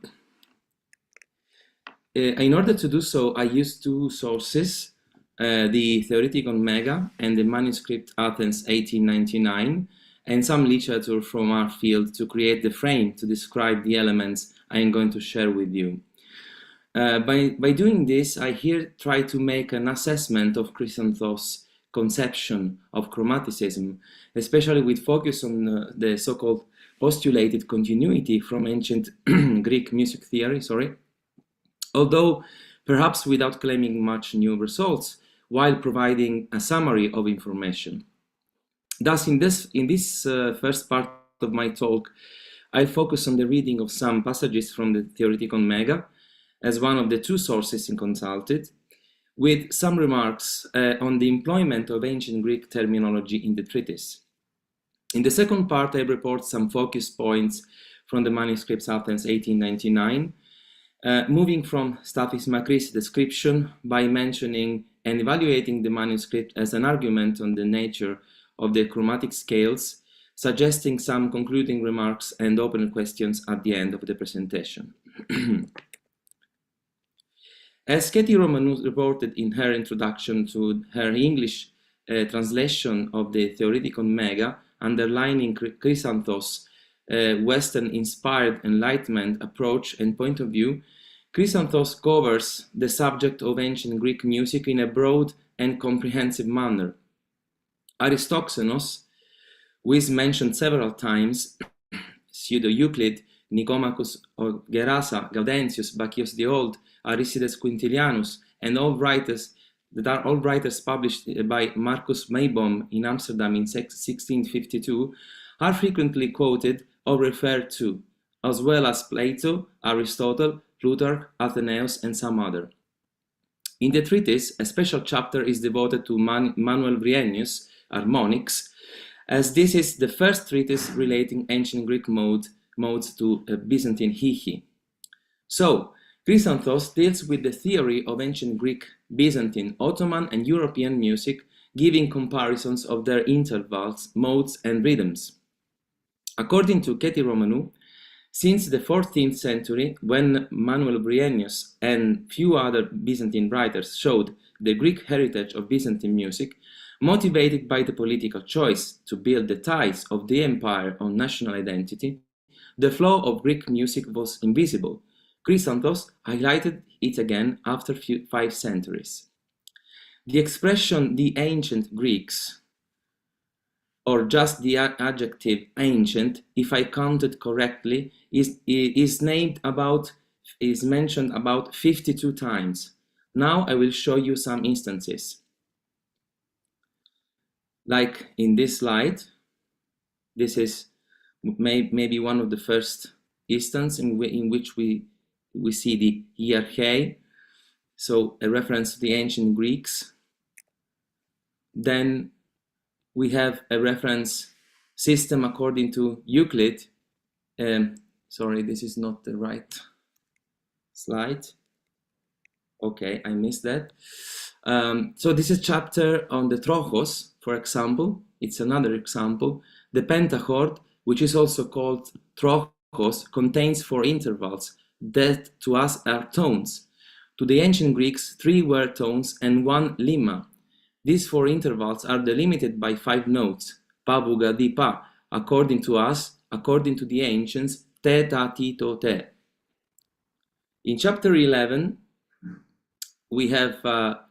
in order to do so, I used two sources, the Theoreticon Mega and the manuscript Athens 1899, and some literature from our field to create the frame to describe the elements I am going to share with you. By doing this, I here try to make an assessment of Chrysanthos' conception of chromaticism, especially with focus on the so-called postulated continuity from ancient Greek music theory, although perhaps without claiming much new results, while providing a summary of information. Thus, in this first part of my talk, I'll focus on the reading of some passages from the Theoreticon Mega as one of the two sources consulted, with some remarks on the employment of ancient Greek terminology in the treatise. In the second part, I report some focus points from the manuscripts Athens 1899, moving from Stathis Makris' description by mentioning and evaluating the manuscript as an argument on the nature of the chromatic scales, suggesting some concluding remarks and open questions at the end of the presentation. As Katie Romanou reported in her introduction to her English translation of the Theoreticon Mega, underlining Chrysanthos' Western-inspired Enlightenment approach and point of view, Chrysanthos covers the subject of ancient Greek music in a broad and comprehensive manner. Aristoxenos, who is mentioned several times, Pseudo-Euclid, Nicomachus of Gerasa, Gaudentius, Bacchios the Old, Arisides Quintilianus, and all writers that are all writers published by Marcus Meiboom in Amsterdam in 1652, are frequently quoted or referred to, as well as Plato, Aristotle, Plutarch, Athenaeus, and some other. In the treatise, a special chapter is devoted to Manuel Vrienius' Harmonics, as this is the first treatise relating ancient Greek modes to Byzantine hihi. So, Chrysanthos deals with the theory of ancient Greek, Byzantine, Ottoman, and European music, giving comparisons of their intervals, modes, and rhythms. According to Katie Romanou, Since the 14th century, when Manuel Bryennius and few other Byzantine writers showed the Greek heritage of Byzantine music, motivated by the political choice to build the ties of the empire on national identity, the flow of Greek music was invisible. Chrysanthos highlighted it again after 5 centuries. The expression "the ancient Greeks," or just the adjective ancient, if I counted correctly, is mentioned about 52 times. Now I will show you some instances. Like in this slide, this is maybe one of the first instances in which we see the hierarchy, so a reference to the ancient Greeks. Then we have a reference system according to Euclid. Sorry, this is not the right slide. Okay, I missed that. So this is a chapter on the trochos, for example. It's another example. The pentachord, which is also called trochos, contains 4 intervals that to us are tones. To the ancient Greeks, 3 were tones and 1 lemma. These 4 intervals are delimited by 5 notes, pa, bu, ga, di, pa, according to us, according to the ancients, te, ta, ti, to, te. In chapter 11, we have a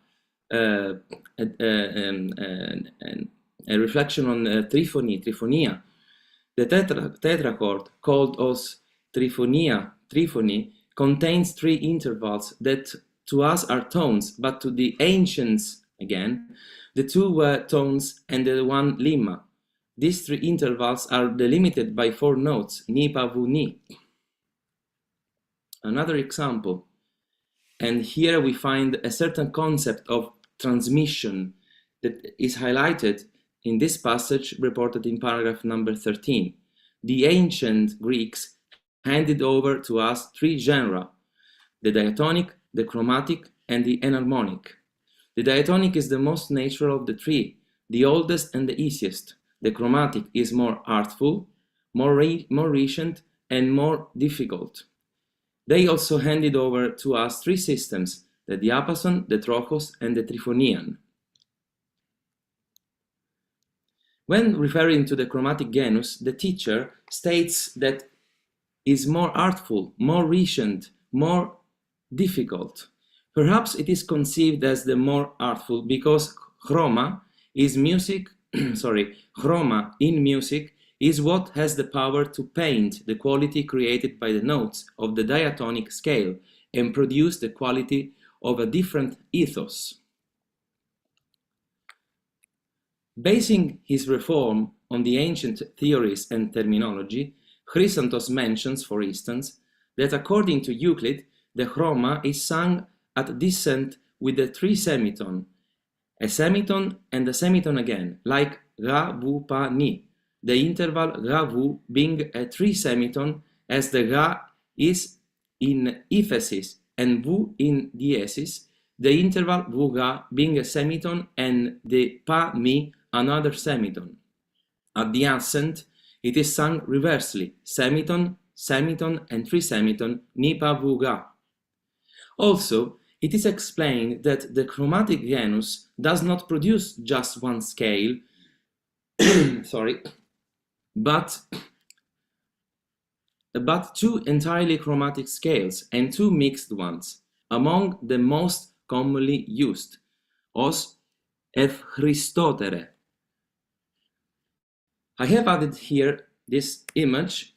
reflection on triphonia. The tetrachord, called as triphony, contains 3 intervals that to us are tones, but to the ancients, again, the 2 were tones and the 1 lemma. These 3 intervals are delimited by 4 notes, ni, pa, vu, ni. Another example, and here we find a certain concept of transmission that is highlighted in this passage reported in paragraph number 13. The ancient Greeks handed over to us 3 genera, the diatonic, the chromatic, and the enharmonic. The diatonic is the most natural of the 3, the oldest and the easiest. The chromatic is more artful, more recent, and more difficult. They also handed over to us 3 systems, the diapason, the trochos, and the triphonian. When referring to the chromatic genus, the teacher states that is more artful, more recent, more difficult. Perhaps it is conceived as the more artful because chroma is music, chroma in music is what has the power to paint the quality created by the notes of the diatonic scale and produce the quality of a different ethos. Basing his reform on the ancient theories and terminology, Chrysanthos mentions, for instance, that according to Euclid, the chroma is sung at descent with the 3 semitone, a semitone and a semitone again, like ga, vu, pa, ni, the interval ga, vu being a 3 semitone as the ga is in ephesis and vu in diesis, the interval vu, ga being a semitone and the pa, mi another semitone. At the ascent, it is sung reversely, semitone, semitone, and 3 semitone, ni, pa, vu, ga. Also, it is explained that the chromatic genus does not produce just 1 scale, but 2 entirely chromatic scales and 2 mixed ones, among the most commonly used, os Christotere. I have added here this image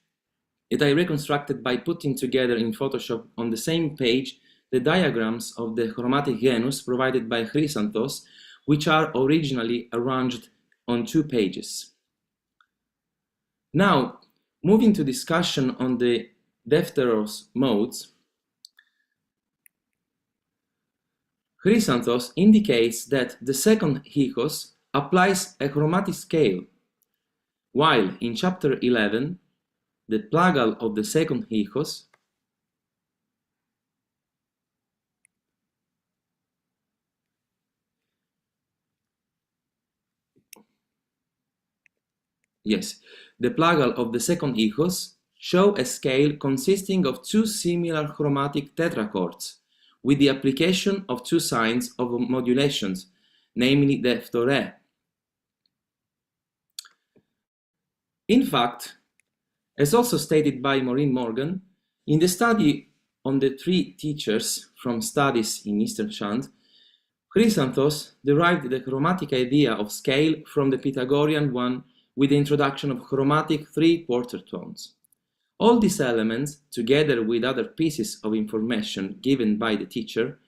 that I reconstructed by putting together in Photoshop on the same page the diagrams of the chromatic genus provided by Chrysanthos, which are originally arranged on 2 pages. Now, moving to discussion on the Defteros modes, Chrysanthos indicates that the second hikos applies a chromatic scale, while in chapter 11, the plagal of the second hikos the plagal of the second hikos show a scale consisting of two similar chromatic tetrachords, with the application of two signs of modulations, namely the phthore. In fact, as also stated by Maureen Morgan, in the study on the three teachers from studies in Eastern chant, Chrysanthos derived the chromatic idea of scale from the Pythagorean one with the introduction of chromatic three-quarter tones. All these elements, together with other pieces of information given by the teacher,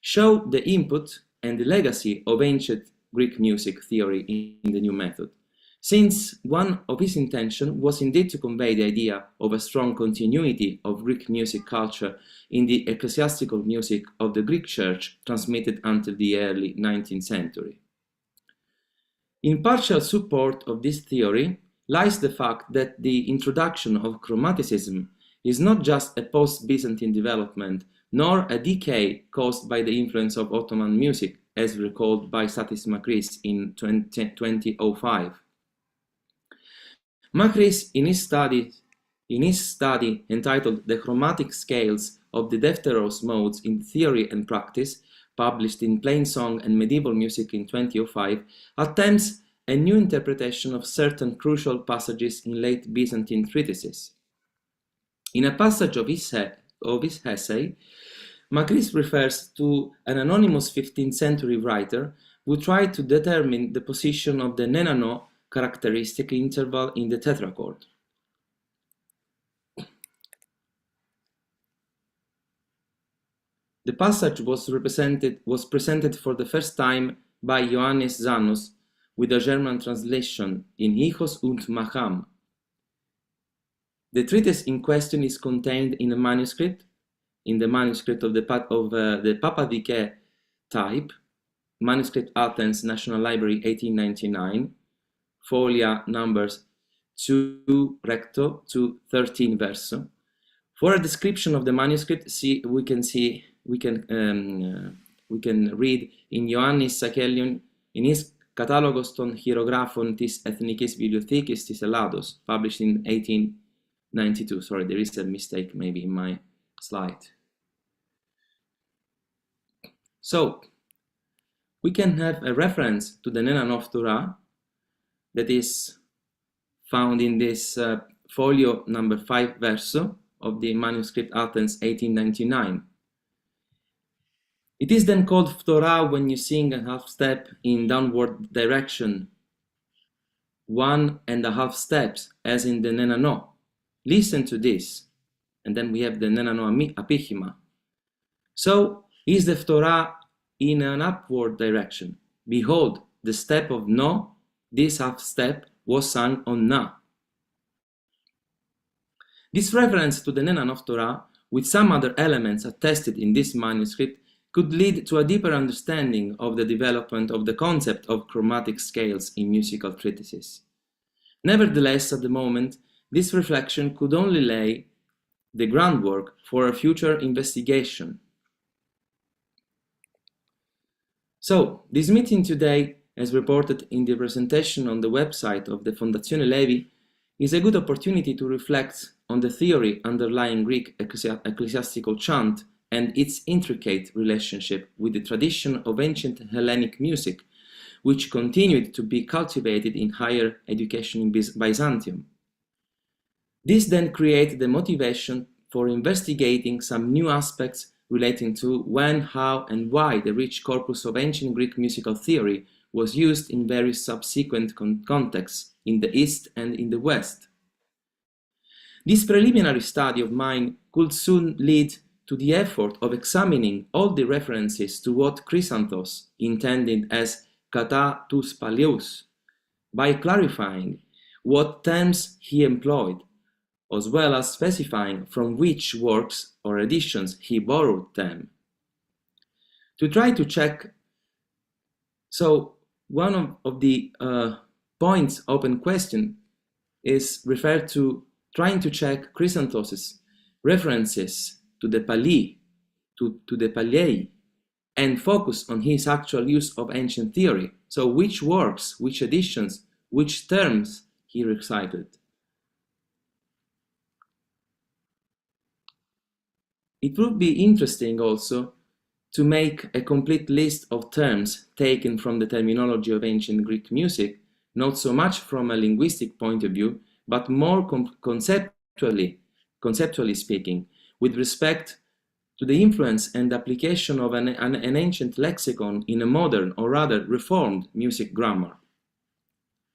show the input and the legacy of ancient Greek music theory in the new method, since one of his intentions was indeed to convey the idea of a strong continuity of Greek music culture in the ecclesiastical music of the Greek Church transmitted until the early 19th century. In partial support of this theory lies the fact that the introduction of Chromaticism is not just a post-Byzantine development, nor a decay caused by the influence of Ottoman music, as recalled by Stathis Makris in 2005. Makris, in his study entitled The Chromatic Scales of the Defteros Modes in Theory and Practice, published in Plain Song and Medieval Music in 2005, attempts a new interpretation of certain crucial passages in late Byzantine treatises. In a passage of his essay, Makris refers to an anonymous 15th century writer who tried to determine the position of the nenano characteristic interval in the tetrachord. The passage was presented for the first time by Johannes Zanus with a German translation in Ichos und Macham. The treatise in question is contained in a manuscript, of the Psaltike type, Manuscript Athens, National Library, 1899, folia numbers 2 recto to 13 verso. For a description of the manuscript, we can read in Ioannis Sakelion in his Catalogos των Χειρογράφων της Εθνικής Βιβλιοθήκης της Ελλάδος, published in 1892. Sorry, there is a mistake maybe in my slide. So, we can have a reference to the Nenanophthora that is found in this folio number 5 verso of the manuscript Athens 1899. It is then called phthora when you sing a half step in downward direction, 1.5 steps, as in the nenano. Listen to this, and then we have the nenano apichima. So is the phthora in an upward direction. Behold, the step of no, this half step was sung on na. This reference to the Nenanophthora, with some other elements attested in this manuscript, could lead to a deeper understanding of the development of the concept of chromatic scales in musical treatises. Nevertheless, at the moment, this reflection could only lay the groundwork for a future investigation. So, this meeting today, as reported in the presentation on the website of the Fondazione Levi, is a good opportunity to reflect on the theory underlying Greek ecclesiastical chant and its intricate relationship with the tradition of ancient Hellenic music, which continued to be cultivated in higher education in Byzantium. This then created the motivation for investigating some new aspects relating to when, how, and why the rich corpus of ancient Greek musical theory was used in various subsequent contexts in the East and in the West. This preliminary study of mine could soon lead to the effort of examining all the references to what Chrysanthos intended as kata tous paleus, by clarifying what terms he employed, as well as specifying from which works or editions he borrowed them. To try to check, so one of the points open question is referred to trying to check Chrysanthos' references to the Pali, to the Palei, and focus on his actual use of ancient theory. So which works, which editions, which terms he recited. it would be interesting also to make a complete list of terms taken from the terminology of ancient Greek music, not so much from a linguistic point of view, but more conceptually speaking, with respect to the influence and application of an ancient lexicon in a modern, or rather reformed, music grammar.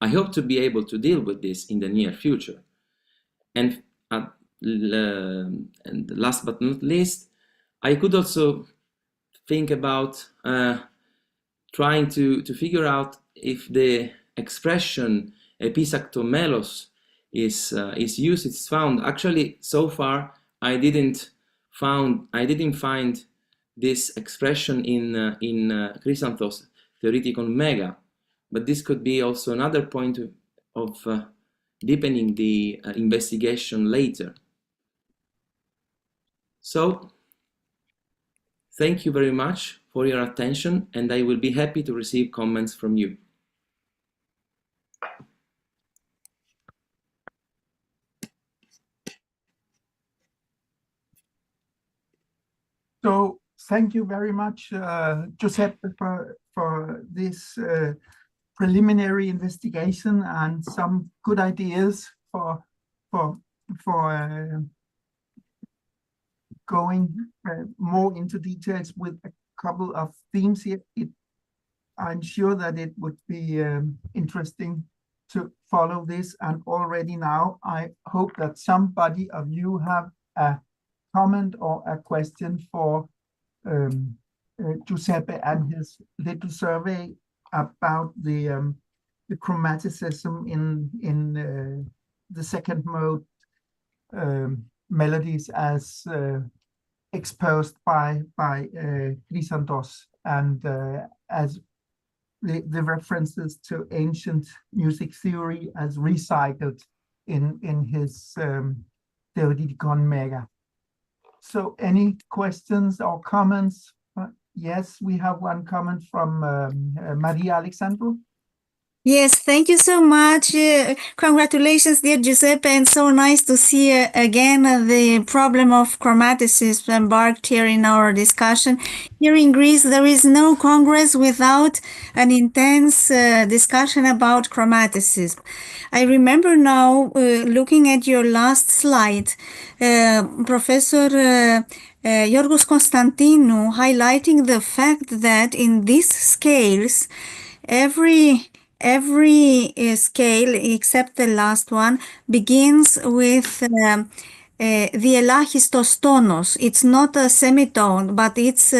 I hope to be able to deal with this in the near future. And last but not least, I could also think about trying to figure out if the expression episactomelos is used. It's found. Actually, so far I didn't find this expression in Chrysanthos Theoreticon Mega, but this could be also another point of deepening the investigation later. So, thank you very much for your attention, and I will be happy to receive comments from you. So thank you very much, Giuseppe, for this preliminary investigation and some good ideas for going more into details with a couple of themes here. I'm sure that it would be interesting to follow this, and already now I hope that somebody of you have a comment or a question for Giuseppe and his little survey about the chromaticism in the second mode melodies as exposed by Chrysanthos, and as the references to ancient music theory as recycled in his Theoreticon Mega. So any questions or comments? Yes, we have one comment from Maria Alexandru. Yes, thank you so much. Congratulations, dear Giuseppe, and so nice to see again the problem of chromaticism embarked here in our discussion. Here in Greece, there is no Congress without an intense discussion about chromaticism. I remember now, looking at your last slide, Professor Yorgos Konstantinou highlighting the fact that in these scales, every scale except the last one begins with the elachistos tonos. It's not a semitone, but it's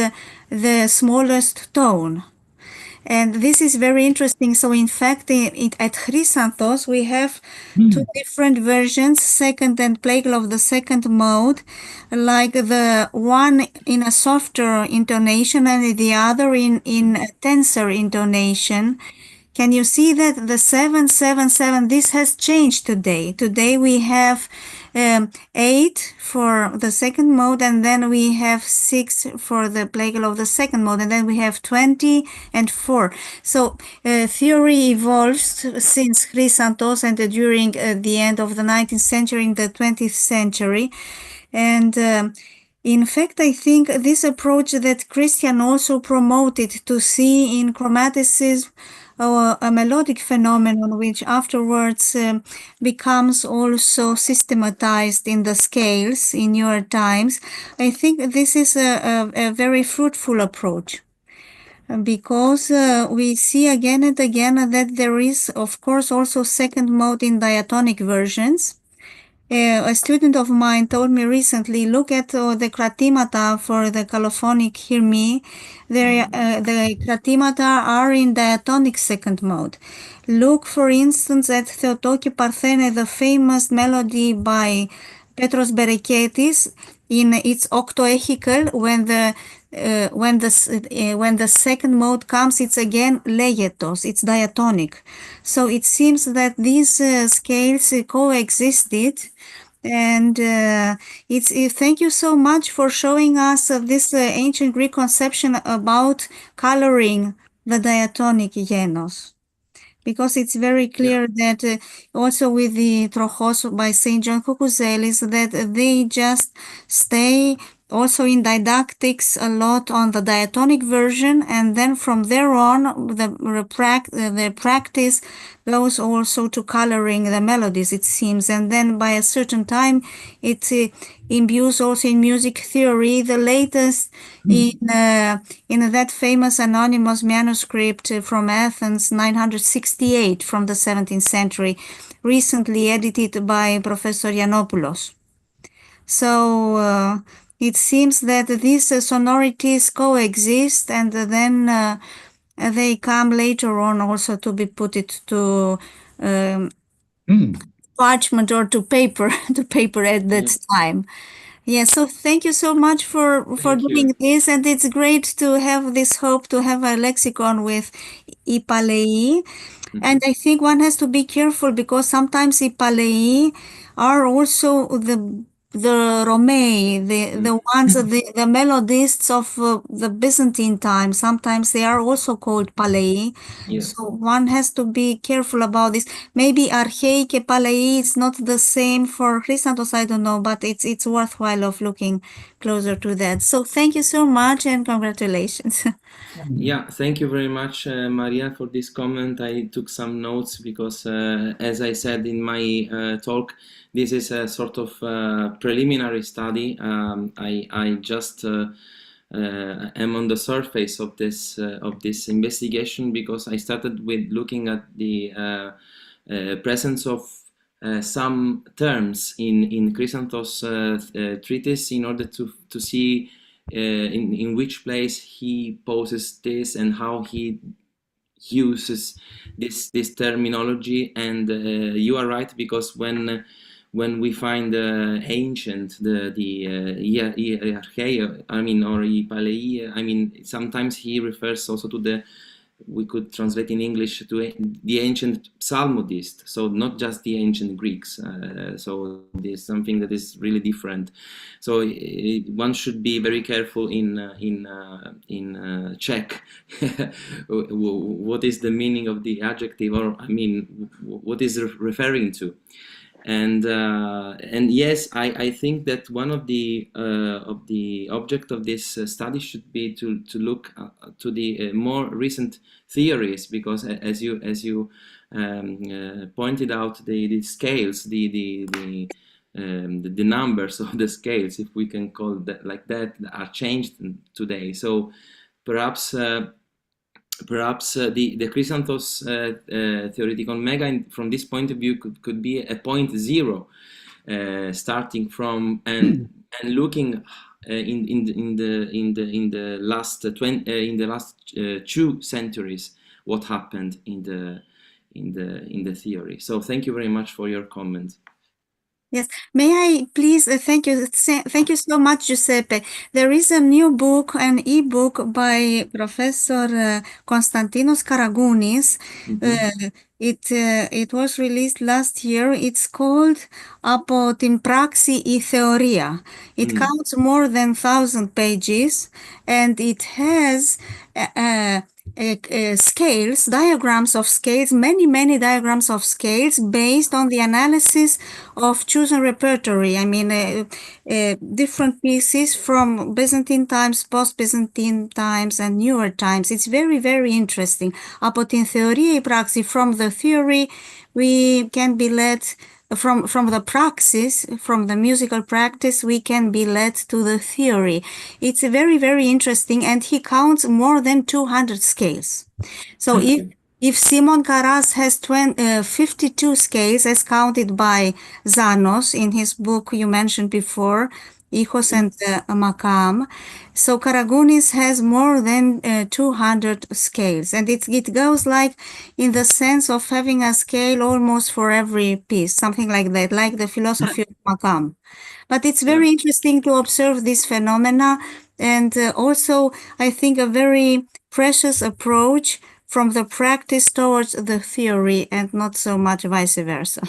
the smallest tone. And this is very interesting. So in fact, at Chrysanthos, we have two different versions, second and plagal of the second mode, like the one in a softer intonation and the other in a tenser intonation. Can you see that the 777, this has changed today? Today we have 8 for the second mode, and then we have 6 for the plagal of the second mode, and then we have 20 and 4. So theory evolves since Chrysanthos and during the end of the 19th century, in the 20th century. And in fact, I think this approach that Christian also promoted, to see in chromaticism a melodic phenomenon which afterwards becomes also systematized in the scales in your times, I think this is a very fruitful approach, because we see again and again that there is, of course, also second mode in diatonic versions. A student of mine told me recently, look at the kratimata for the colophonic Hear Me. The kratimata are in diatonic second mode. Look, for instance, at Theotoki Parthene, the famous melody by Petros Bereketis, in its octoechical, when the second mode comes, it's again legetos, it's diatonic. So it seems that these scales coexisted, and thank you so much for showing us this ancient Greek conception about coloring the diatonic genos, because it's very clear that also with the Trochos by St. John Kukuzelis, that they just stay also in didactics a lot on the diatonic version, and then from there on the practice goes also to coloring the melodies, it seems, and then by a certain time it imbues also in music theory. The latest in that famous anonymous manuscript from Athens, 968 from the 17th century, recently edited by Professor Yiannopoulos. So it seems that these sonorities coexist, and then they come later on also to be put it to parchment or to paper at that time. Yeah, so thank you so much for doing this, and it's great to have this hope to have a lexicon with Ipalei. And I think one has to be careful because sometimes Ipalei are also the Romei, the ones, the melodists of the Byzantine time. Sometimes they are also called Palei. Yes. So one has to be careful about this. Maybe Archaic Palei is not the same for Chrysanthos, I don't know, but it's worthwhile of looking closer to that. So thank you so much and congratulations. Yeah, thank you very much, Maria, for this comment. I took some notes because, as I said in my talk, this is a sort of preliminary study. I just am on the surface of this investigation because I started with looking at the presence of some terms in Chrysanthos' treatise in order to see in which place he poses this and how he uses this terminology. And you are right, because when we find ancient, the archaea, I mean, or Ipalei, I mean, sometimes he refers also to the, we could translate in English, to the ancient psalmodist, so not just the ancient Greeks. So there's something that is really different. So one should be very careful in check what is the meaning of the adjective, or I mean, what is referring to. And yes, I think that one of the object of this study should be to look to the more recent theories, because as you pointed out, the scales, the numbers of the scales, if we can call that like that, are changed today. So perhaps the Chrysanthos theoretical mega, from this point of view, could be a point zero, starting from and looking in the last 2 centuries what happened in the theory. So thank you very much for your comment. Yes, may I please thank you so much, Giuseppe. There is a new book, an e-book by Professor Konstantinos Karagounis. It was released last year. It's called Από την πράξη η θεωρία. It counts more than 1,000 pages, and it has scales, diagrams of scales, many diagrams of scales based on the analysis of chosen repertory. I mean, different pieces from Byzantine times, post-Byzantine times, and newer times. It's very interesting. Από την θεωρία η πράξη, from the theory, we can be led from the praxis, from the musical practice, we can be led to the theory. It's very interesting, and he counts more than 200 scales. So if Simon Karas has 52 scales as counted by Zanos in his book you mentioned before, Ichos and Makam, so Karagounis has more than 200 scales, and it goes like in the sense of having a scale almost for every piece, something like that, like the philosophy of Makam. But it's very interesting to observe this phenomena, and also I think a very precious approach from the practice towards the theory, and not so much vice versa.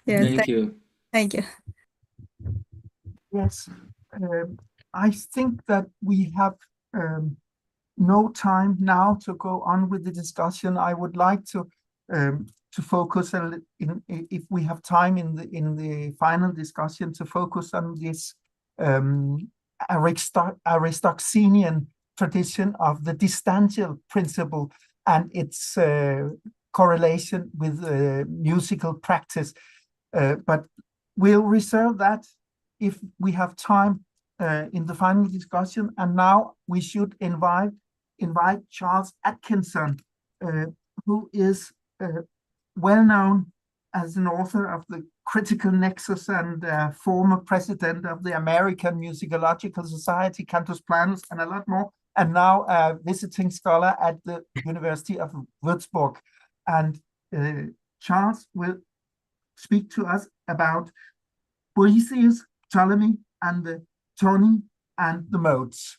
Yes, Thank you. Thank you. Yes, I think that we have no time now to go on with the discussion. I would like to focus if we have time in the final discussion, to focus on this Aristotelian tradition of the distantial principle and its correlation with musical practice. But we'll reserve that if we have time in the final discussion. And now we should invite Charles Atkinson, who is well known as an author of the Critical Nexus and former president of the American Musicological Society, Cantus Planus, and a lot more, and now a visiting scholar at the University of Würzburg. And Charles will speak to us about Boethius, Ptolemy, and the Tonoi and the modes.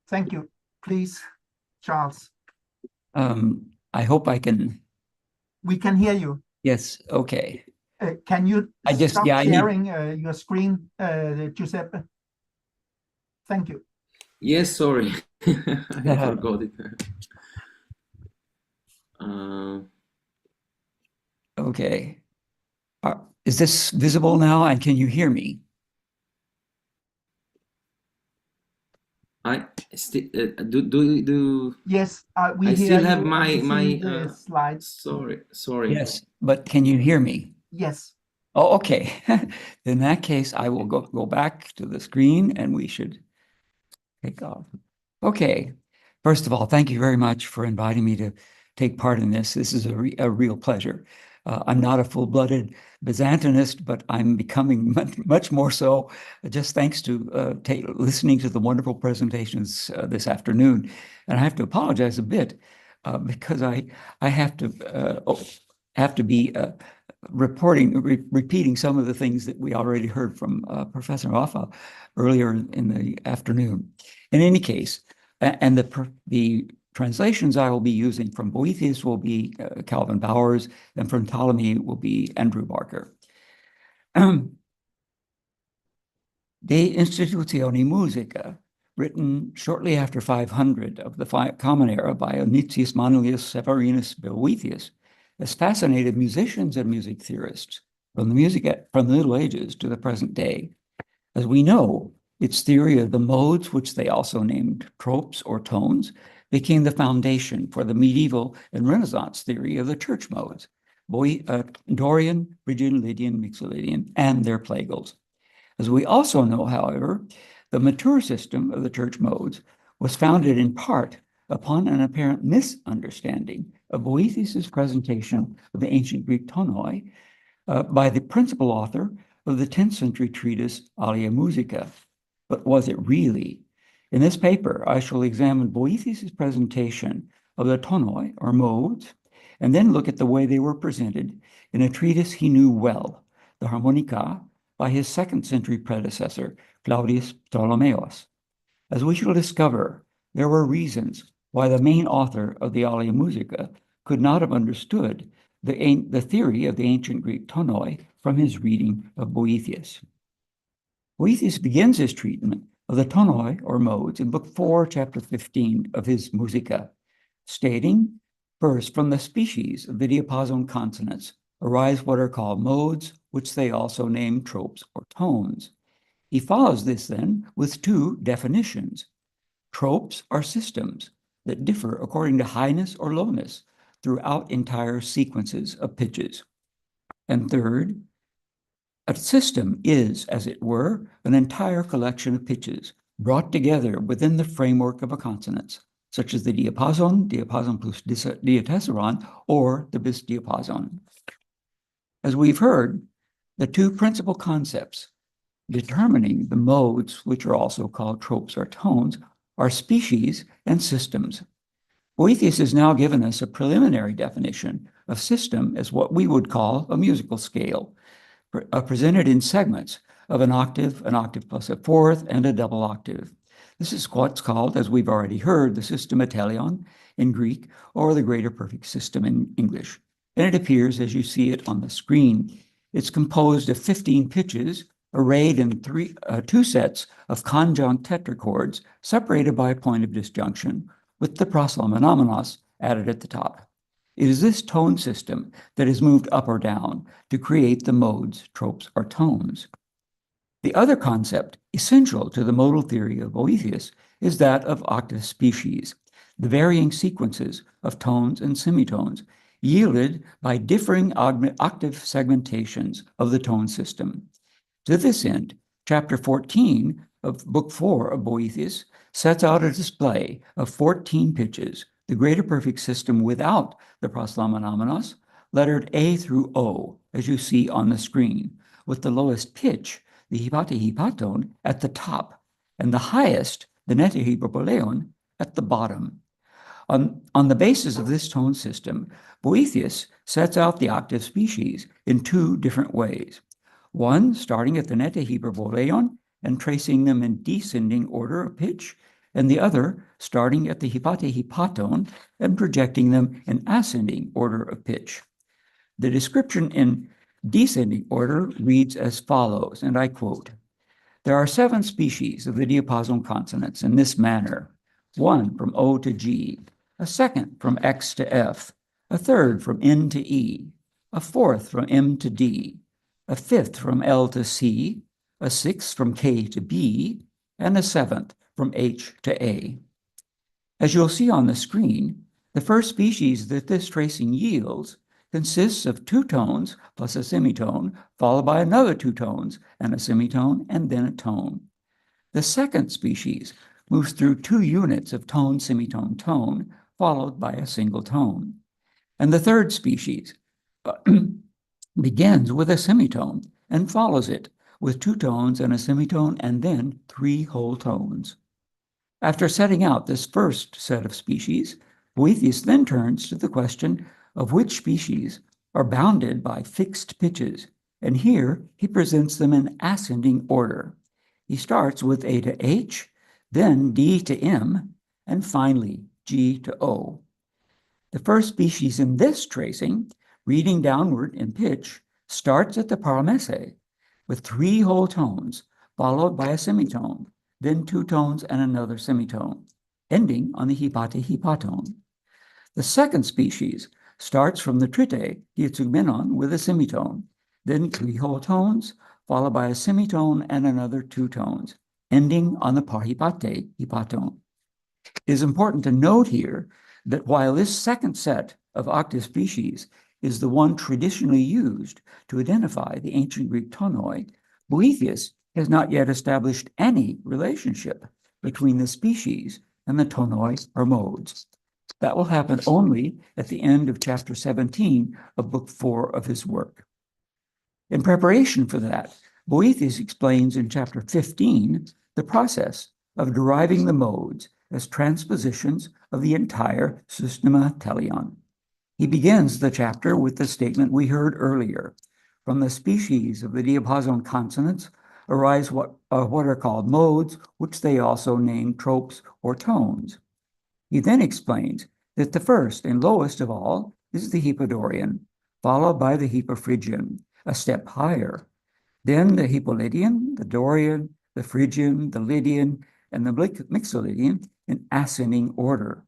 Thank you. Please, Charles. I hope I can. We can hear you. Yes, okay. Can you stop sharing your screen, Giuseppe? Thank you. Yes, sorry. I forgot it. Okay. Is this visible now, and can you hear me? Yes, we I hear still have you. my slides. Sorry. Yes, but can you hear me? Yes. Oh, okay. In that case, I will go back to the screen and we should take off. Okay. First of all, thank you very much for inviting me to take part in this. This is a real pleasure. I'm not a full-blooded Byzantinist, but I'm becoming much more so just thanks to listening to the wonderful presentations this afternoon. And I have to apologize a bit because I have to be repeating some of the things that we already heard from Professor Offa earlier in the afternoon. In any case, and the translations I will be using from Boethius will be Calvin Bowers, and from Ptolemy will be Andrew Barker. De Institutione Musica, written shortly after 500 of the Common Era by Onitius Manlius Severinus Boethius, has fascinated musicians and music theorists from the Middle Ages to the present day. As we know, its theory of the modes, which they also named tropes or tones, became the foundation for the medieval and Renaissance theory of the church modes, Dorian, Phrygian, Lydian, Mixolydian, and their plagal. As we also know, however, the mature system of the church modes was founded in part upon an apparent misunderstanding of Boethius's presentation of the ancient Greek tonoi by the principal author of the 10th century treatise Alia Musica. But was it really? In this paper, I shall examine Boethius's presentation of the tonoi, or modes, and then look at the way they were presented in a treatise he knew well, the Harmonica, by his 2nd century predecessor, Claudius Ptolemaeus. As we shall discover, there were reasons why the main author of the Alia Musica could not have understood the theory of the ancient Greek tonoi from his reading of Boethius. Boethius begins his treatment of the tonoi, or modes, in Book 4, Chapter 15 of his Musica, stating, first, from the species of the diapason consonants arise what are called modes, which they also name tropes or tones. He follows this then with 2 definitions. Tropes are systems that differ according to highness or lowness throughout entire sequences of pitches. And third, a system is, as it were, an entire collection of pitches brought together within the framework of a consonance, such as the diapason, diapason plus diatessaron, or the bis diapason. As we've heard, the 2 principal concepts determining the modes, which are also called tropes or tones, are species and systems. Boethius has now given us a preliminary definition of system as what we would call a musical scale, presented in segments of an octave plus a fourth, and a double octave. This is what's called, as we've already heard, the systematelion in Greek, or the greater perfect system in English. And it appears as you see it on the screen. It's composed of 15 pitches arrayed in 2 sets of conjunct tetrachords separated by a point of disjunction, with the proslamenamenos added at the top. It is this tone system that is moved up or down to create the modes, tropes, or tones. The other concept essential to the modal theory of Boethius is that of octave species, the varying sequences of tones and semitones yielded by differing octave segmentations of the tone system. To this end, chapter 14 of Book 4 of Boethius sets out a display of 14 pitches, the greater perfect system without the proslamonomenos, lettered A through O, as you see on the screen, with the lowest pitch, the hypate-hypaton, at the top, and the highest, the nete-hyperboleon, at the bottom. On the basis of this tone system, Boethius sets out the octave species in two different ways. One, starting at the nete-hyperboleon and tracing them in descending order of pitch, and the other, starting at the hypate-hypaton and projecting them in ascending order of pitch. The description in descending order reads as follows, and I quote, "There are 7 species of the diapason consonants in this manner, 1 from O to G, a second from X to F, a third from N to E, a fourth from M to D, a fifth from L to C, a sixth from K to B, and a seventh from H to A." As you'll see on the screen, the first species that this tracing yields consists of 2 tones plus a semitone, followed by another 2 tones and a semitone, and then a tone. The second species moves through 2 units of tone, semitone, tone, followed by a single tone. And the third species begins with a semitone and follows it with 2 tones and a semitone, and then 3 whole tones. After setting out this first set of species, Boethius then turns to the question of which species are bounded by fixed pitches, and here he presents them in ascending order. He starts with A to H, then D to M, and finally G to O. The first species in this tracing, reading downward in pitch, starts at the paramese with 3 whole tones, followed by a semitone, then 2 tones and another semitone, ending on the hypate-hypaton. The second species starts from the trite diatsugmenon with a semitone, then 3 whole tones, followed by a semitone and another 2 tones, ending on the parhypate-hypaton. It is important to note here that while this second set of octave species is the one traditionally used to identify the ancient Greek tonoi, Boethius has not yet established any relationship between the species and the tonoi or modes. That will happen only at the end of chapter 17 of book 4 of his work. In preparation for that, Boethius explains in chapter 15 the process of deriving the modes as transpositions of the entire Systema Telion. He begins the chapter with the statement we heard earlier. From the species of the diapason consonants arise what are called modes, which they also name tropes or tones. He then explains that the first and lowest of all is the Hypodorian, followed by the Hypophrygian, a step higher. Then the Hypolydian, the Dorian, the Phrygian, the Lydian, and the Mixolydian in ascending order.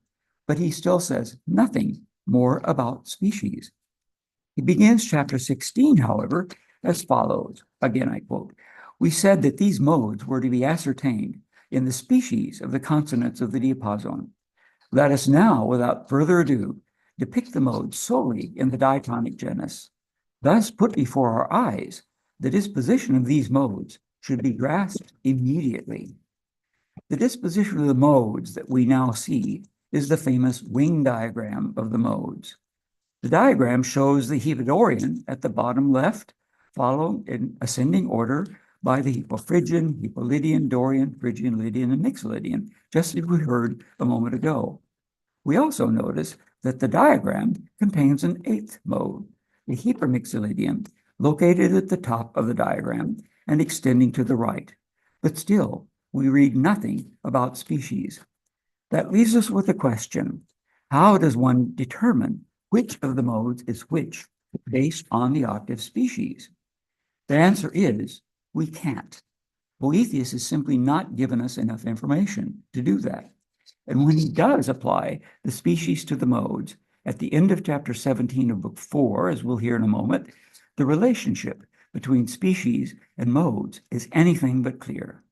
But he still says nothing more about species. He begins chapter 16, however, as follows. Again, I quote, "We said that these modes were to be ascertained in the species of the consonants of the diapason. Let us now, without further ado, depict the modes solely in the diatonic genus. Thus put before our eyes, the disposition of these modes should be grasped immediately. The disposition of the modes that we now see is the famous wing diagram of the modes. The diagram shows the Hypodorian at the bottom left, followed in ascending order by the Hypophrygian, Hypolydian, Dorian, Phrygian, Lydian, and Mixolydian, just as we heard a moment ago. We also notice that the diagram contains an 8th mode, the Hypermixolydian, located at the top of the diagram and extending to the right. But still, we read nothing about species. That leaves us with the question, how does one determine which of the modes is which based on the octave species? The answer is, we can't. Boethius has simply not given us enough information to do that. And when he does apply the species to the modes, at the end of chapter 17 of book 4, as we'll hear in a moment, the relationship between species and modes is anything but clear.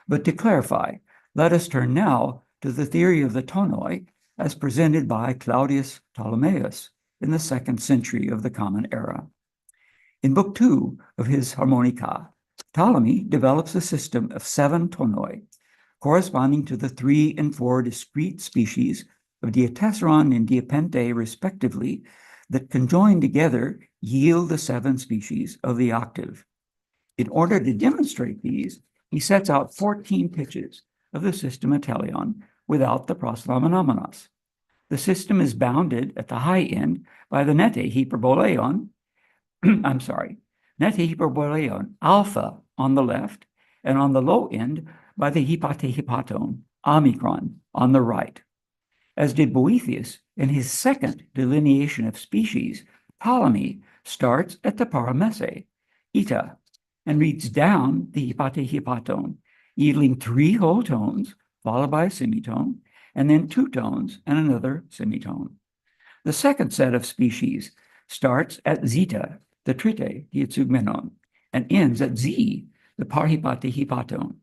But to clarify, let us turn now to the theory of the tonoi as presented by Claudius Ptolemaeus in the 2nd century of the Common Era. In Book 2 of his Harmonica, Ptolemy develops a system of 7 tonoi, corresponding to the 3 and 4 discrete species of diatessaron and diapente respectively, that conjoined together yield the 7 species of the octave. In order to demonstrate these, he sets out 14 pitches of the system Atelion without the proslamenomenos. The system is bounded at the high end by the nete hyperboleon, nete hyperboleon alpha on the left, and on the low end by the hypatehypaton, omicron, on the right. As did Boethius in his 2nd delineation of species, Ptolemy starts at the paramese, eta, and reads down the hypatehypaton, yielding 3 whole tones, followed by a semitone, and then 2 tones and another semitone. The 2nd set of species starts at zeta, the trite diatsugmenon, and ends at z, the parhypatehypaton.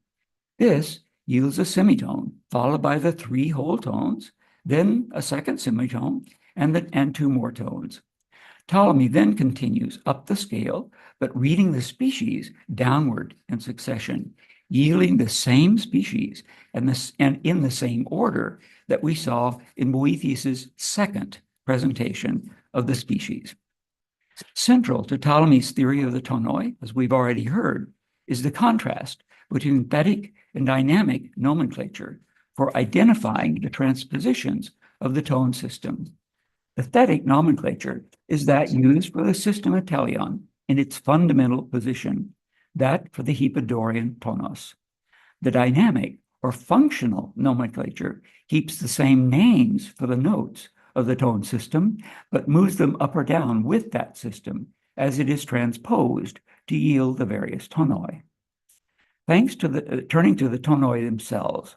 This yields a semitone, followed by the 3 whole tones, then a 2nd semitone, and 2 more tones. Ptolemy then continues up the scale, but reading the species downward in succession, yielding the same species and in the same order that we saw in Boethius's 2nd presentation of the species. Central to Ptolemy's theory of the tonoi, as we've already heard, is the contrast between thetic and dynamic nomenclature for identifying the transpositions of the tone system. The thetic nomenclature is that used for the system Atelion in its fundamental position, that for the Hypodorian tonos. The dynamic or functional nomenclature keeps the same names for the notes of the tone system, but moves them up or down with that system as it is transposed to yield the various tonoi. Thanks to turning to the tonoi themselves,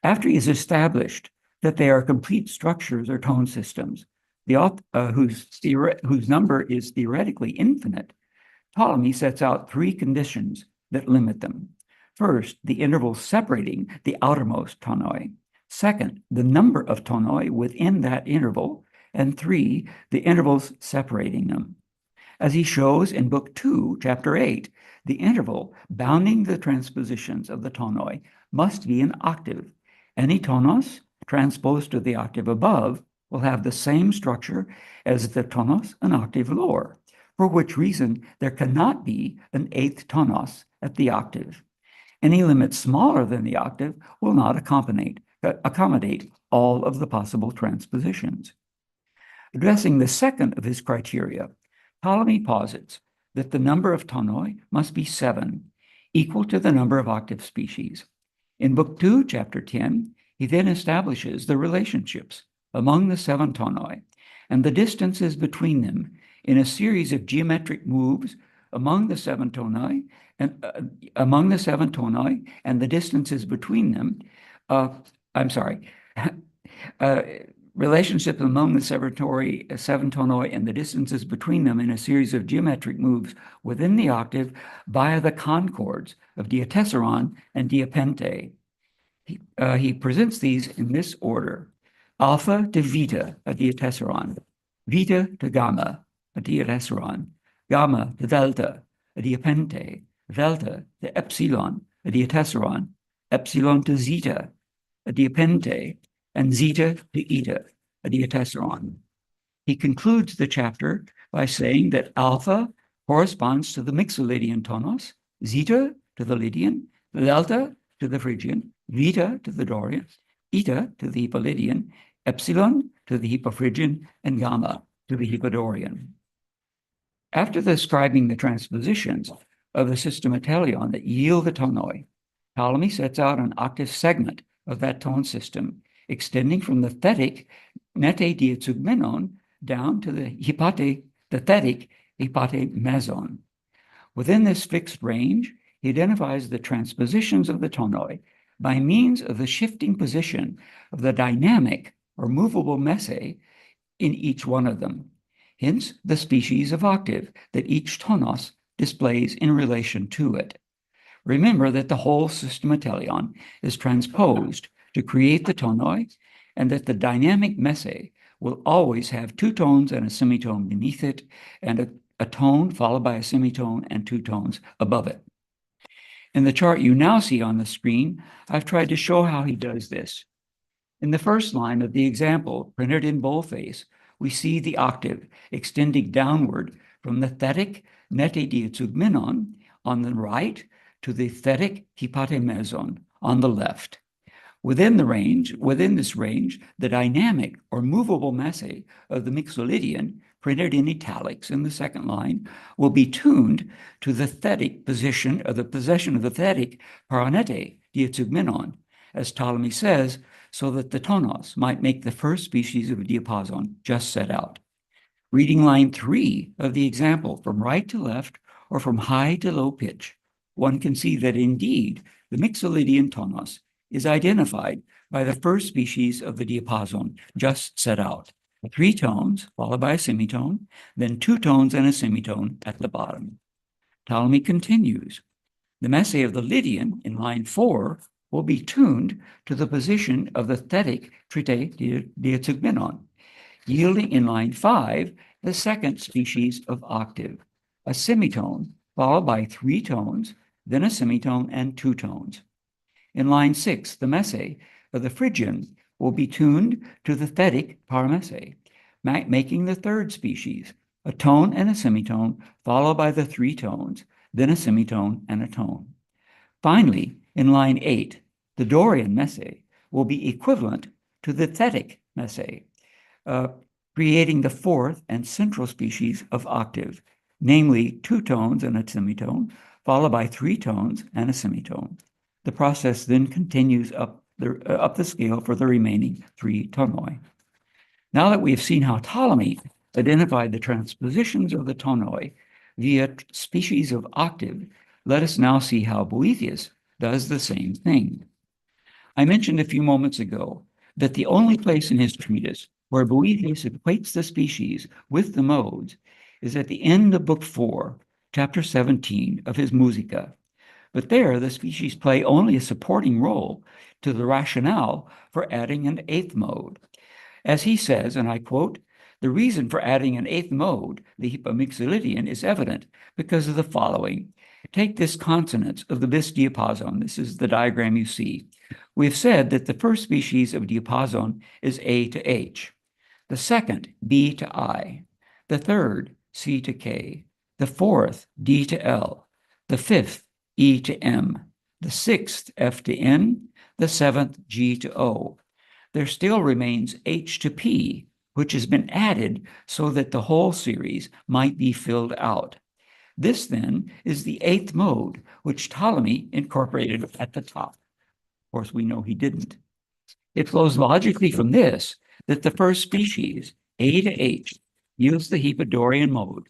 after he has established that they are complete structures or tone systems, whose number is theoretically infinite, Ptolemy sets out 3 conditions that limit them. First, the intervals separating the outermost tonoi. Second, the number of tonoi within that interval. And 3, the intervals separating them. As he shows in Book 2, Chapter 8, the interval bounding the transpositions of the tonoi must be an octave. Any tonos transposed to the octave above will have the same structure as the tonos an octave lower, for which reason there cannot be an 8th tonos at the octave. Any limit smaller than the octave will not accommodate all of the possible transpositions. Addressing the 2nd of his criteria, Ptolemy posits that the number of tonoi must be 7, equal to the number of octave species. In Book 2, Chapter 10, he then establishes the relationships among the 7 tonoi and the distances between them in a series of geometric moves among the 7 tonoi and the distances between them. Relationships among the 7 tonoi and the distances between them in a series of geometric moves within the octave via the concords of diatessaron and diapente. He presents these in this order: alpha to vita, a diatessaron; vita to gamma, a diatessaron; gamma to delta, a diapente; delta to epsilon, a diatessaron; epsilon to zeta, a diapente; and zeta to eta, a diatessaron. He concludes the chapter by saying that alpha corresponds to the Mixolydian tonos, zeta to the Lydian, delta to the Phrygian, vita to the Dorian, eta to the Hippolydian, epsilon to the Hippophrygian, and gamma to the Hippodorian. After describing the transpositions of the system Atelion that yield the tonoi, Ptolemy sets out an octave segment of that tone system, extending from the thetic nete diatsugmenon down to the thetic hypate meson. Within this fixed range, he identifies the transpositions of the tonoi by means of the shifting position of the dynamic or movable messe in each one of them. Hence, the species of octave that each tonos displays in relation to it. Remember that the whole systematelion is transposed to create the tonoi, and that the dynamic messe will always have two tones and a semitone beneath it, and a tone followed by a semitone and two tones above it. In the chart you now see on the screen, I've tried to show how he does this. In the first line of the example, printed in boldface, we see the octave extending downward from the thetic nete diazugmenon on the right to the thetic hypotemezon on the left. Within this range, the dynamic or movable messe of the Mixolydian, printed in italics in the second line, will be tuned to the thetic possession of the thetic paranete diazugmenon, as Ptolemy says, so that the tonos might make the first species of a diapason just set out. Reading line 3 of the example from right to left or from high to low pitch, one can see that indeed the Mixolydian tonos is identified by the first species of the diapason just set out. 3 tones followed by a semitone, then 2 tones and a semitone at the bottom. Ptolemy continues. The messe of the Lydian in line 4 will be tuned to the position of the thetic trite diazugmenon, yielding in line 5 the second species of octave, a semitone followed by 3 tones, then a semitone and 2 tones. In line 6, the messe of the Phrygian will be tuned to the thetic paramesse, making the third species, a tone and a semitone followed by the 3 tones, then a semitone and a tone. Finally, in line 8, the Dorian messe will be equivalent to the thetic messe, creating the fourth and central species of octave, namely 2 tones and a semitone, followed by 3 tones and a semitone. The process then continues up the scale for the remaining 3 tonoi. Now that we have seen how Ptolemy identified the transpositions of the tonoi via species of octave, let us now see how Boethius does the same thing. I mentioned a few moments ago that the only place in his treatise where Boethius equates the species with the modes is at the end of Book 4, Chapter 17 of his Musica. But there, the species play only a supporting role to the rationale for adding an 8th mode. As he says, and I quote, "The reason for adding an 8th mode, the Hypomixolydian, is evident because of the following. Take this consonance of the bis diapason. This is the diagram you see. We have said that the first species of diapason is A to H, the second B to I, the third C to K, the fourth D to L, the fifth E to M, the sixth F to N, the seventh G to O. There still remains H to P, which has been added so that the whole series might be filled out. This, then, is the 8th mode, which Ptolemy incorporated at the top. Of course, we know he didn't. It flows logically from this that the first species, A to H, yields the Hypodorian mode.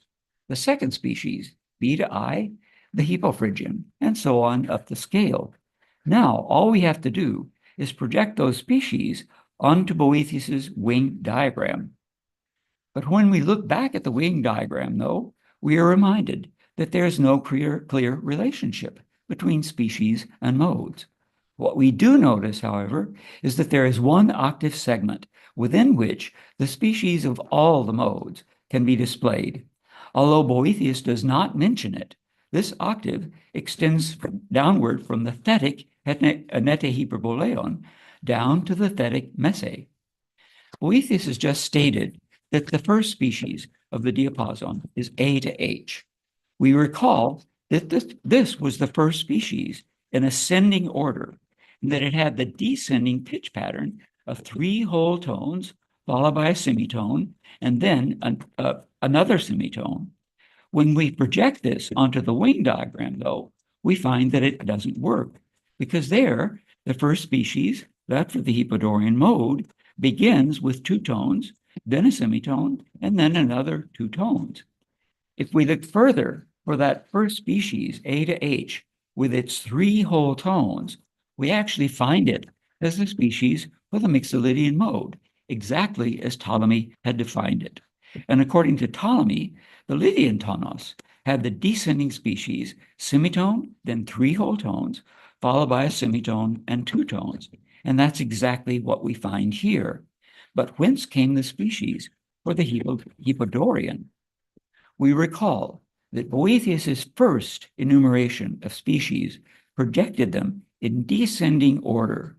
The second species, B to I, the Hypophrygian, and so on up the scale. Now, all we have to do is project those species onto Boethius's wing diagram. But when we look back at the wing diagram, though, we are reminded that there is no clear relationship between species and modes. What we do notice, however, is that there is one octave segment within which the species of all the modes can be displayed. Although Boethius does not mention it, this octave extends downward from the thetic nete hyperboleon down to the thetic messe. Boethius has just stated that the first species of the diapason is A to H. We recall that this was the first species in ascending order, and that it had the descending pitch pattern of 3 whole tones, followed by a semitone, and then another semitone. When we project this onto the wing diagram, though, we find that it doesn't work, because there, the first species, that for the Hypodorian mode, begins with 2 tones, then a semitone, and then another 2 tones. If we look further for that first species, A to H, with its 3 whole tones, we actually find it as the species for the Mixolydian mode, exactly as Ptolemy had defined it. And according to Ptolemy, the Lydian tonos had the descending species semitone, then 3 whole tones, followed by a semitone and 2 tones. And that's exactly what we find here. But whence came the species for the Hippodorian? We recall that Boethius's first enumeration of species projected them in descending order,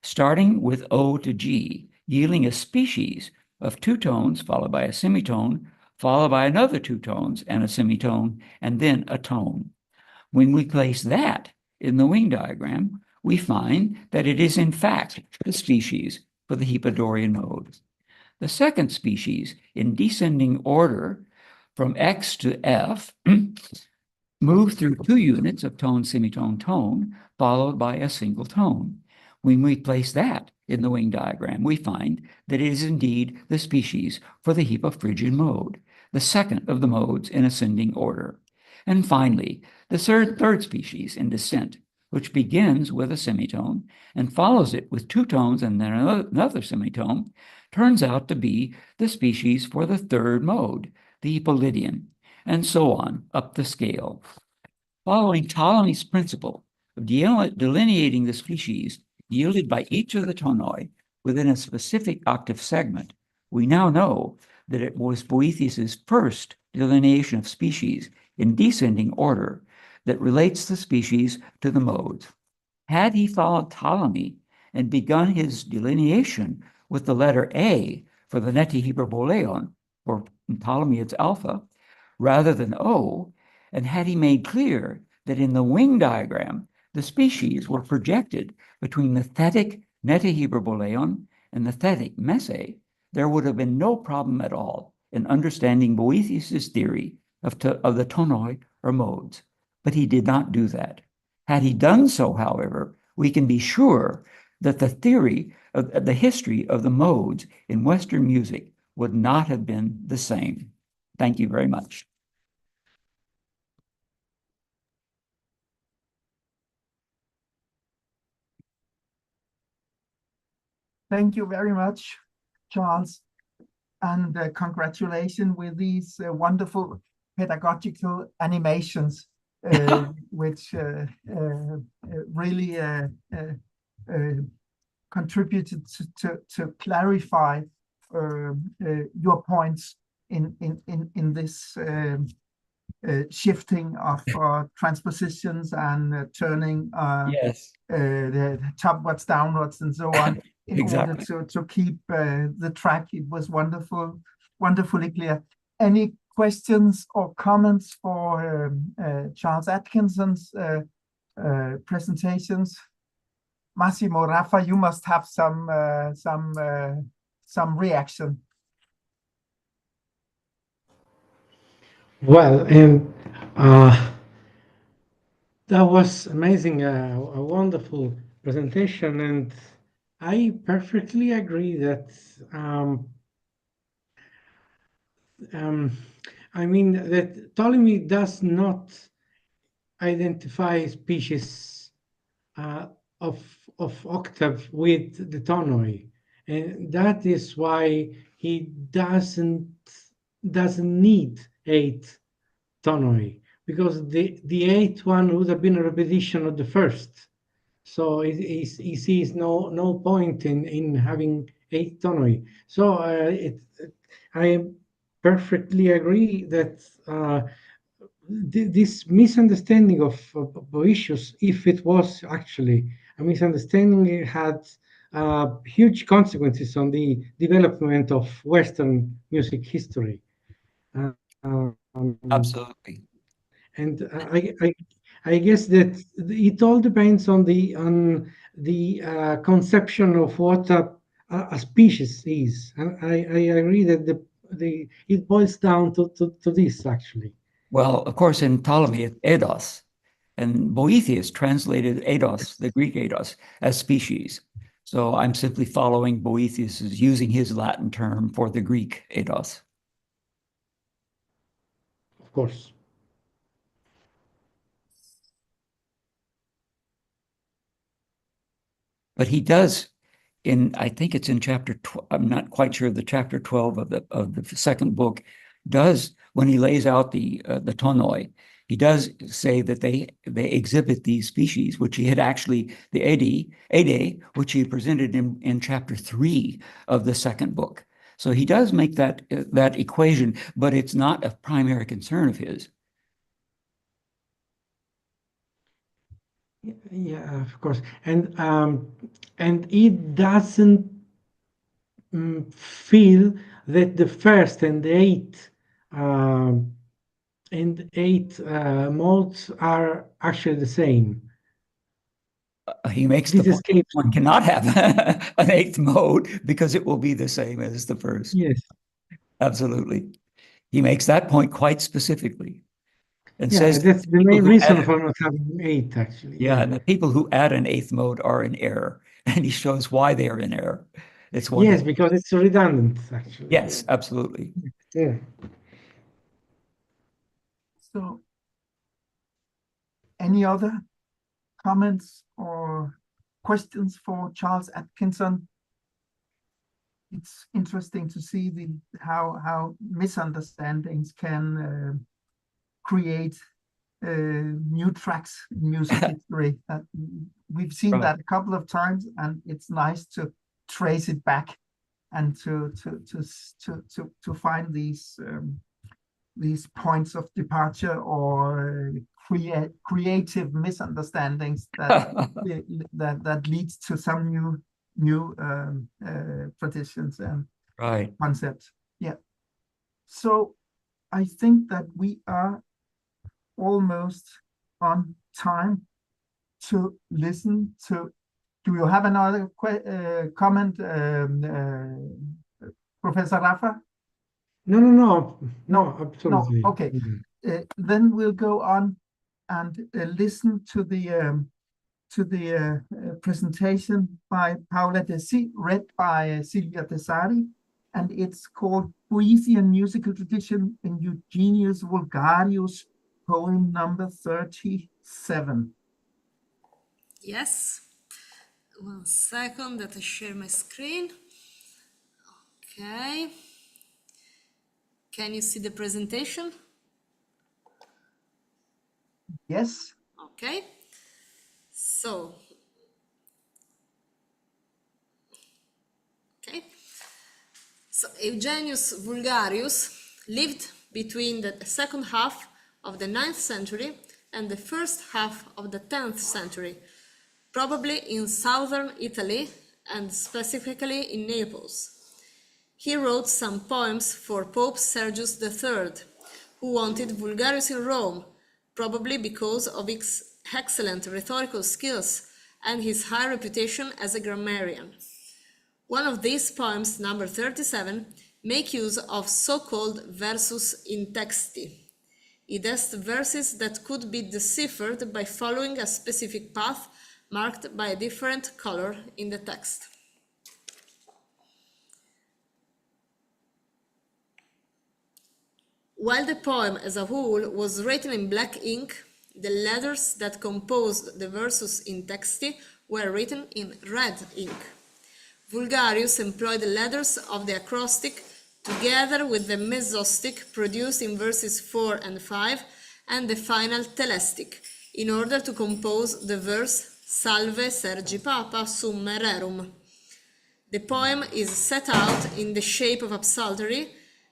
starting with O to G, yielding a species of 2 tones followed by a semitone, followed by another 2 tones and a semitone, and then a tone. When we place that in the wing diagram, we find that it is in fact the species for the Hippodorian mode. The second species in descending order from X to F move through 2 units of tone, semitone, tone, followed by a single tone. When we place that in the wing diagram, we find that it is indeed the species for the Hippo-Phrygian mode, the second of the modes in ascending order. And finally, the third species in descent, which begins with a semitone and follows it with 2 tones and then another semitone, turns out to be the species for the third mode, the Hippolydian, and so on up the scale. Following Ptolemy's principle of delineating the species yielded by each of the tonoi within a specific octave segment, we now know that it was Boethius's first delineation of species in descending order that relates the species to the modes. Had he followed Ptolemy and begun his delineation with the letter A for the neti hyperboleon, or in Ptolemy it's alpha, rather than O, and had he made clear that in the wing diagram, the species were projected between the thetic neti hyperboleon and the thetic messe, there would have been no problem at all in understanding Boethius's theory of the tonoi or modes. But he did not do that. Had he done so, however, we can be sure that the theory of the history of the modes in Western music would not have been the same. Thank you very much. Thank you very much, Charles, and congratulations with these wonderful pedagogical animations, which really contributed to clarify your points in this shifting of transpositions and turning Yes. the topwards, downwards, and so on in Exactly. order to keep the track. It was wonderfully clear. Any questions or comments for Charles Atkinson's presentations? Massimo, Rafa, you must have some reaction. Well, and that was amazing, a wonderful presentation, and I perfectly agree that I mean that Ptolemy does not identify species of octave with the tonoi, and that is why he doesn't need 8 tonoi, because the 8th one would have been a repetition of the first. So he sees no point in having 8 tonoi. So I perfectly agree that this misunderstanding of Boetius, if it was actually a misunderstanding, it had huge consequences on the development of Western music history. Absolutely. And I guess that it all depends on the conception of what a species is. And I agree that it boils down to this actually. Well, of course, in Ptolemy, it's eidos, and Boethius translated eidos, the Greek eidos, as species. So I'm simply following Boethius as using his Latin term for the Greek eidos. Of course. But he does, I think it's in chapter 12, I'm not quite sure, the chapter 12 of the second book, does, when he lays out the Tonoi, he does say that they exhibit these species, which he had actually, the Ede, which he presented in chapter 3 of the second book. So he does make that equation, but it's not a primary concern of his. Yeah, of course, and he doesn't feel that the first and eighth modes are actually the same. He makes This the point escapes one cannot have an eighth mode because it will be the same as the first. Yes. Absolutely. He makes that point quite specifically. And Yeah, says that's the main reason for not having 8, actually. yeah, and the people who add an eighth mode are in error. And he shows why they are in error. It's wonderful. Yes, because it's redundant, actually. Yes, absolutely. Yeah. So, any other comments or questions for Charles Atkinson? It's interesting to see how misunderstandings can create new tracks in music history. We've seen that a couple of times, and it's nice to trace it back and to find these points of departure or creative misunderstandings that leads to some new traditions and concepts. Yeah. So I think that we are almost on time to listen to. Do you have another comment, Professor Rafa? No, absolutely. No, okay. Then we'll go on and listen to the presentation by Paola Desi, read by Silvia Tesari, and it's called Poesia and Musical Tradition in Eugenius Vulgarius, poem number 37. Yes. 1 second that I share my screen. Okay. Can you see the presentation? Yes. Okay. So, Eugenius Vulgarius lived between the second half of the 9th century and the first half of the 10th century, probably in southern Italy and specifically in Naples. He wrote some poems for Pope Sergius III, who wanted Vulgarius in Rome, probably because of his excellent rhetorical skills and his high reputation as a grammarian. One of these poems, number 37, make use of so-called versus in texti, i.e. verses that could be deciphered by following a specific path marked by a different color in the text. While the poem as a whole was written in black ink, the letters that composed the versus in texti were written in red ink. Vulgarius employed the letters of the acrostic together with the mesostic produced in verses 4 and 5 and the final telestic in order to compose the verse Salve Sergi Papa Summe Rerum. The poem is set out in the shape of a psaltery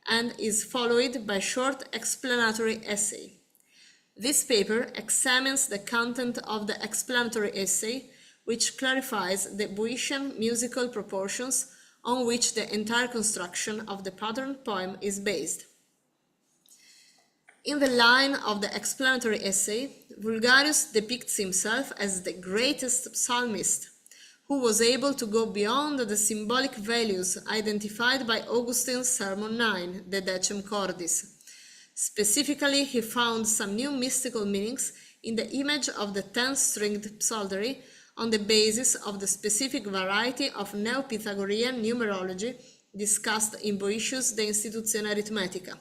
and is followed by a short explanatory essay. This paper examines the content of the explanatory essay, which clarifies the Boeotian musical proportions on which the entire construction of the pattern poem is based. In the line of the explanatory essay, Vulgarius depicts himself as the greatest psalmist, who was able to go beyond the symbolic values identified by Augustine's Sermon 9, the Decem Cordis. Specifically, he found some new mystical meanings in the image of the 10-stringed psaltery on the basis of the specific variety of Neo-Pythagorean numerology discussed in Boëtius De Institutione Arithmetica.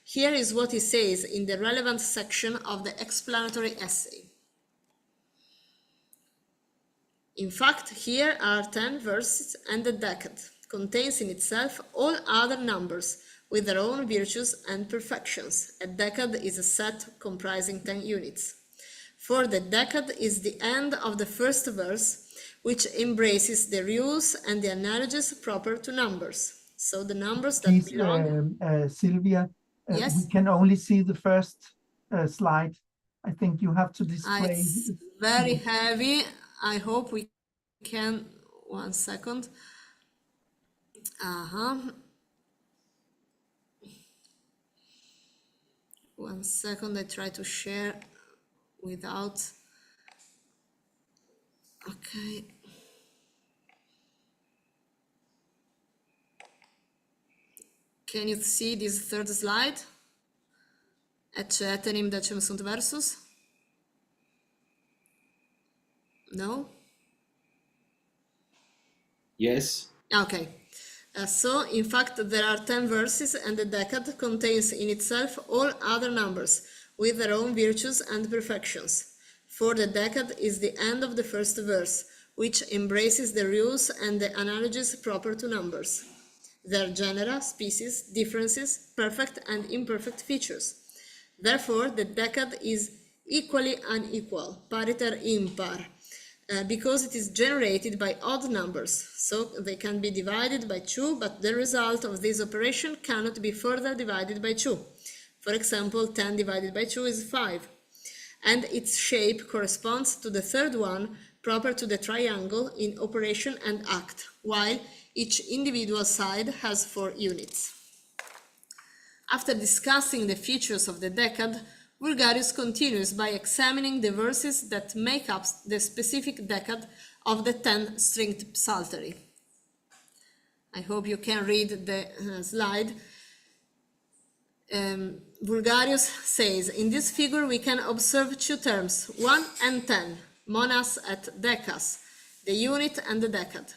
Here is what he says in the relevant section of the explanatory essay. In fact, here are 10 verses, and the decad contains in itself all other numbers, with their own virtues and perfections. A decade is a set comprising 10 units. For the decade is the end of the first verse, which embraces the rules and the analogies proper to numbers. So the numbers that Please, belong... Sylvia, Yes? we can only see the first slide. I think you have to display. It's very heavy. I hope we can... 1 second. One second, I try to share without... Okay. Can you see this third slide? Ecceterim decim sunt versus? No? Yes. Okay. So, in fact, there are 10 verses, and the decade contains in itself all other numbers, with their own virtues and perfections. For the decade is the end of the first verse, which embraces the rules and the analogies proper to numbers, their genera, species, differences, perfect and imperfect features. Therefore, the decade is equally unequal, pariter impar, because it is generated by odd numbers, so they can be divided by 2, but the result of this operation cannot be further divided by 2. For example, 10 divided by 2 is 5, and its shape corresponds to the third one proper to the triangle in operation and act, while each individual side has 4 units. After discussing the features of the decade, Vulgarius continues by examining the verses that make up the specific decade of the 10-stringed psaltery. I hope you can read the slide. Vulgarius says, in this figure we can observe 2 terms, 1 and 10, monas et decas, the unit and the decade.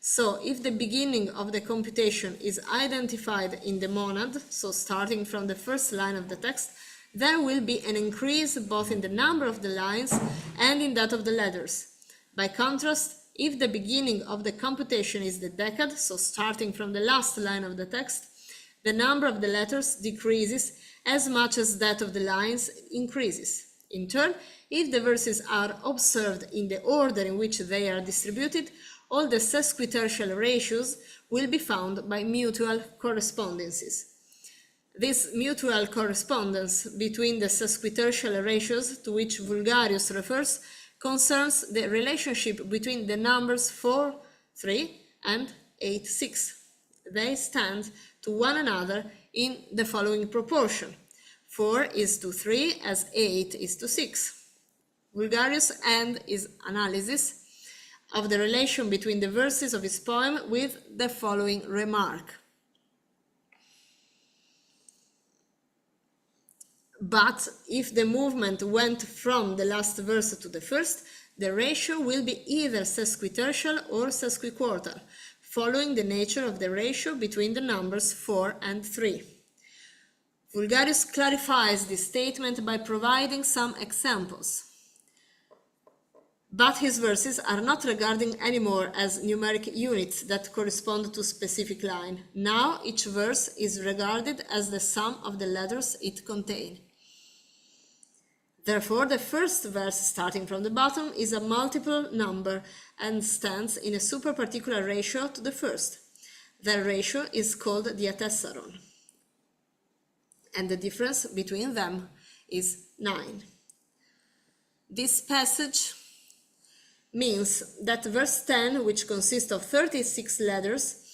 So, if the beginning of the computation is identified in the monad, so starting from the first line of the text, there will be an increase both in the number of the lines and in that of the letters. By contrast, if the beginning of the computation is the decade, so starting from the last line of the text, the number of the letters decreases as much as that of the lines increases. In turn, if the verses are observed in the order in which they are distributed, all the sesquitertial ratios will be found by mutual correspondences. This mutual correspondence between the sesquitertial ratios to which Vulgarius refers concerns the relationship between the numbers 4, 3 and 8, 6. They stand to one another in the following proportion. 4 is to 3 as 8 is to 6. Vulgarius ends his analysis of the relation between the verses of his poem with the following remark. But if the movement went from the last verse to the first, the ratio will be either sesquitertial or sesquiquartal, following the nature of the ratio between the numbers 4 and 3. Vulgarius clarifies this statement by providing some examples. But his verses are not regarded anymore as numeric units that correspond to a specific line. Now each verse is regarded as the sum of the letters it contains. Therefore, the first verse starting from the bottom is a multiple number and stands in a super-particular ratio to the first. That ratio is called the atessaron, and the difference between them is 9. This passage means that verse 10, which consists of 36 letters,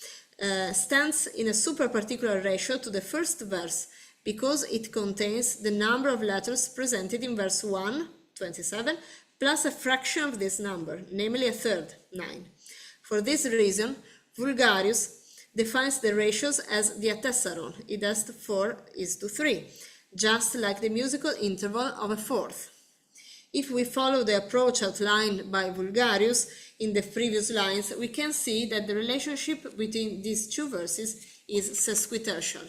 stands in a super-particular ratio to the first verse, because it contains the number of letters presented in verse 1, 27, plus a fraction of this number, namely a third, 9. For this reason, Vulgarius defines the ratios as the atessaron, i.e. 4 is to 3, just like the musical interval of a fourth. If we follow the approach outlined by Vulgarius in the previous lines, we can see that the relationship between these 2 verses is sesquitertial.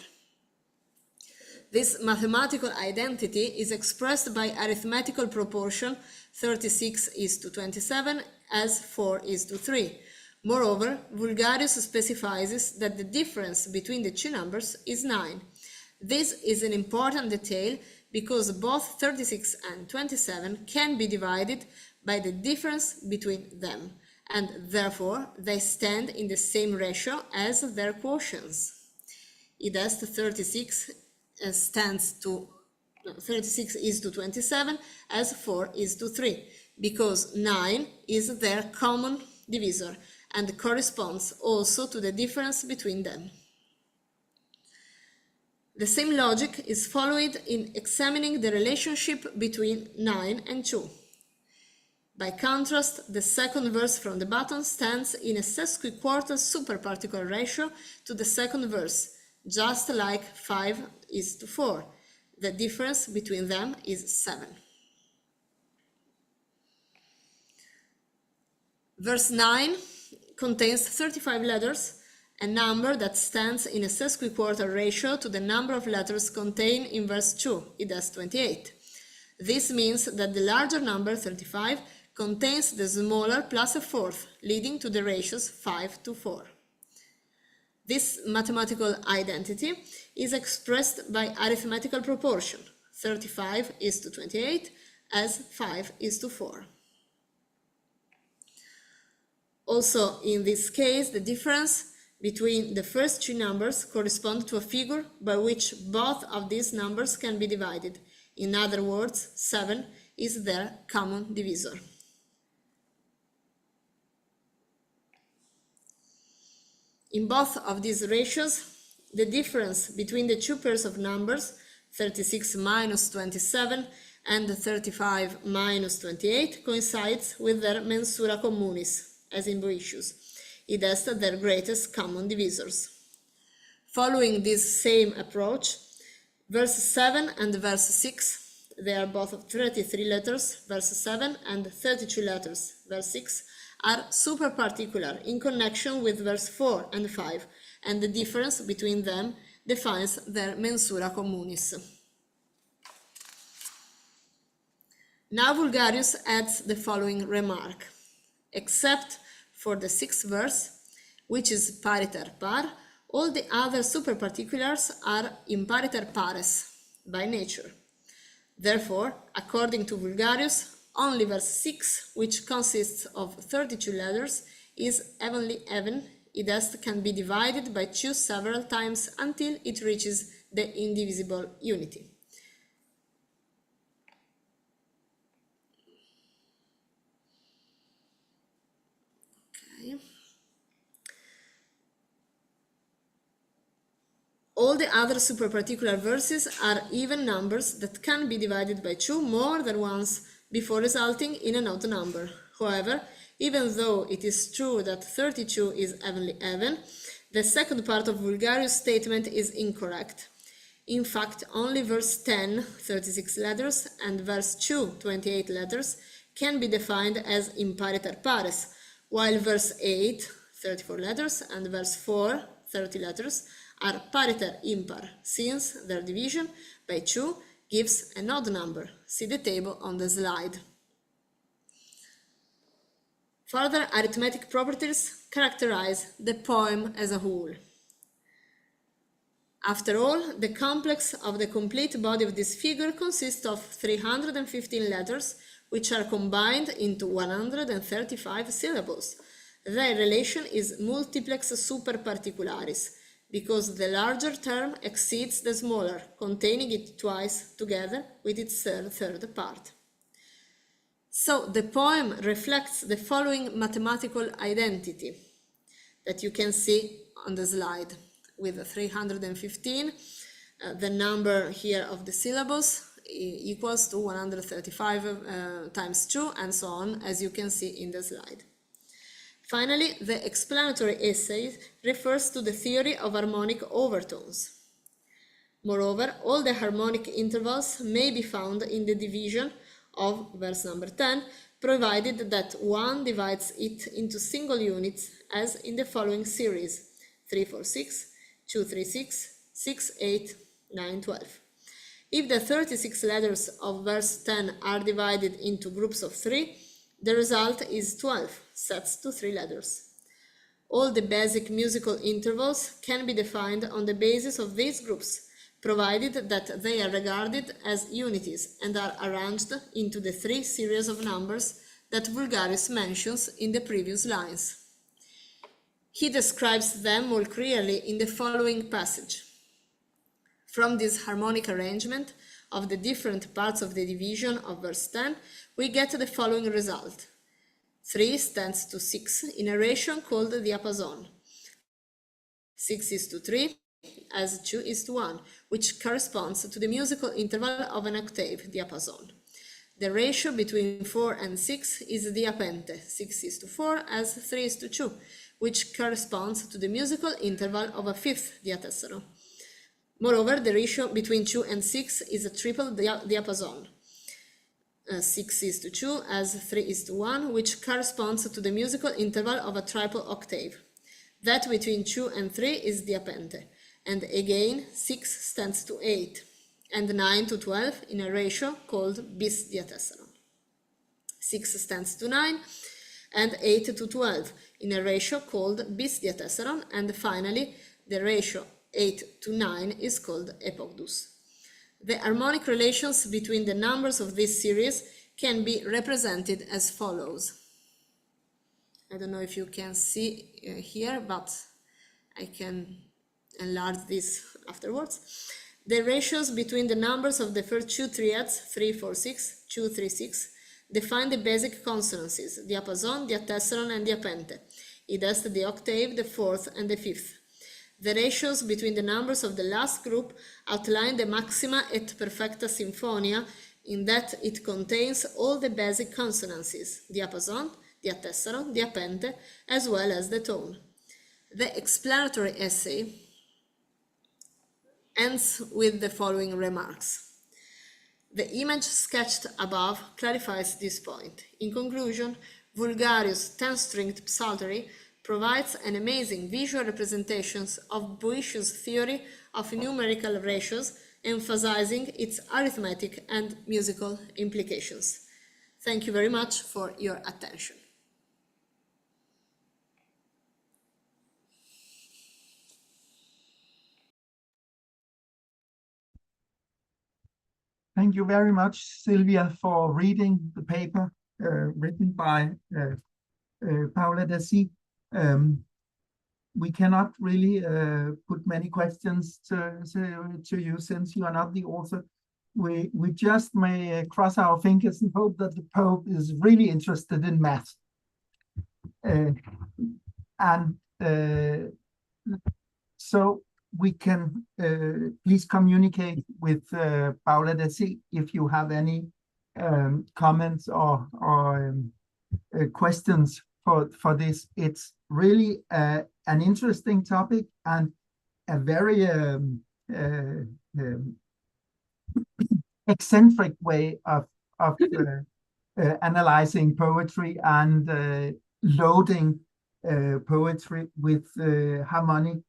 This mathematical identity is expressed by arithmetical proportion 36 is to 27 as 4 is to 3. Moreover, Vulgarius specifies that the difference between the two numbers is 9. This is an important detail because both 36 and 27 can be divided by the difference between them, and therefore they stand in the same ratio as their quotients. I.e. 36 is to 27 as 4 is to 3, because 9 is their common divisor and corresponds also to the difference between them. The same logic is followed in examining the relationship between 9 and 2. By contrast, the second verse from the bottom stands in a sesquiquarter superparticular ratio to the second verse, just like 5 is to 4. The difference between them is 7. Verse 9 contains 35 letters, a number that stands in a sesquiquarter ratio to the number of letters contained in verse 2, i.e. 28. This means that the larger number, 35, contains the smaller plus a fourth, leading to the ratios 5 to 4. This mathematical identity is expressed by arithmetical proportion, 35 is to 28, as 5 is to 4. Also, in this case, the difference between the first two numbers corresponds to a figure by which both of these numbers can be divided. In other words, 7 is their common divisor. In both of these ratios, the difference between the two pairs of numbers, 36 minus 27 and 35 minus 28, coincides with their mensura communis, as in Boëtius, i.e. their greatest common divisors. Following this same approach, verse 7 and verse 6, they are both of 33 letters, verse 7, and 32 letters, verse 6, are superparticular in connection with verse 4 and 5, and the difference between them defines their mensura communis. Now Vulgarius adds the following remark. Except for the 6th verse, which is pariter par, all the other superparticulars are impariter pares by nature. Therefore, according to Vulgarius, only verse 6, which consists of 32 letters, is evenly even, i.e. can be divided by 2 several times until it reaches the indivisible unity. Okay. All the other superparticular verses are even numbers that can be divided by 2 more than once before resulting in an odd number. However, even though it is true that 32 is evenly even, the second part of Vulgarius' statement is incorrect. In fact, only verse 10, 36 letters, and verse 2, 28 letters, can be defined as impariter pares, while verse 8, 34 letters, and verse 4, 30 letters, are pariter impar, since their division by 2 gives an odd number. See the table on the slide. Further arithmetic properties characterize the poem as a whole. After all, the complex of the complete body of this figure consists of 315 letters, which are combined into 135 syllables. Their relation is multiplex superparticularis, because the larger term exceeds the smaller, containing it twice together with its third part. So the poem reflects the following mathematical identity that you can see on the slide, with 315, the number here of the syllables equals to 135 times 2, and so on, as you can see in the slide. Finally, the explanatory essay refers to the theory of harmonic overtones. Moreover, all the harmonic intervals may be found in the division of verse number 10, provided that one divides it into single units, as in the following series: 3, 4, 6, 2, 3, 6, 6, 8, 9, 12. If the 36 letters of verse 10 are divided into groups of 3, the result is 12 sets to 3 letters. All the basic musical intervals can be defined on the basis of these groups, provided that they are regarded as unities and are arranged into the 3 series of numbers that Vulgarius mentions in the previous lines. He describes them more clearly in the following passage. From this harmonic arrangement of the different parts of the division of verse 10, we get the following result. 3 stands to 6 in a ratio called the diapason. 6:3 as 2:1, which corresponds to the musical interval of an octave diapason. The ratio between 4 and 6 is the diapente, 6:4 as 3:2, which corresponds to the musical interval of a fifth diatessaron. Moreover, the ratio between 2 and 6 is a triple diapason, 6:2 as 3:1, which corresponds to the musical interval of a triple octave. That between 2 and 3 is diapente, and again 6 stands to 8, and 9 to 12 in a ratio called bis diatessaron. 6 stands to 9, and 8 to 12 in a ratio called bis diatessaron, and finally the ratio 8 to 9 is called epogdus. The harmonic relations between the numbers of this series can be represented as follows. I don't know if you can see here, but I can enlarge this afterwards. The ratios between the numbers of the first 2 triads, 3, 4, 6, 2, 3, 6, define the basic consonances, diapason, diatessaron, and diapente, id est the octave, the fourth, and the fifth. The ratios between the numbers of the last group outline the maxima et perfecta sinfonia, in that it contains all the basic consonances, diapason, diatessaron, diapente, as well as the tone. The explanatory essay ends with the following remarks. The image sketched above clarifies this point. In conclusion, Vulgarius' 10-stringed psaltery provides an amazing visual representation of Boëthius' theory of numerical ratios, emphasizing its arithmetic and musical implications. Thank you very much for your attention. Thank you very much, Silvia, for reading the paper written by Paola Dassi. We cannot really put many questions to you since you are not the author. We just may cross our fingers and hope that the Pope is really interested in math. So we can please communicate with Paola Dassi if you have any comments or questions for this. It's really an interesting topic and a very eccentric way of analyzing poetry and loading poetry with harmonic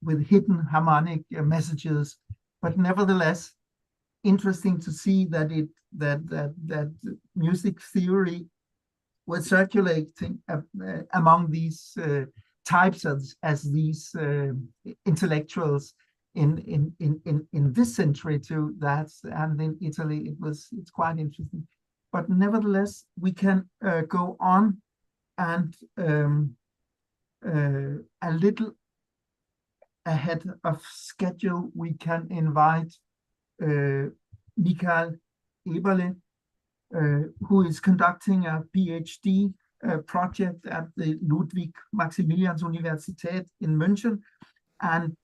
with hidden harmonic messages, but nevertheless interesting to see that that music theory was circulating among these types as these intellectuals in this century too. And in Italy it's quite interesting. But nevertheless, we can go on and a little ahead of schedule, we can invite Michael Eberle, who is conducting a PhD project at the Ludwig Maximilians Universität in München. And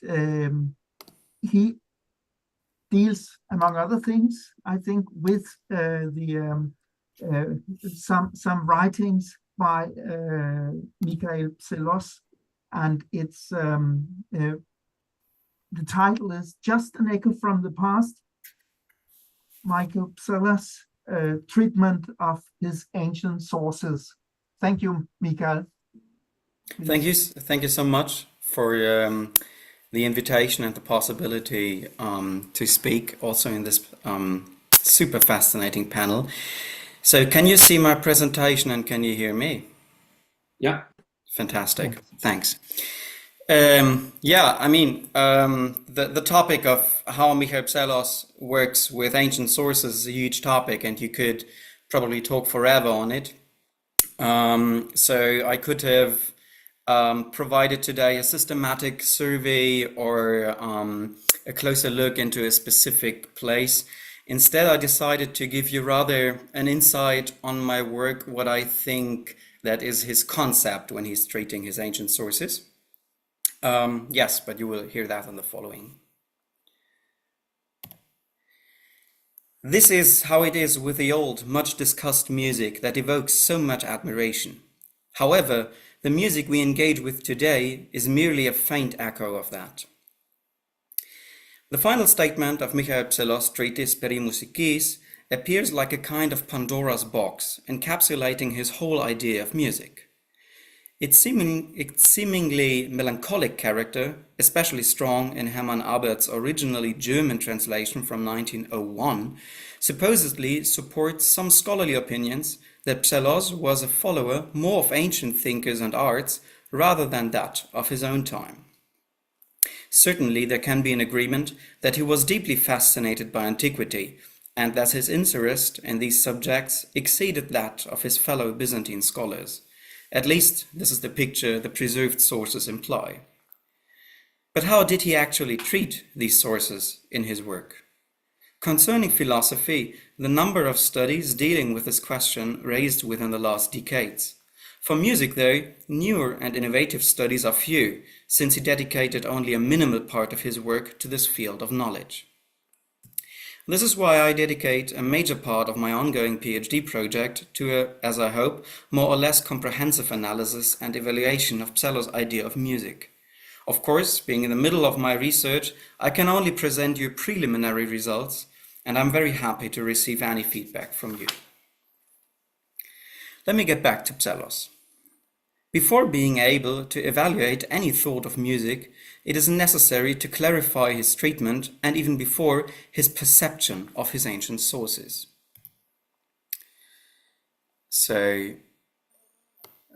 he deals, among other things, I think, with some writings by Michael Psellos, and it's the title is Just an Echo from the Past, Michael Psellos' treatment of his ancient sources. Thank you, Michael. Thank you so much for the invitation and the possibility to speak also in this super fascinating panel. So can you see my presentation and can you hear me? Yeah. Fantastic. Thanks. Yeah, I mean, the topic of how Michael Psellos works with ancient sources is a huge topic, and you could probably talk forever on it. So I could have provided today a systematic survey or a closer look into a specific place. Instead, I decided to give you rather an insight on my work, what I think that is his concept when he's treating his ancient sources. Yes, but you will hear that in the following. This is how it is with the old, much discussed music that evokes so much admiration. However, the music we engage with today is merely a faint echo of that. The final statement of Michael Psellos' treatise Perimusikis appears like a kind of Pandora's box, encapsulating his whole idea of music. Its seemingly melancholic character, especially strong in Hermann Abert's originally German translation from 1901, supposedly supports some scholarly opinions that Psellos was a follower more of ancient thinkers and arts rather than that of his own time. Certainly there can be an agreement that he was deeply fascinated by antiquity, and that his interest in these subjects exceeded that of his fellow Byzantine scholars. At least this is the picture the preserved sources imply. But how did he actually treat these sources in his work? Concerning philosophy, the number of studies dealing with this question raised within the last decades. For music, though, newer and innovative studies are few, since he dedicated only a minimal part of his work to this field of knowledge. This is why I dedicate a major part of my ongoing PhD project to a, as I hope, more or less comprehensive analysis and evaluation of Psellos' idea of music. Of course, being in the middle of my research, I can only present you preliminary results, and I'm very happy to receive any feedback from you. Let me get back to Psellos. Before being able to evaluate any thought of music, it is necessary to clarify his treatment and even before his perception of his ancient sources. So,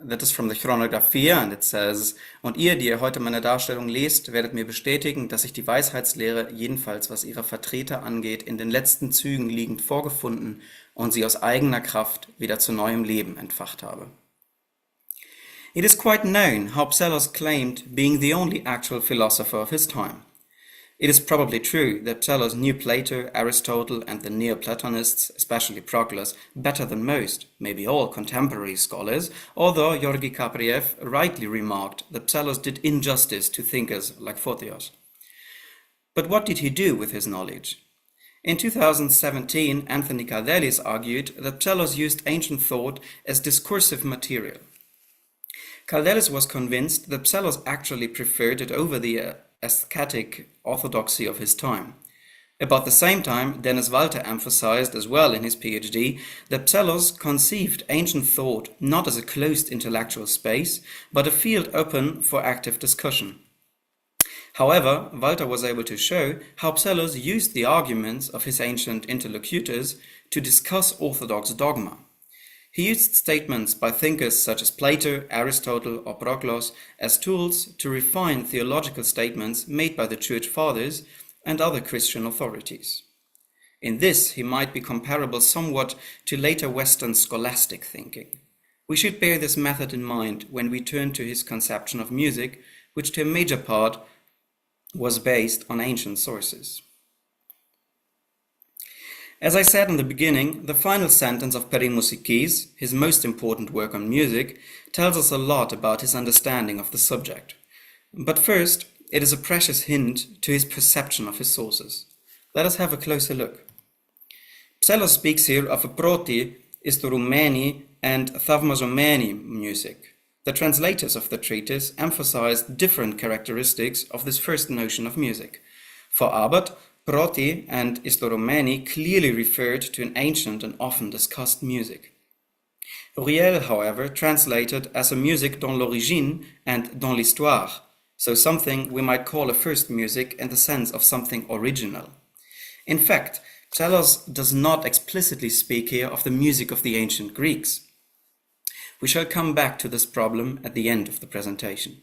that is from the Chronographia, and it says, und ihr, die ihr heute meine Darstellung lest, werdet mir bestätigen, dass ich die Weisheitslehre, jedenfalls was ihre Vertreter angeht, in den letzten Zügen liegend vorgefunden und sie aus eigener Kraft wieder zu neuem Leben entfacht habe. It is quite known how Psellos claimed being the only actual philosopher of his time. It is probably true that Psellos knew Plato, Aristotle, and the Neoplatonists, especially Proclus, better than most, maybe all contemporary scholars, although Georgi Kapriev rightly remarked that Psellos did injustice to thinkers like Photios. But what did he do with his knowledge? In 2017, Anthony Kardelis argued that Psellos used ancient thought as discursive material. Kardelis was convinced that Psellos actually preferred it over the aesthetic orthodoxy of his time. About the same time, Dennis Walter emphasized as well in his PhD that Psellos conceived ancient thought not as a closed intellectual space, but a field open for active discussion. However, Walter was able to show how Psellos used the arguments of his ancient interlocutors to discuss orthodox dogma. He used statements by thinkers such as Plato, Aristotle, or Proclus as tools to refine theological statements made by the Church Fathers and other Christian authorities. In this, he might be comparable somewhat to later Western scholastic thinking. We should bear this method in mind when we turn to his conception of music, which to a major part was based on ancient sources. As I said in the beginning, the final sentence of Perimusikis, his most important work on music, tells us a lot about his understanding of the subject. But first, it is a precious hint to his perception of his sources. Let us have a closer look. Psellos speaks here of a proti, istorumeni, and thavmasomeni music. The translators of the treatise emphasized different characteristics of this first notion of music. For Abert, proti and istorumeni clearly referred to an ancient and often discussed music. Riel, however, translated as a musique dans l'origine and dans l'histoire, so something we might call a first music in the sense of something original. In fact, Psellos does not explicitly speak here of the music of the ancient Greeks. We shall come back to this problem at the end of the presentation.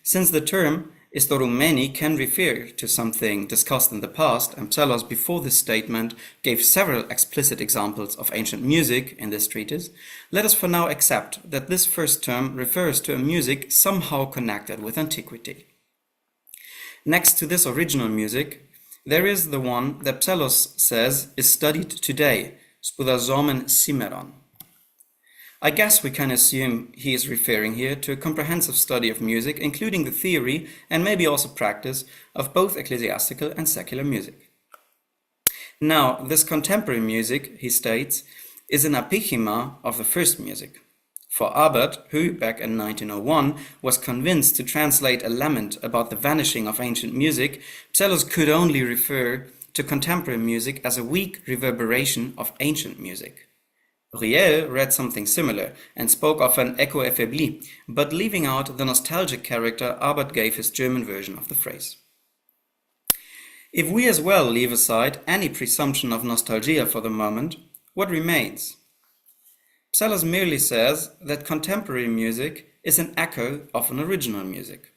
Since the term Istorumeni can refer to something discussed in the past, and Psellos before this statement gave several explicit examples of ancient music in this treatise, let us for now accept that this first term refers to a music somehow connected with antiquity. Next to this original music, there is the one that Psellos says is studied today, Spoudazomen Simeron. I guess we can assume he is referring here to a comprehensive study of music, including the theory and maybe also practice of both ecclesiastical and secular music. Now, this contemporary music, he states, is an apichima of the first music. For Abert, who back in 1901 was convinced to translate a lament about the vanishing of ancient music, Psellos could only refer to contemporary music as a weak reverberation of ancient music. Riel read something similar and spoke of an echo affaibli, but leaving out the nostalgic character Abert gave his German version of the phrase. If we as well leave aside any presumption of nostalgia for the moment, what remains? Psellos merely says that contemporary music is an echo of an original music.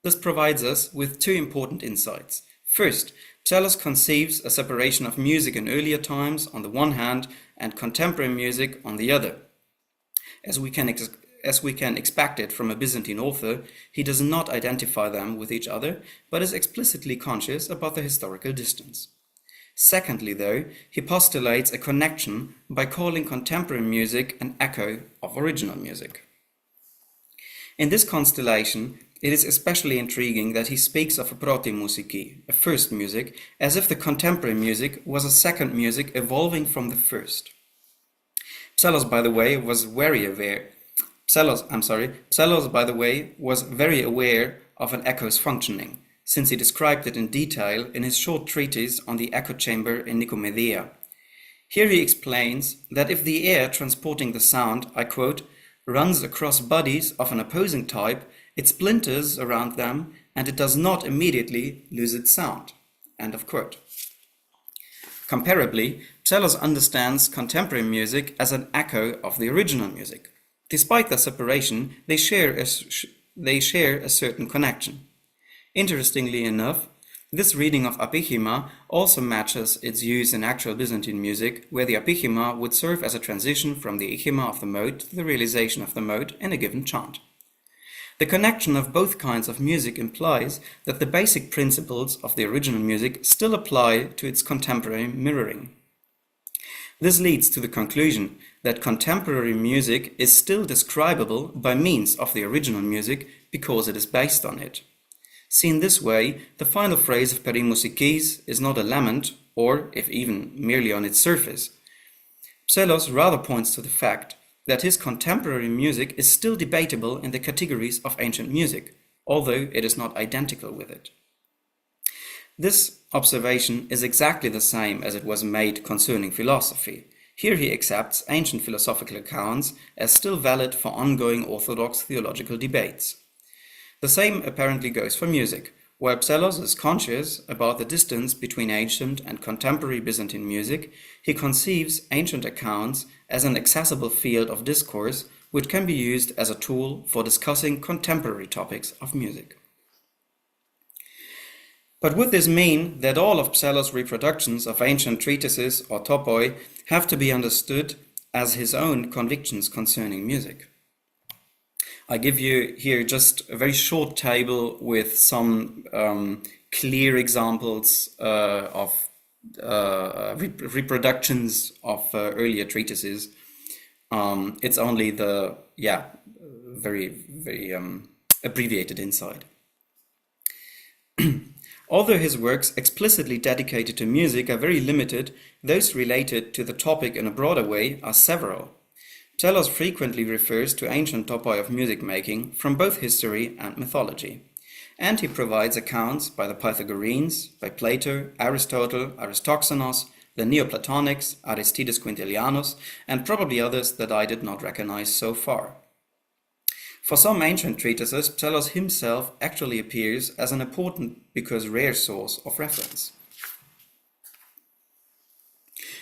This provides us with two important insights. First, Psellos conceives a separation of music in earlier times on the one hand and contemporary music on the other. As we can expect it from a Byzantine author, he does not identify them with each other, but is explicitly conscious about the historical distance. Secondly, though, he postulates a connection by calling contemporary music an echo of original music. In this constellation, it is especially intriguing that he speaks of a protimusiki, a first music, as if the contemporary music was a second music evolving from the first. Psellos, by the way, was very aware of an echo's functioning, since he described it in detail in his short treatise on the echo chamber in Nicomedia. Here he explains that if the air transporting the sound, I quote, runs across bodies of an opposing type, it splinters around them and it does not immediately lose its sound. End of quote. Comparably, Psellos understands contemporary music as an echo of the original music. Despite their separation, they share a certain connection. Interestingly enough, this reading of apichima also matches its use in actual Byzantine music, where the apichima would serve as a transition from the ichima of the mode to the realization of the mode in a given chant. The connection of both kinds of music implies that the basic principles of the original music still apply to its contemporary mirroring. This leads to the conclusion that contemporary music is still describable by means of the original music because it is based on it. Seen this way, the final phrase of Perimusikis is not a lament, or, if even, merely on its surface. Psellos rather points to the fact that his contemporary music is still debatable in the categories of ancient music, although it is not identical with it. This observation is exactly the same as it was made concerning philosophy. Here he accepts ancient philosophical accounts as still valid for ongoing orthodox theological debates. The same apparently goes for music, where Psellos is conscious about the distance between ancient and contemporary Byzantine music. He conceives ancient accounts as an accessible field of discourse which can be used as a tool for discussing contemporary topics of music. But would this mean that all of Psellos' reproductions of ancient treatises or topoi have to be understood as his own convictions concerning music? I give you here just a very short table with some clear examples of reproductions of earlier treatises. It's only the very abbreviated inside. Although his works explicitly dedicated to music are very limited, those related to the topic in a broader way are several. Psellos frequently refers to ancient topoi of music making from both history and mythology, and he provides accounts by the Pythagoreans, by Plato, Aristotle, Aristoxenos, the Neoplatonics, Aristides Quintilianus, and probably others that I did not recognize so far. For some ancient treatises, Psellos himself actually appears as an important because rare source of reference.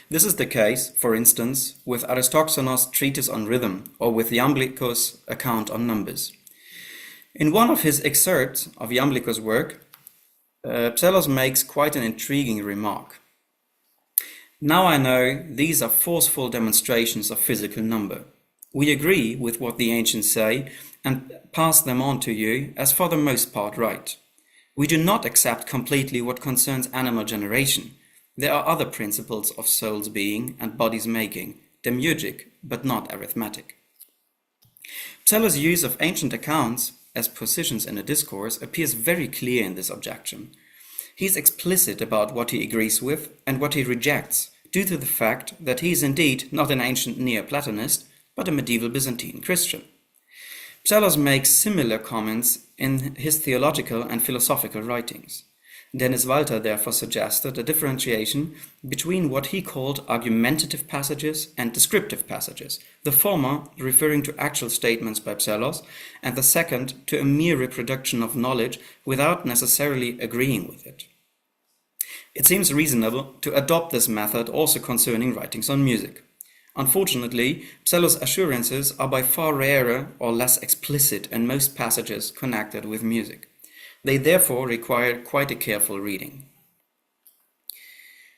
This is the case, for instance, with Aristoxenos' treatise on rhythm or with Iamblichus' account on numbers. In one of his excerpts of Iamblichus' work, Psellos makes quite an intriguing remark. Now I know these are forceful demonstrations of physical number. We agree with what the ancients say and pass them on to you as for the most part right. We do not accept completely what concerns animal generation. There are other principles of soul's being and body's making, demiurgic, but not arithmetic. Psellos' use of ancient accounts as positions in a discourse appears very clear in this objection. He is explicit about what he agrees with and what he rejects, due to the fact that he is indeed not an ancient Neoplatonist, but a medieval Byzantine Christian. Psellos makes similar comments in his theological and philosophical writings. Dennis Walter therefore suggested a differentiation between what he called argumentative passages and descriptive passages, the former referring to actual statements by Psellos, and the second to a mere reproduction of knowledge without necessarily agreeing with it. It seems reasonable to adopt this method also concerning writings on music. Unfortunately, Psellos' assurances are by far rarer or less explicit in most passages connected with music. They therefore require quite a careful reading.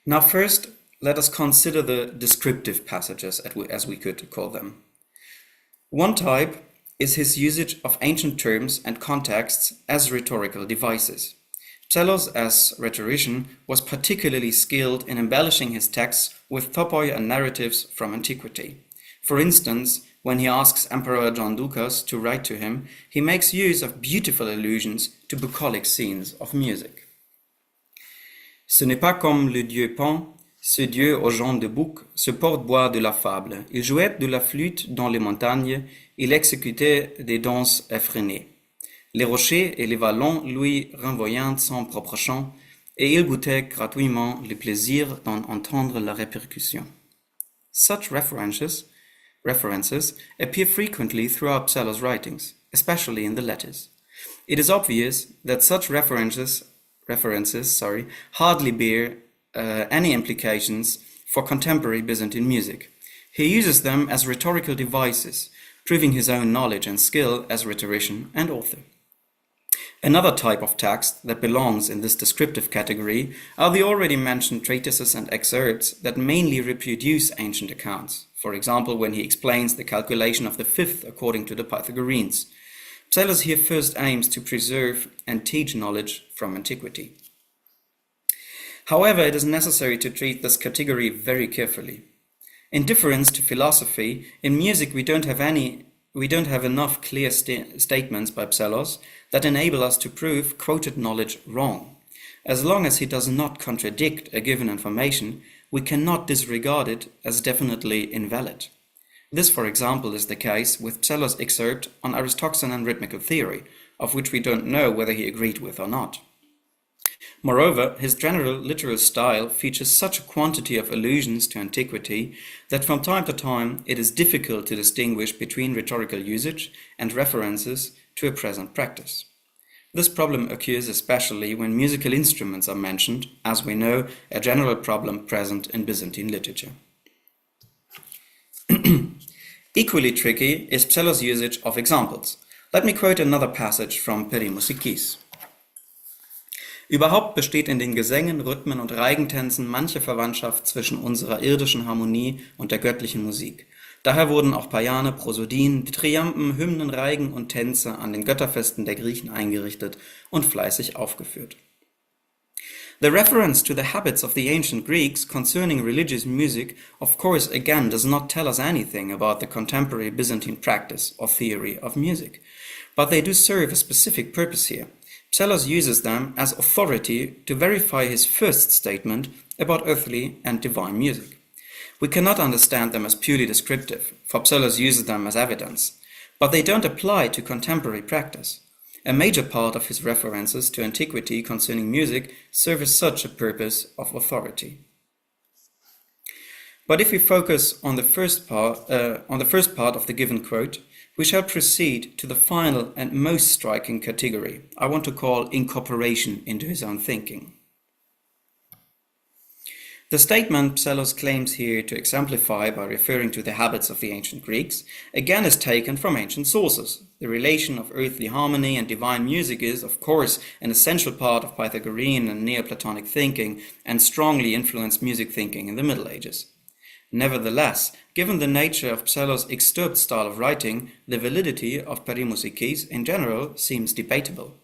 Now first, let us consider the descriptive passages, as we could call them. One type is his usage of ancient terms and contexts as rhetorical devices. Psellos, as rhetorician, was particularly skilled in embellishing his texts with topoi and narratives from antiquity. For instance, when he asks Emperor John Ducas to write to him, he makes use of beautiful allusions to bucolic scenes of music. Ce n'est pas comme le dieu Pan, ce dieu aux gens de bouc, ce porte-bois de la fable. Il jouait de la flûte dans les montagnes, il exécutait des danses effrénées. Les rochers et les vallons lui renvoyant son propre chant, et il goûtait gratuitement le plaisir d'en entendre la répercussion. Such references appear frequently throughout Psellos' writings, especially in the letters. It is obvious that such references hardly bear any implications for contemporary Byzantine music. He uses them as rhetorical devices, proving his own knowledge and skill as rhetorician and author. Another type of text that belongs in this descriptive category are the already mentioned treatises and excerpts that mainly reproduce ancient accounts. For example, when he explains the calculation of the fifth according to the Pythagoreans. Psellos here first aims to preserve and teach knowledge from antiquity. However, it is necessary to treat this category very carefully. In difference to philosophy, in music we don't have enough clear statements by Psellos that enable us to prove quoted knowledge wrong. As long as he does not contradict a given information, we cannot disregard it as definitely invalid. This, for example, is the case with Psellos' excerpt on Aristoxenan rhythmical theory, of which we don't know whether he agreed with or not. Moreover, his general literal style features such a quantity of allusions to antiquity that from time to time it is difficult to distinguish between rhetorical usage and references to a present practice. This problem occurs especially when musical instruments are mentioned, as we know, a general problem present in Byzantine literature. Equally tricky is Psellos' usage of examples. Let me quote another passage from Perimusikis. Überhaupt besteht in den Gesängen, Rhythmen und Reigentänzen manche Verwandtschaft zwischen unserer irdischen Harmonie und der göttlichen Musik. Daher wurden auch Paiane, Prosodien, Triampen, Hymnen, Reigen und Tänze an den Götterfesten der Griechen eingerichtet und fleißig aufgeführt. The reference to the habits of the ancient Greeks concerning religious music, of course, again does not tell us anything about the contemporary Byzantine practice or theory of music, but they do serve a specific purpose here. Psellos uses them as authority to verify his first statement about earthly and divine music. We cannot understand them as purely descriptive, for Psellos uses them as evidence, but they don't apply to contemporary practice. A major part of his references to antiquity concerning music serves such a purpose of authority. But if we focus on the first part of the given quote, we shall proceed to the final and most striking category I want to call incorporation into his own thinking. The statement Psellos claims here to exemplify by referring to the habits of the ancient Greeks again is taken from ancient sources. The relation of earthly harmony and divine music is, of course, an essential part of Pythagorean and Neoplatonic thinking and strongly influenced music thinking in the Middle Ages. Nevertheless, given the nature of Psellos' excerpt style of writing, the validity of perimusikis in general seems debatable.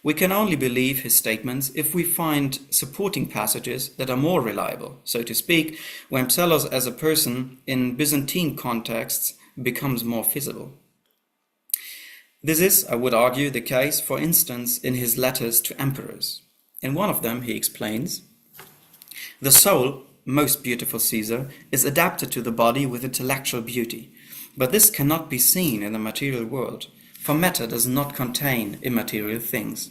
We can only believe his statements if we find supporting passages that are more reliable, so to speak, when Psellos as a person in Byzantine contexts becomes more feasible. This is, I would argue, the case, for instance, in his letters to emperors. In one of them he explains, "The soul, most beautiful Caesar, is adapted to the body with intellectual beauty, but this cannot be seen in the material world, for matter does not contain immaterial things.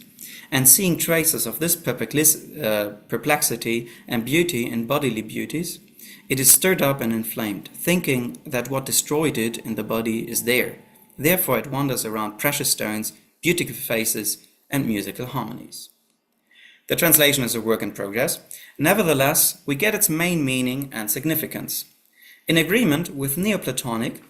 And seeing traces of this perplexity and beauty in bodily beauties, it is stirred up and inflamed, thinking that what destroyed it in the body is there. Therefore it wanders around precious stones, beautiful faces, and musical harmonies." The translation is a work in progress. Nevertheless, we get its main meaning and significance. In agreement with Neoplatonic,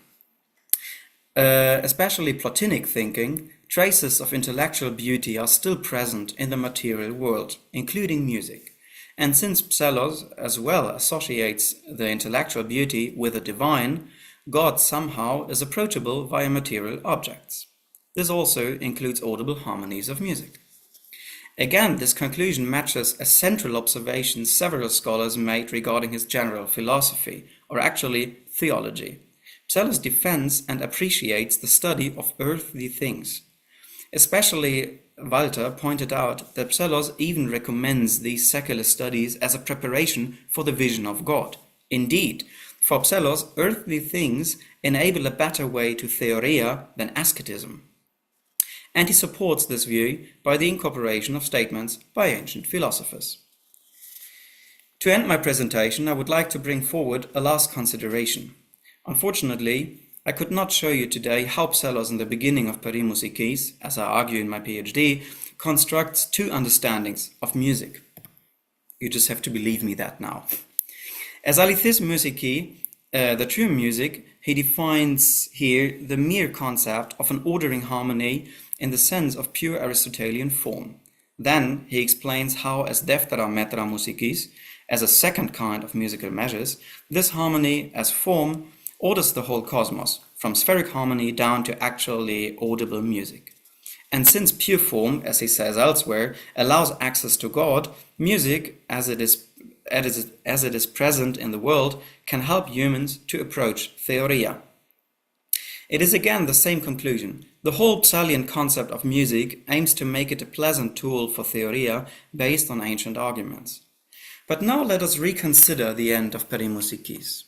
especially Platonic thinking, traces of intellectual beauty are still present in the material world, including music. And since Psellos as well associates the intellectual beauty with the divine, God somehow is approachable via material objects. This also includes audible harmonies of music. Again, this conclusion matches a central observation several scholars made regarding his general philosophy, or actually theology. Psellos defends and appreciates the study of earthly things. Especially Walter pointed out that Psellos even recommends these secular studies as a preparation for the vision of God. Indeed, for Psellos, earthly things enable a better way to theoria than asceticism. And he supports this view by the incorporation of statements by ancient philosophers. To end my presentation, I would like to bring forward a last consideration. Unfortunately, I could not show you today how Psellos in the beginning of Perimusikis, as I argue in my PhD, constructs two understandings of music. You just have to believe me that now. As alithis musiki, the true music, he defines here the mere concept of an ordering harmony in the sense of pure Aristotelian form. Then he explains how as deftera metra musikis, as a second kind of musical measures, this harmony as form orders the whole cosmos, from spheric harmony down to actually audible music. And since pure form, as he says elsewhere, allows access to God, music, as it is present in the world, can help humans to approach theoria. It is again the same conclusion. The whole Psalian concept of music aims to make it a pleasant tool for theoria based on ancient arguments. But now let us reconsider the end of Perimusikis.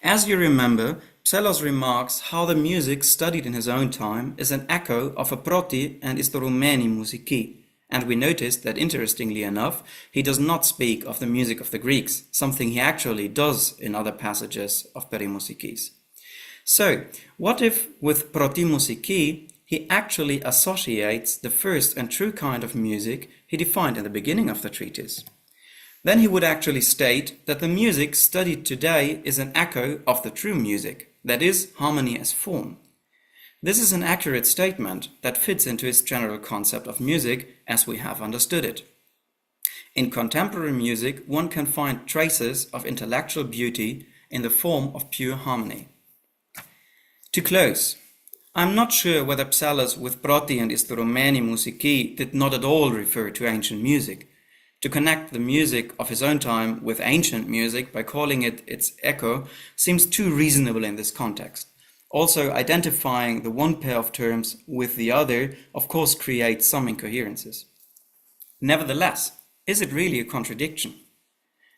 As you remember, Psellos remarks how the music studied in his own time is an echo of a proti and istoroumeni musiki, and we noticed that, interestingly enough, he does not speak of the music of the Greeks, something he actually does in other passages of Perimusikis. So, what if with proti musiki he actually associates the first and true kind of music he defined in the beginning of the treatise? Then he would actually state that the music studied today is an echo of the true music, that is, harmony as form. This is an accurate statement that fits into his general concept of music as we have understood it. In contemporary music, one can find traces of intellectual beauty in the form of pure harmony. To close, I'm not sure whether Psellos with proti and istoroumeni musiki did not at all refer to ancient music. To connect the music of his own time with ancient music by calling it its echo seems too reasonable in this context. Also, identifying the one pair of terms with the other, of course, creates some incoherences. Nevertheless, is it really a contradiction?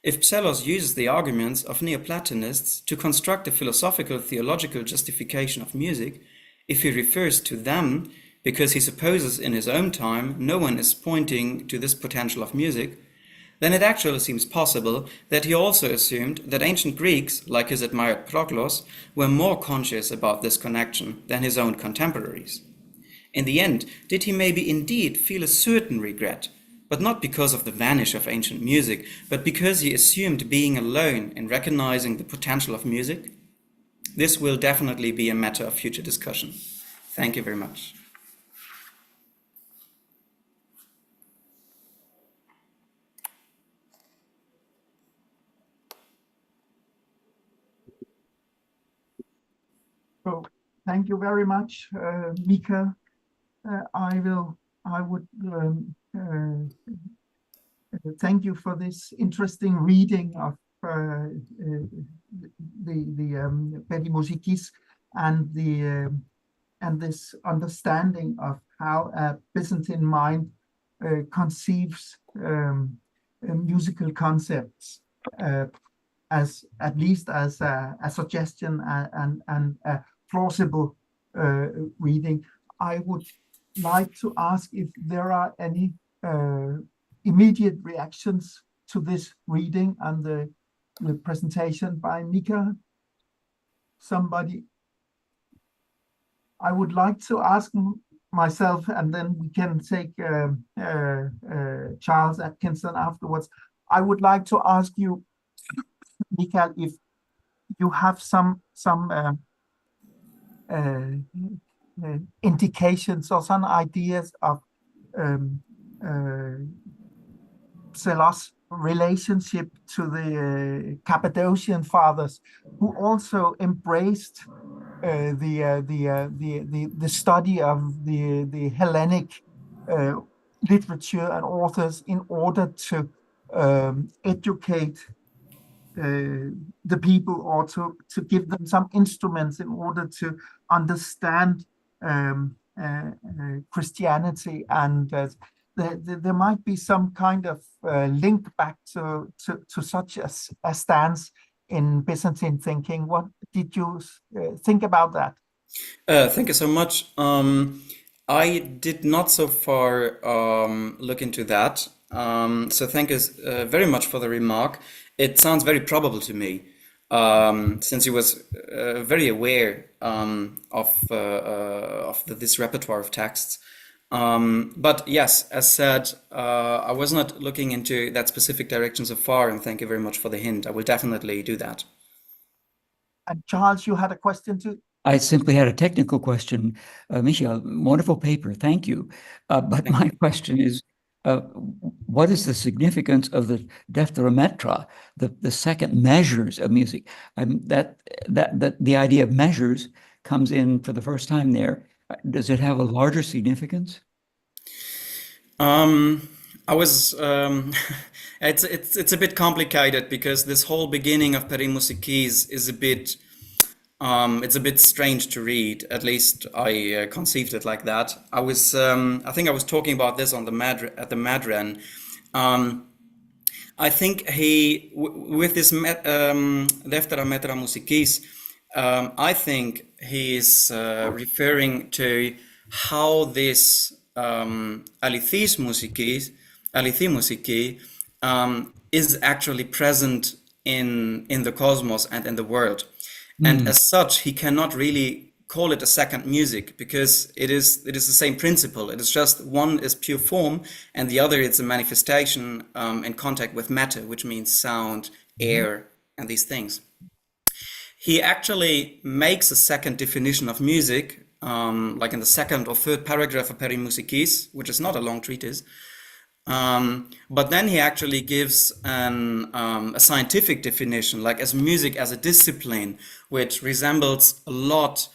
If Psellos uses the arguments of Neoplatonists to construct a philosophical theological justification of music, if he refers to them because he supposes in his own time no one is pointing to this potential of music, then it actually seems possible that he also assumed that ancient Greeks, like his admired Proclus, were more conscious about this connection than his own contemporaries. In the end, did he maybe indeed feel a certain regret but not because of the vanish of ancient music, but because he assumed being alone in recognizing the potential of music? This will definitely be a matter of future discussion. Thank you very much. So thank you very much, Mika. I would thank you for this interesting reading of the Perimusikis and this understanding of how a Byzantine mind conceives musical concepts as at least as a suggestion and a plausible reading. I would like to ask if there are any immediate reactions to this reading and the presentation by Mika. Somebody? I would like to ask myself, and then we can take Charles Atkinson afterwards. I would like to ask you, Mika, if you have some indications or some ideas of Psellos' relationship to the Cappadocian fathers, who also embraced the study of the Hellenic literature and authors in order to educate the people, or to give them some instruments in order to understand Christianity, and there might be some kind of link back to such a stance in Byzantine thinking. What did you think about that? Thank you so much. I did not so far look into that. So thank you very much for the remark. It sounds very probable to me, since he was very aware of this repertoire of texts. But yes, as said, I was not looking into that specific direction so far, and thank you very much for the hint. I will definitely do that. And Charles, you had a question too? I simply had a technical question. Michael, wonderful paper, thank you. But my question is, what is the significance of the deuterometra, the second measures of music? That the idea of measures comes in for the first time there. Does it have a larger significance? I was it's a bit complicated, because this whole beginning of Perimusikis is a bit it's a bit strange to read. At least I conceived it like that. I think I was talking about this on at the Madren. I think he with this Deftera Metra Musikis, I think he is referring to how this Alithis Musikis is actually present in the cosmos and in the world. And as such, he cannot really call it a second music, because it is the same principle. It is just one is pure form, and the other is a manifestation in contact with matter, which means sound, air, and these things. He actually makes a second definition of music, like in the second or third paragraph of Perimusikis, which is not a long treatise. But then he actually gives a scientific definition, like as music as a discipline, which resembles a lot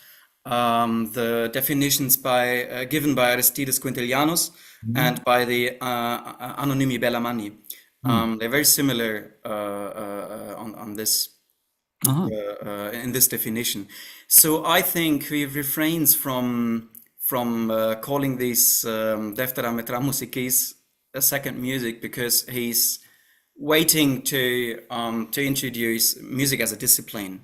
the definitions given by Aristides Quintilianus and by the Anonymi Bellamani. They're very similar on this. In this definition. So I think he refrains from calling these Deftera Metra Musikis a second music, because he's waiting to introduce music as a discipline.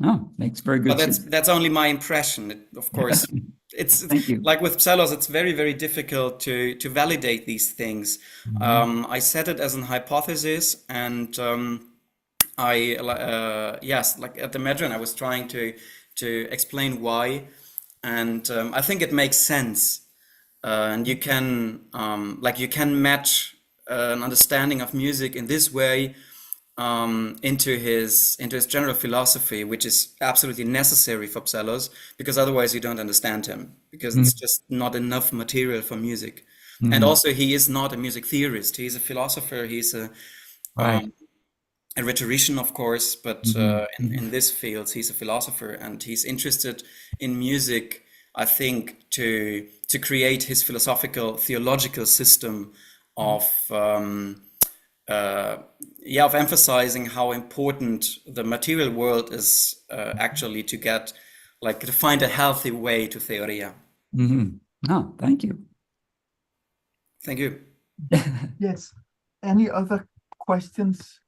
Oh, makes very good sense. But that's only my impression. Of course, it's like with Psellos, it's very, very difficult to validate these things. I set it as an hypothesis, and yes, like at the Madren, I was trying to explain why, and I think it makes sense. and you can you can match an understanding of music in this way into his general philosophy, which is absolutely necessary for Psellos, because otherwise you don't understand him, because it's just not enough material for music. And also he is not a music theorist, he's a philosopher, he's a rhetorician, of course, but in this field he's a philosopher, and he's interested in music, I think, to create his philosophical theological system of of emphasizing how important the material world is actually to get, to find a healthy way to theoria. Oh, thank you. Thank you. Yes. Any other questions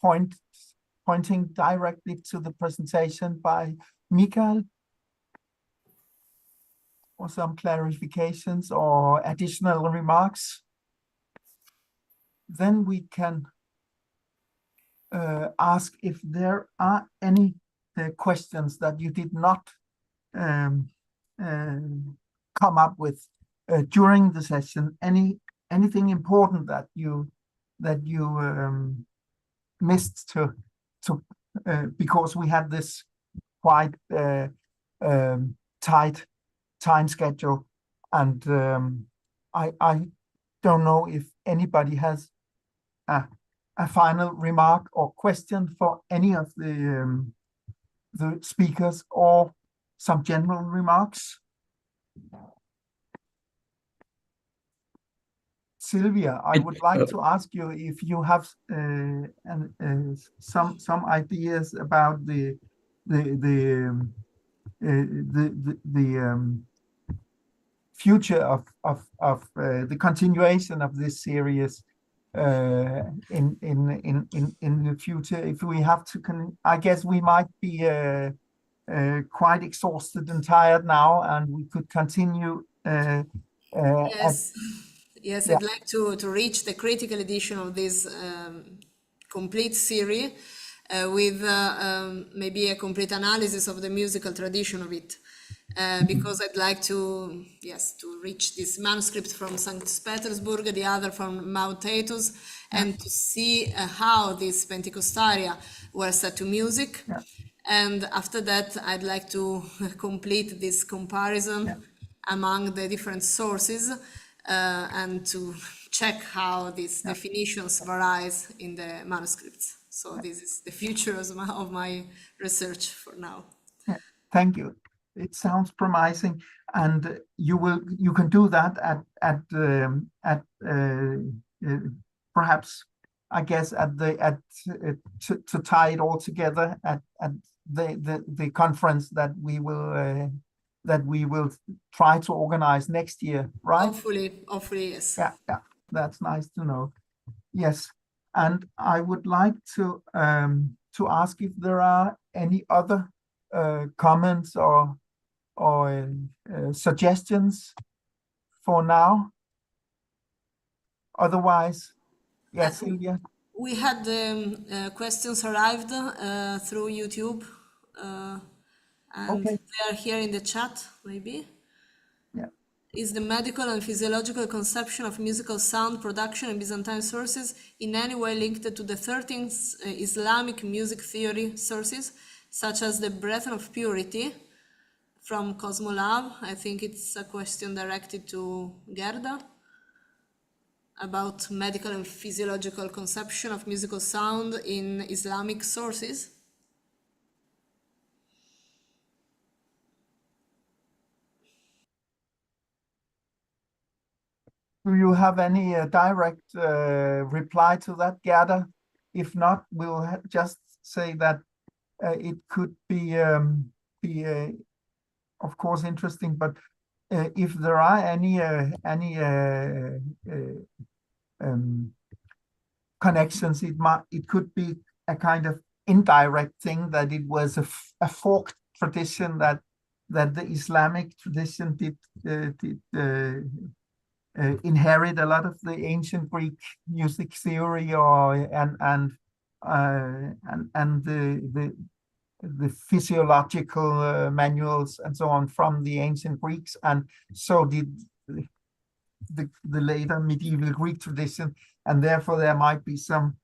pointing directly to the presentation by Mikael? Or some clarifications or additional remarks? Then we can ask if there are any questions that you did not come up with during the session. Anything important that you missed to because we had this quite tight time schedule, and I don't know if anybody has a final remark or question for any of the speakers, or some general remarks. Sylvia, I would like to ask you if you have some ideas about the future of the continuation of this series in the future. If we have to, I guess we might be quite exhausted and tired now, and we could continue. Yes, I'd like to reach the critical edition of this complete series with maybe a complete analysis of the musical tradition of it. Because I'd like to reach this manuscript from St. Petersburg, the other from Mount Athos, and to see how these Pentecostalia were set to music. Yeah. And after that, I'd like to complete this comparison among the different sources and to check how these definitions varies in the manuscripts. So this is the future of my research for now. Yeah. Thank you. It sounds promising, and you can do that at perhaps, I guess, to tie it all together at the conference that we will try to organize next year, right? Hopefully, yes. Yeah, that's nice to know. Yes, and I would like to ask if there are any other comments or suggestions for now. Otherwise, yes, Sylvia. We had questions arrived through YouTube, and they are here in the chat, maybe. Yeah. Is the medical and physiological conception of musical sound production in Byzantine sources in any way linked to the 13th Islamic music theory sources, such as the breath of purity from Cosmolab? I think it's a question directed to Gerda about medical and physiological conception of musical sound in Islamic sources. Do you have any direct reply to that, Gerda? If not, we'll just say that it could be of course interesting, but if there are any connections, it could be a kind of indirect thing, that it was a forked tradition, that the Islamic tradition did inherit a lot of the ancient Greek music theory, and the physiological manuals and so on from the ancient Greeks, and so did the later medieval Greek tradition, and therefore there might be some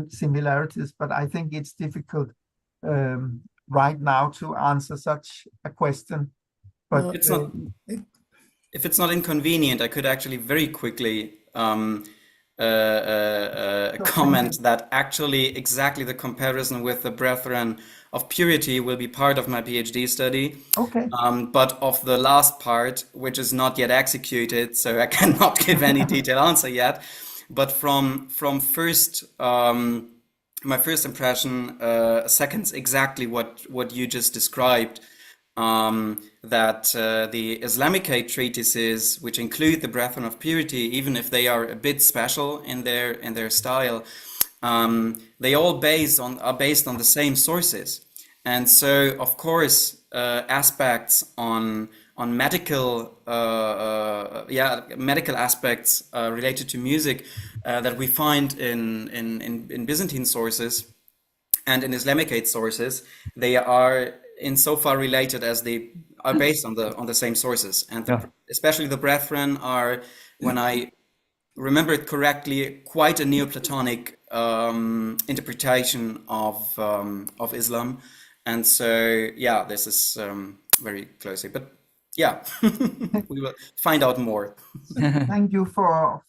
similarities, but I think it's difficult right now to answer such a question. But It's not, if it's not inconvenient, I could actually very quickly comment that actually exactly the comparison with the Brethren of Purity will be part of my PhD study. Okay. But of the last part, which is not yet executed, so I cannot give any detailed answer yet. But from first, my first impression seconds exactly what you just described. That the Islamic treatises, which include the Brethren of Purity, even if they are a bit special in their style, they all are based on the same sources, and so of course aspects on medical medical aspects related to music that we find in Byzantine sources and in Islamic sources, they are insofar related as they are based on the same sources, and especially the Brethren are, when I remember it correctly, quite a Neoplatonic interpretation of Islam, and so yeah, this is very closely, but yeah, we will find out more. Thank you for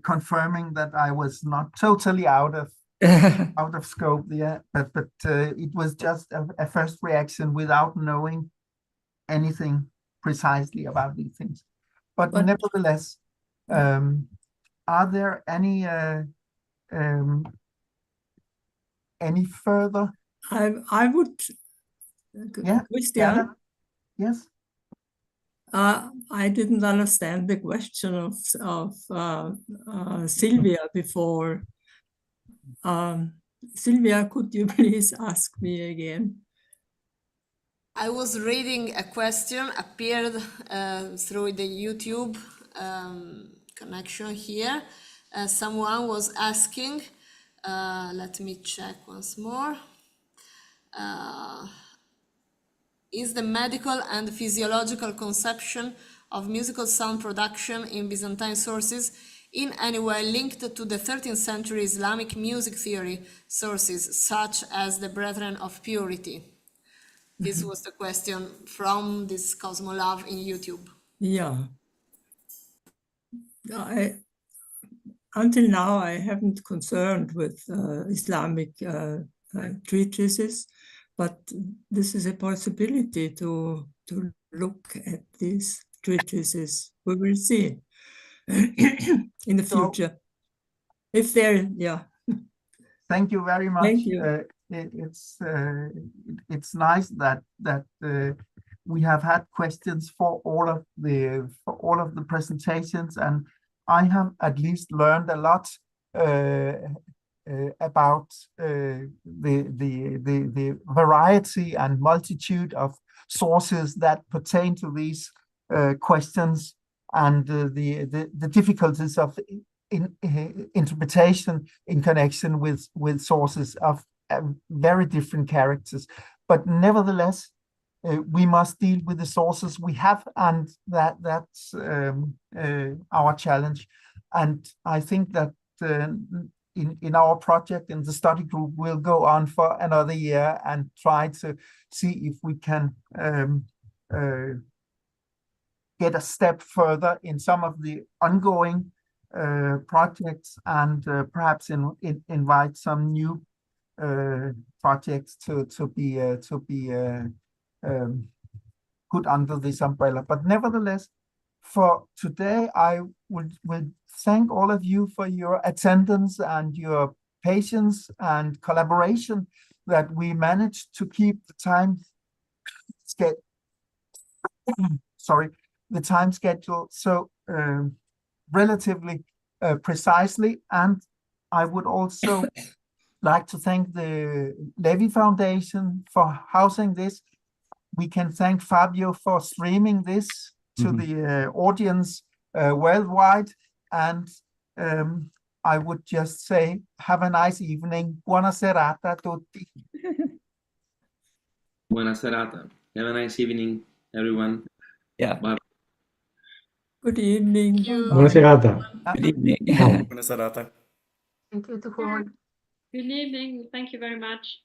confirming that I was not totally out of scope there, but it was just a first reaction without knowing anything precisely about these things. But nevertheless, are there any further? I would. Yeah. Christian? Yes. I didn't understand the question of Sylvia before. Sylvia, could you please ask me again? I was reading a question appeared through the YouTube connection here. Someone was asking, let me check once more. Is the medical and physiological conception of musical sound production in Byzantine sources in any way linked to the 13th century Islamic music theory sources, such as the Brethren of Purity? This was the question from this Cosmolove in YouTube. Yeah. Until now, I haven't concerned with Islamic treatises, but this is a possibility to look at these treatises. We will see in the future. If they're, yeah. Thank you very much. Thank you. It's nice that we have had questions for all of the presentations, and I have at least learned a lot about the variety and multitude of sources that pertain to these questions, and the difficulties of interpretation in connection with sources of very different characters. But nevertheless, we must deal with the sources we have, and that's our challenge. And I think that in our project, in the study group, we'll go on for another year and try to see if we can get a step further in some of the ongoing projects, and perhaps invite some new projects to be put under this umbrella. But nevertheless, for today, I would thank all of you for your attendance and your patience and collaboration, that we managed to keep the time schedule so relatively precisely. And I would also like to thank the Levi Foundation for housing this. We can thank Fabio for streaming this to the audience worldwide. And I would just say, have a nice evening. Buona serata a tutti. Buona serata. Have a nice evening, everyone. Yeah. Bye. Good evening. Thank you. Buona serata. Good evening. Ciao. Buona serata. Thank you to all. Good evening. Thank you very much.